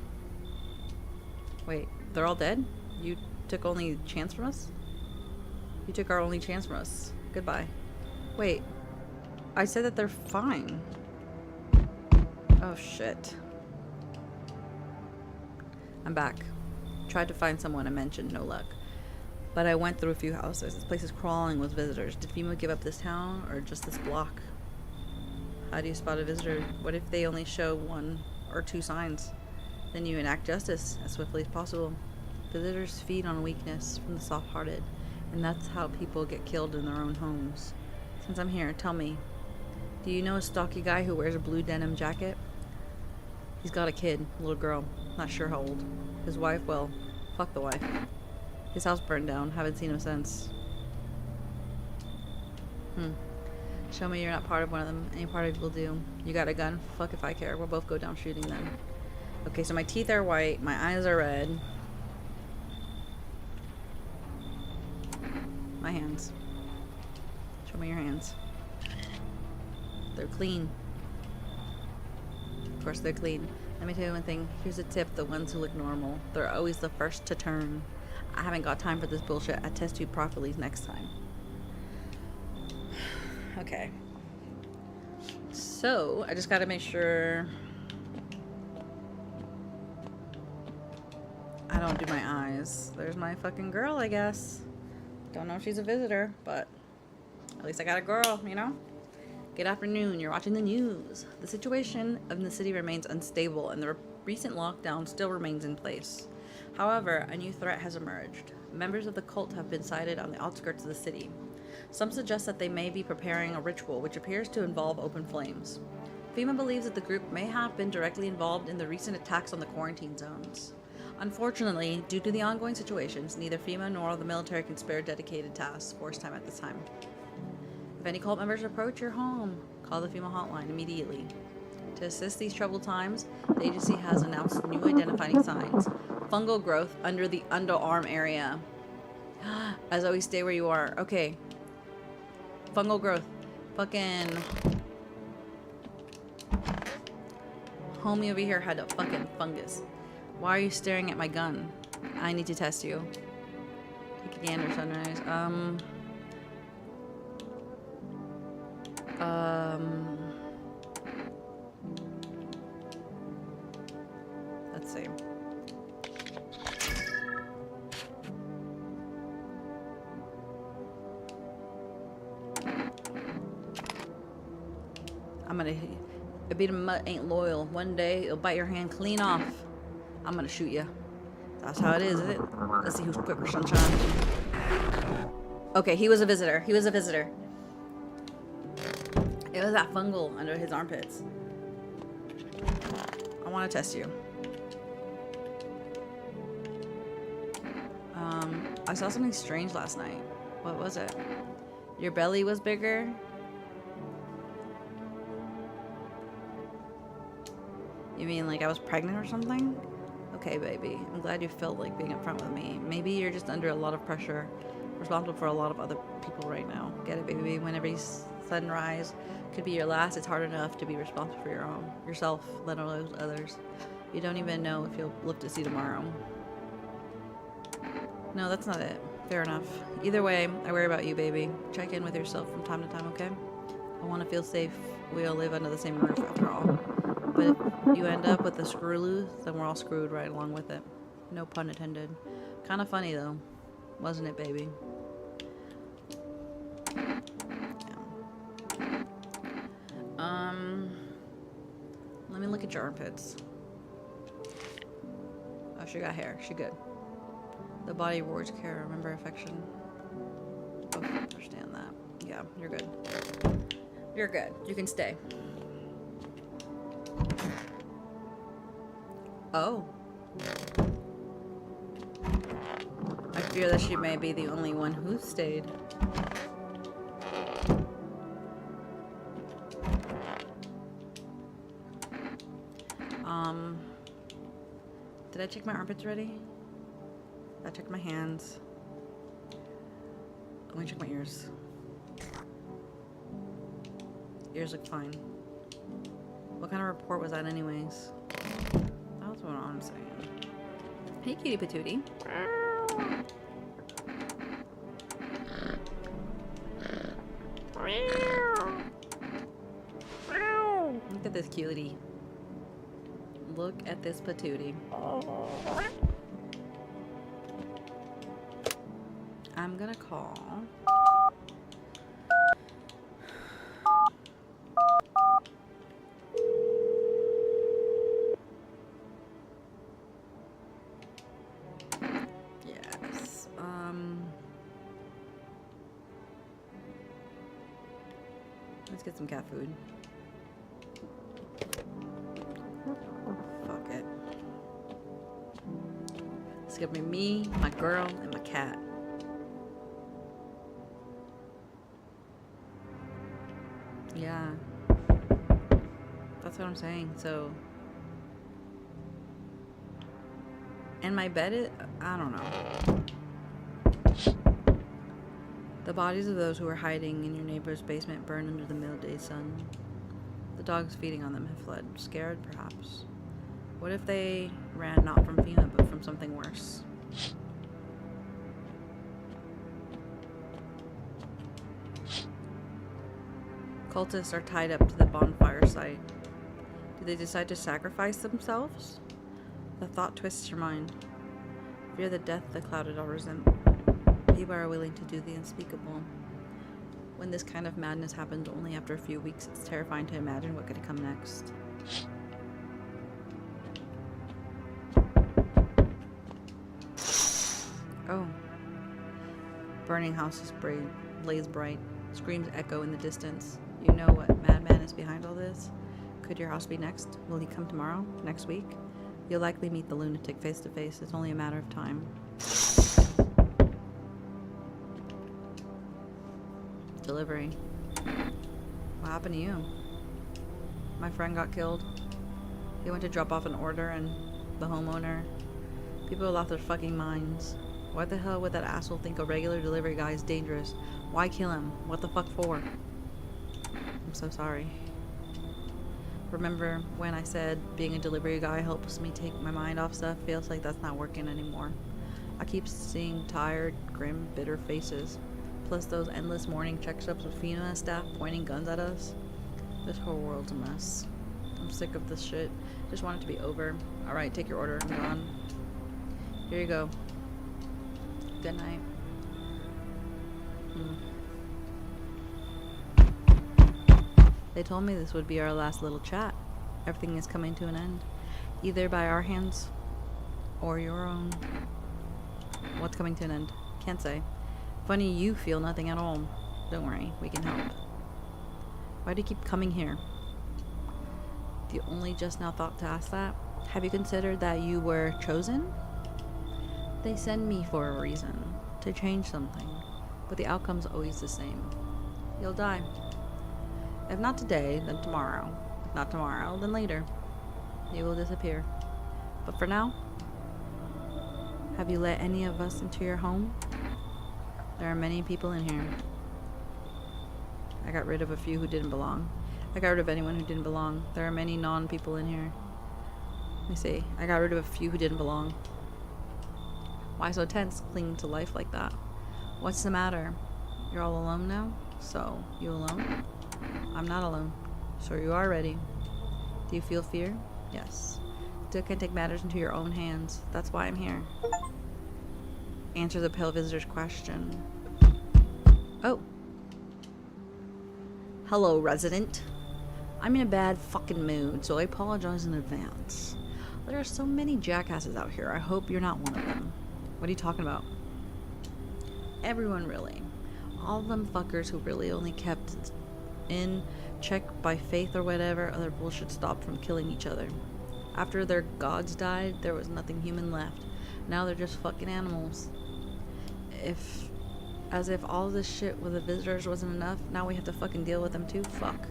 Wait, they're all dead? You took only chance from us? You took our only chance from us. Goodbye. Wait, I said that they're fine. Oh shit. I'm back. Tried to find someone I mentioned, no luck. But I went through a few houses. This place is crawling with visitors. Did FEMA give up this town or just this block? How do you spot a visitor? What if they only show 1 or 2 signs? Then you enact justice as swiftly as possible. Visitors feed on weakness from the soft-hearted, and that's how people get killed in their own homes. Since I'm here, tell me, do you know a stocky guy who wears a blue denim jacket? He's got a kid, a little girl, not sure how old. His wife, well, fuck the wife. His house burned down, haven't seen him since. Show me you're not part of one of them. Any part of it will do. You got a gun? Fuck if I care. We'll both go down shooting then. Okay, so my teeth are white, my eyes are red. My hands. Show me your hands. They're clean. Of course they're clean. Let me tell you one thing. Here's a tip. The ones who look normal, they're always the first to turn. I haven't got time for this bullshit. I test you properly next time. Okay. So, I just gotta make sure I don't do my eyes. There's my fucking girl, I guess. Don't know if she's a visitor, but at least I got a girl, you know? Good afternoon, you're watching the news. The situation in the city remains unstable and the recent lockdown still remains in place. However, a new threat has emerged. Members of the cult have been sighted on the outskirts of the city. Some suggest that they may be preparing a ritual which appears to involve open flames. FEMA believes that the group may have been directly involved in the recent attacks on the quarantine zones. Unfortunately, due to the ongoing situations, neither FEMA nor the military can spare dedicated task force time at this time. If any cult members approach your home, call the FEMA hotline immediately. To assist these troubled times, the agency has announced new identifying signs. Fungal growth under the underarm area. As always, stay where you are. Okay. Fungal growth. Fucking homie over here had a fucking fungus. Why are you staring at my gun? I need to test you. Take a gander, sunrise. Let's see. A bit of mud ain't loyal. One day it'll bite your hand clean off. I'm gonna shoot you. That's how it is, isn't it? Let's see who's quicker, sunshine. Okay, he was a visitor. He was a visitor. It was that fungal under his armpits. I want to test you. I saw something strange last night. What was it? Your belly was bigger? You mean like I was pregnant or something? Okay, baby. I'm glad you felt like being upfront with me. Maybe you're just under a lot of pressure, responsible for a lot of other people right now. Get it, baby? Whenever sunrise could be your last, it's hard enough to be responsible for yourself, let alone others. You don't even know if you'll live to see tomorrow. No, that's not it. Fair enough. Either way, I worry about you, baby. Check in with yourself from time to time, okay? I want to feel safe. We all live under the same roof after all. But if you end up with a screw loose, then we're all screwed right along with it. No pun intended. Kind of funny, though. Wasn't it, baby? Yeah. Let me look at your armpits. Oh, she got hair. She good. The body rewards care. Remember affection. Oh, I understand that. Yeah, you're good. You're good. You can stay. Oh. I fear that she may be the only one who stayed. Did I check my armpits already? I checked my hands. Let me check my ears. Ears look fine. What kind of report was that anyways? That's what I'm saying. Hey, cutie patootie. Look at this cutie. Look at this patootie. I'm gonna call. Yes. Let's get some cat food. Fuck it. It's gonna be me, my girl, and my cat. Yeah. That's what I'm saying. So. And my bed I don't know. The bodies of those who were hiding in your neighbor's basement burned under the midday sun. The dogs feeding on them have fled, scared perhaps. What if they ran not from FEMA but from something worse? Cultists are tied up to the bonfire site. Do they decide to sacrifice themselves? The thought twists your mind. Fear the death that clouded all resentment. People are willing to do the unspeakable. When this kind of madness happens only after a few weeks, it's terrifying to imagine what could come next. Oh. Burning houses blaze bright. Screams echo in the distance. You know what madman is behind all this? Could your house be next? Will he come tomorrow? Next week? You'll likely meet the lunatic face to face. It's only a matter of time. Delivery. What happened to you? My friend got killed. He went to drop off an order and the homeowner. People lost their fucking minds. Why the hell would that asshole think a regular delivery guy is dangerous? Why kill him? What the fuck for? I'm so sorry. Remember when I said being a delivery guy helps me take my mind off stuff? Feels like that's not working anymore. I keep seeing tired, grim, bitter faces. Plus those endless morning check-ups with FEMA staff pointing guns at us. This whole world's a mess. I'm sick of this shit. Just want it to be over. Alright, take your order. I'm gone. Here you go. Good night. They told me this would be our last little chat. Everything is coming to an end. Either by our hands Or your own. What's coming to an end? Can't say. Funny you feel nothing at all. Don't worry, we can help. Why do you keep coming here? Do you only just now thought to ask that? Have you considered that you were chosen? They send me for a reason, to change something, but the outcome's always the same. You'll die. If not today, then tomorrow. If not tomorrow, then later. You will disappear. But for now, have you let any of us into your home? There are many people in here. I got rid of a few who didn't belong. I got rid of anyone who didn't belong. There are many non-people in here. Let me see. I got rid of a few who didn't belong. Why so tense, clinging to life like that? What's the matter? You're all alone now? So, you alone? I'm not alone. So you are ready. Do you feel fear? Yes. Still can take matters into your own hands. That's why I'm here. Answer the pale visitor's question. Oh. Hello, resident. I'm in a bad fucking mood, so I apologize in advance. There are so many jackasses out here. I hope you're not one of them. What are you talking about? Everyone, really. All of them fuckers who really only kept in check by faith or whatever other bullshit stopped from killing each other. After their gods died, there was nothing human left. Now they're just fucking animals. As if all this shit with the visitors wasn't enough, now we have to fucking deal with them too? Fuck.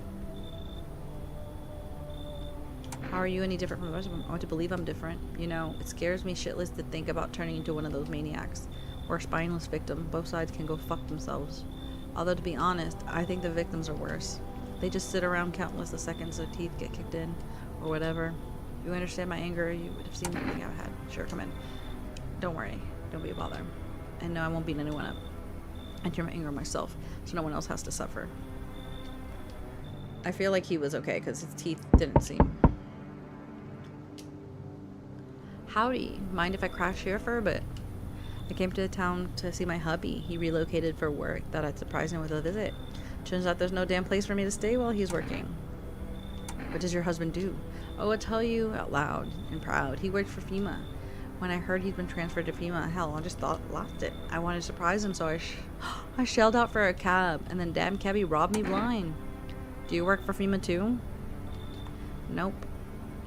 How are you any different from the rest of them? I want to believe I'm different. You know, it scares me shitless to think about turning into one of those maniacs. Or a spineless victim. Both sides can go fuck themselves. Although, to be honest, I think the victims are worse. They just sit around countless of seconds their teeth get kicked in. Or whatever. You understand my anger? You would have seen everything I've had. Sure, come in. Don't worry. Don't be a bother. And no, I won't beat anyone up. I cure my anger myself, so no one else has to suffer. I feel like he was okay, because his teeth didn't seem... Howdy. Mind if I crash here for a bit? I came to the town to see my hubby. He relocated for work. Thought I'd surprise him with a visit. Turns out there's no damn place for me to stay while he's working. What does your husband do? Oh, I'll tell you out loud and proud. He worked for FEMA. When I heard he'd been transferred to FEMA, hell, I just lost it. I wanted to surprise him, so I shelled out for a cab, and then damn cabbie robbed me blind. Do you work for FEMA too? Nope.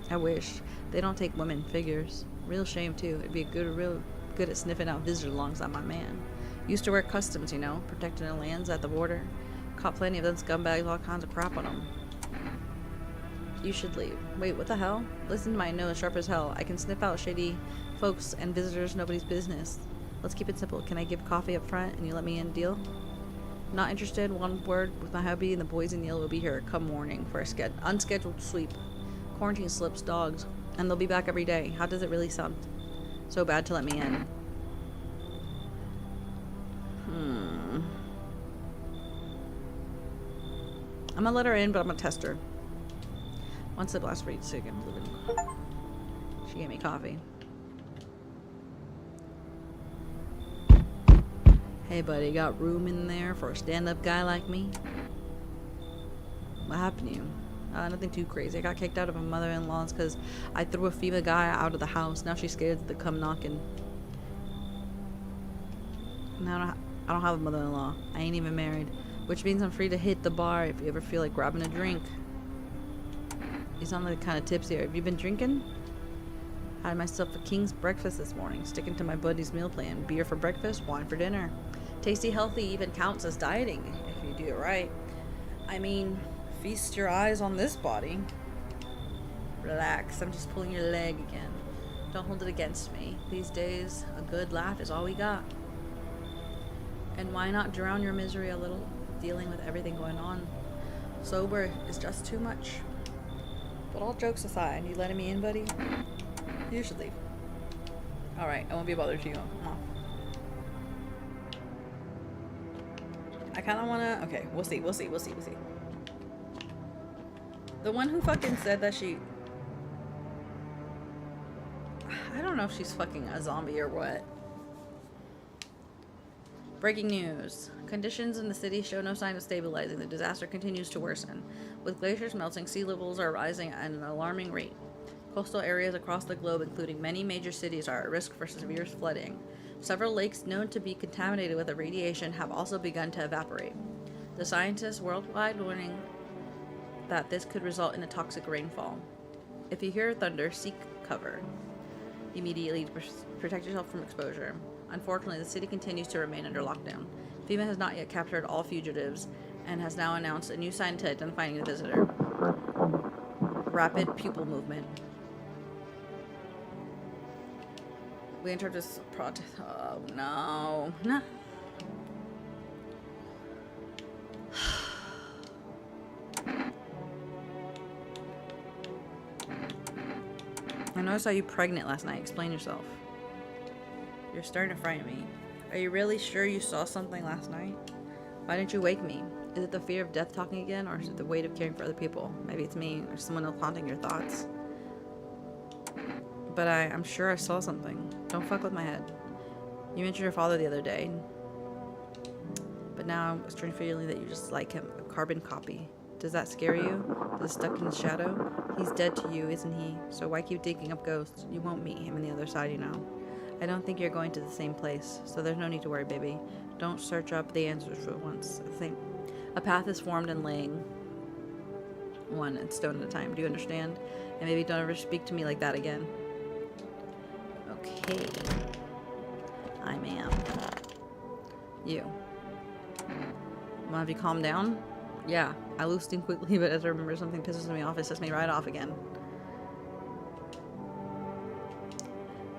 I wish. They don't take women, figures. Real shame too. It'd be real good at sniffing out visitors alongside my man. Used to work customs, you know, protecting the lands at the border. Caught plenty of them scumbags, all kinds of crap on them. You should leave. Wait, what the hell? Listen to my nose, sharp as hell. I can sniff out shady folks and visitors, nobody's business. Let's keep it simple. Can I give coffee up front and you let me in? Deal? Not interested. One word with my hubby and the boys in yellow will be here come morning for a unscheduled sweep. Quarantine slips, dogs. And they'll be back every day. How does it really sound so bad to let me in? I'm gonna let her in, but I'm gonna test her. One sip last for each second. She gave me coffee. Hey buddy, got room in there for a stand-up guy like me? What happened to you? Nothing too crazy. I got kicked out of my mother-in-law's because I threw a FEMA guy out of the house. Now she's scared to come knocking. Now I don't have a mother-in-law. I ain't even married. Which means I'm free to hit the bar if you ever feel like grabbing a drink. You sound like kind of tipsy. Have you been drinking? I had myself a king's breakfast this morning, sticking to my buddy's meal plan. Beer for breakfast, wine for dinner. Tasty, healthy even counts as dieting if you do it right. I mean, feast your eyes on this body. Relax, I'm just pulling your leg again. Don't hold it against me. These days, a good laugh is all we got. And why not drown your misery a little, dealing with everything going on? Sober is just too much. But all jokes aside, you letting me in, buddy? You should leave. Alright, I won't be bothered to you. Come on. I kind of want to... Okay, we'll see. The one who fucking said that she... I don't know if she's fucking a zombie or what. Breaking news. Conditions in the city show no sign of stabilizing. The disaster continues to worsen. With glaciers melting, sea levels are rising at an alarming rate. Coastal areas across the globe, including many major cities, are at risk for severe flooding. Several lakes known to be contaminated with the radiation have also begun to evaporate. The scientists worldwide warning that this could result in a toxic rainfall. If you hear thunder, seek cover immediately to protect yourself from exposure. Unfortunately, the city continues to remain under lockdown. FEMA has not yet captured all fugitives and has now announced a new sign to identifying the visitor. Rapid pupil movement. We entered this project. Oh no. Nah. I noticed I saw you pregnant last night. Explain yourself. You're starting to frighten me. Are you really sure you saw something last night? Why didn't you wake me? Is it the fear of death talking again, or is it the weight of caring for other people? Maybe it's me, or someone else haunting your thoughts. But I'm sure I saw something. Don't fuck with my head. You mentioned your father the other day. But now I'm a strange feeling that you just like him, a carbon copy. Does that scare you? Is stuck in his shadow? He's dead to you, isn't he? So why keep digging up ghosts? You won't meet him on the other side, you know. I don't think you're going to the same place, so there's no need to worry, baby. Don't search up the answers for once. I think a path is formed and laying one and stone at a time. Do you understand? And maybe don't ever speak to me like that again. Okay. I am. You. Want to have you calm down? Yeah, I lose steam quickly, but as I remember something pisses me off, it sets me right off again.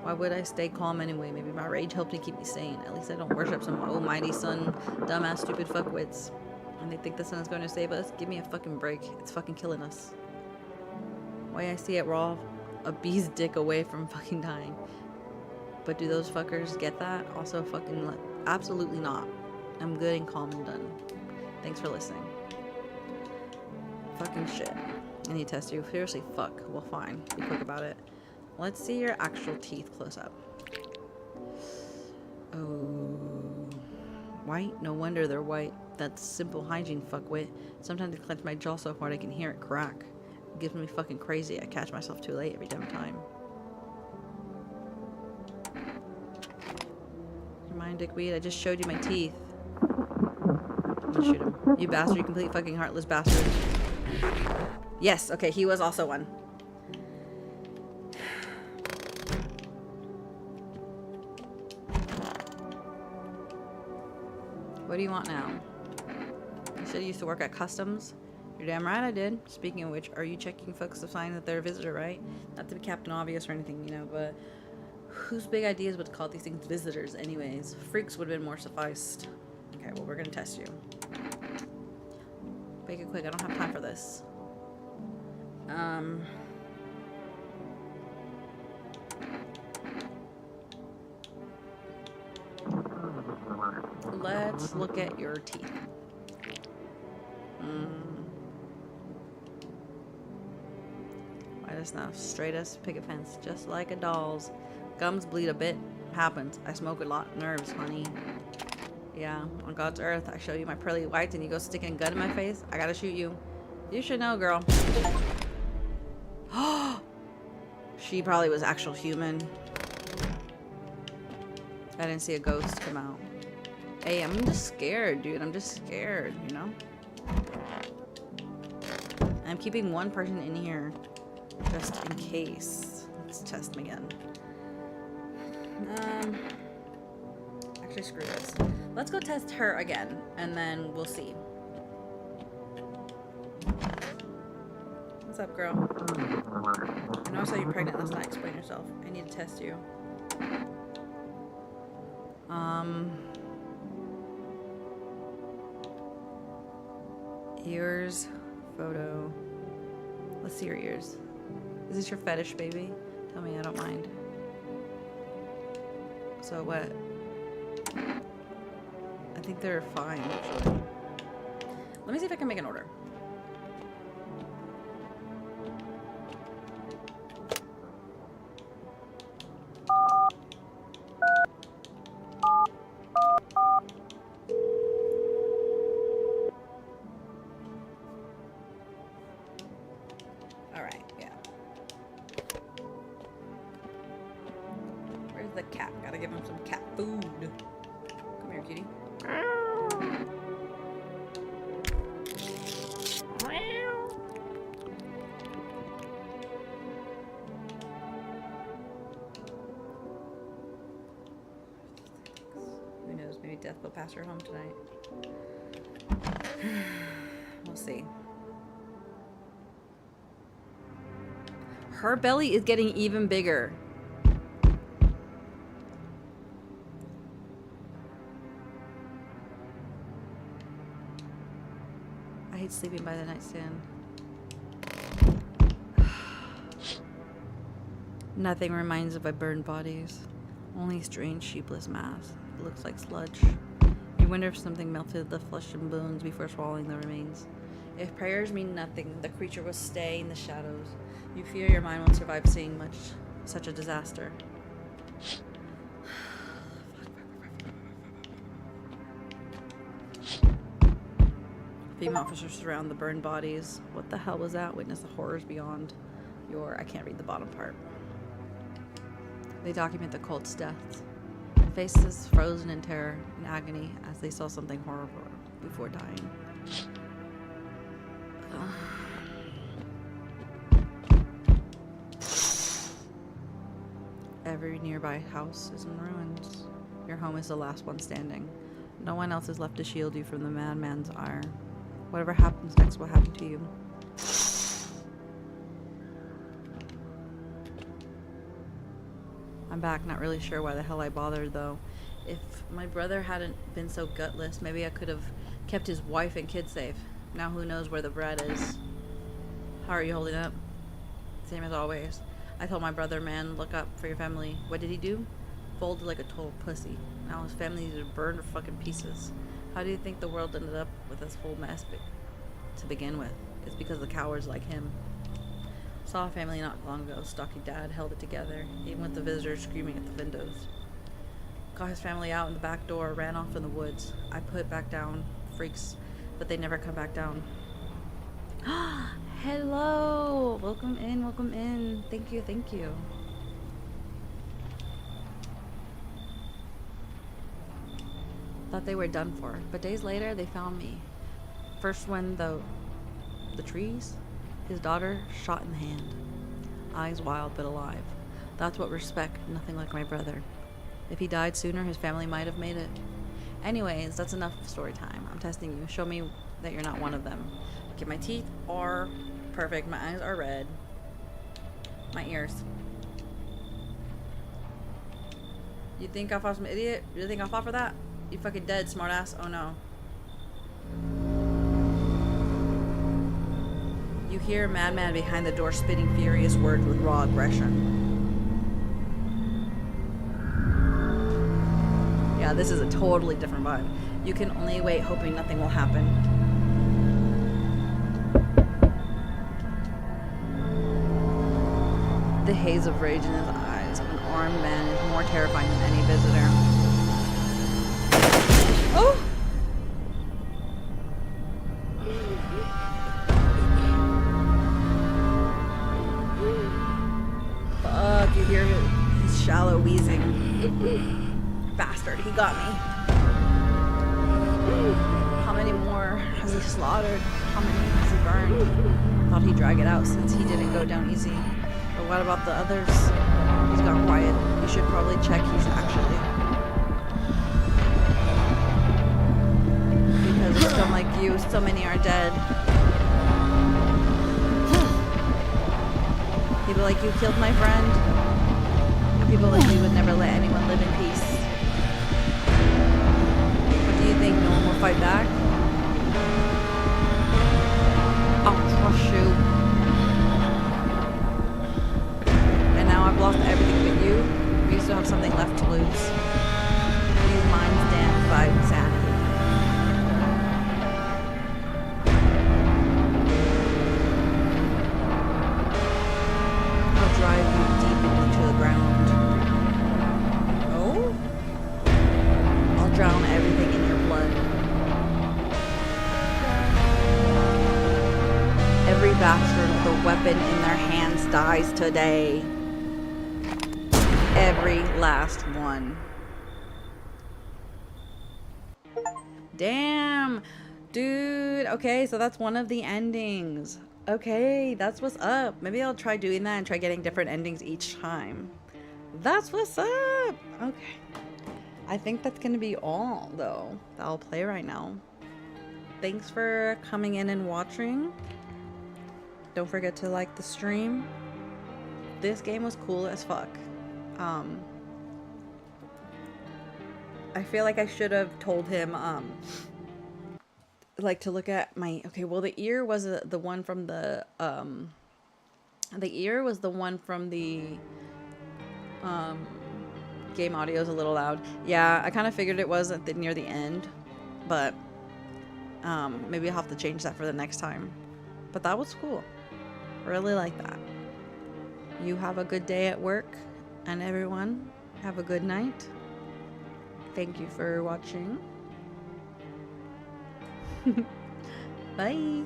Why would I stay calm anyway? Maybe my rage helped me keep me sane. At least I don't worship some almighty sun, dumbass, stupid fuckwits. And they think the sun is going to save us? Give me a fucking break. It's fucking killing us. Why I see it, we're all a bee's dick away from fucking dying. But do those fuckers get that? Also fucking absolutely not. I'm good and calm and done. Thanks for listening. Fucking shit. I need to test you. Seriously, fuck. Well, fine. Be quick about it. Let's see your actual teeth close up. Oh. White? No wonder they're white. That's simple hygiene, fuckwit. Sometimes I clench my jaw so hard I can hear it crack. It gives me fucking crazy. I catch myself too late every damn time. Your mind, dickweed. I just showed you my teeth. I'm gonna shoot him. You bastard. You complete fucking heartless bastard. Yes, okay, he was also one. What do you want now? You said you used to work at customs? You're damn right I did. Speaking of which, are you checking folks to sign that they're a visitor, right? Not to be Captain Obvious or anything, you know, but whose big ideas would call these things visitors anyways? Freaks would have been more sufficed. Okay, well, we're gonna test you. Make it quick, I don't have time for this. Let's look at your teeth. Why does not straight as picket fence, just like a doll's. Gums bleed a bit. Happens. I smoke a lot. Nerves, honey. Yeah, on God's earth, I show you my pearly whites and you go sticking a gun in my face. I gotta shoot you. You should know, girl. She probably was actual human. I didn't see a ghost come out. Hey, I'm just scared, dude. I'm just scared, you know? I'm keeping one person in here just in case. Let's test him again. Actually, screw this. Let's go test her again, and then we'll see. What's up, girl? I know I saw you pregnant last night. Explain yourself. I need to test you. Ears, photo. Let's see your ears. Is this your fetish, baby? Tell me, I don't mind. So what? I think they're fine, actually. Let me see if I can make an order. Alright, yeah. Where's the cat? Gotta give him some cat food. Come here, cutie. Who knows? Maybe Death will pass her home tonight. We'll see. Her belly is getting even bigger. I hate sleeping by the nightstand. Nothing reminds of my burned bodies. Only strange, sheepless mass. It looks like sludge. You wonder if something melted the flesh and bones before swallowing the remains. If prayers mean nothing, the creature will stay in the shadows. You fear your mind won't survive seeing such a disaster. Female officers surround the burned bodies. What the hell was that? Witness the horrors beyond I can't read the bottom part. They document the cult's deaths. Faces frozen in terror and agony as they saw something horrible before dying. Every nearby house is in ruins. Your home is the last one standing. No one else is left to shield you from the madman's ire. Whatever happens next will happen to you. I'm back, not really sure why the hell I bothered though. If my brother hadn't been so gutless, maybe I could have kept his wife and kids safe. Now who knows where the bread is. How are you holding up? Same as always. I told my brother, man, look up for your family. What did he do? Folded like a total pussy. Now his family is burned to fucking pieces. How do you think the world ended up with this whole mess to begin with? It's because of the cowards like him. Saw a family not long ago. Stocky dad held it together, even with the visitors screaming at the windows. Got his family out in the back door, ran off in the woods. I put it back down. Freaks, but they never come back down. Hello! Welcome in, welcome in. Thank you, thank you. Thought they were done for, but days later they found me. First when the trees, his daughter shot in the hand. Eyes wild but alive. That's what respect, nothing like my brother. If he died sooner, his family might have made it. Anyways, that's enough story time. I'm testing you. Show me that you're not one of them. Okay, my teeth are perfect. My eyes are red. My ears. You think I fought some idiot? You think I fought for that? You fucking dead, smartass. Oh no. You hear a madman behind the door spitting furious words with raw aggression. Yeah, this is a totally different vibe. You can only wait, hoping nothing will happen. The haze of rage in his eyes. An armed man is more terrifying than any visitor. Oh! Fuck, you hear his shallow wheezing. Bastard, he got me. How many more has he slaughtered? How many has he burned? Thought he'd drag it out since he didn't go down easy. But what about the others? He's gone quiet. You should probably check he's actually. Because of some like you, so many are dead. People like you killed my friend. And people like you would never let anyone live in peace. What do you think? No one will fight back? I'll crush you. And now I've lost everything but you. We still have something left to lose. These minds damned by insanity. I'll drive you deep into the ground. Oh? I'll drown everything in your blood. Every bastard with a weapon in their hands dies today. every last one. Damn, dude. Okay, so that's one of the endings. Okay, that's what's up. Maybe I'll try doing that and try getting different endings each time. That's what's up. Okay. I think that's gonna be all, though, that I'll play right now. Thanks for coming in and watching. Don't forget to like the stream. This game was cool as fuck. I feel like I should have told him, like, to look at my, okay, well, the ear was the one from the ear was the one from the, game audio is a little loud. Yeah, I kind of figured it was at near the end, but, maybe I'll have to change that for the next time. But that was cool. Really like that. You have a good day at work, and everyone, have a good night. Thank you for watching. Bye.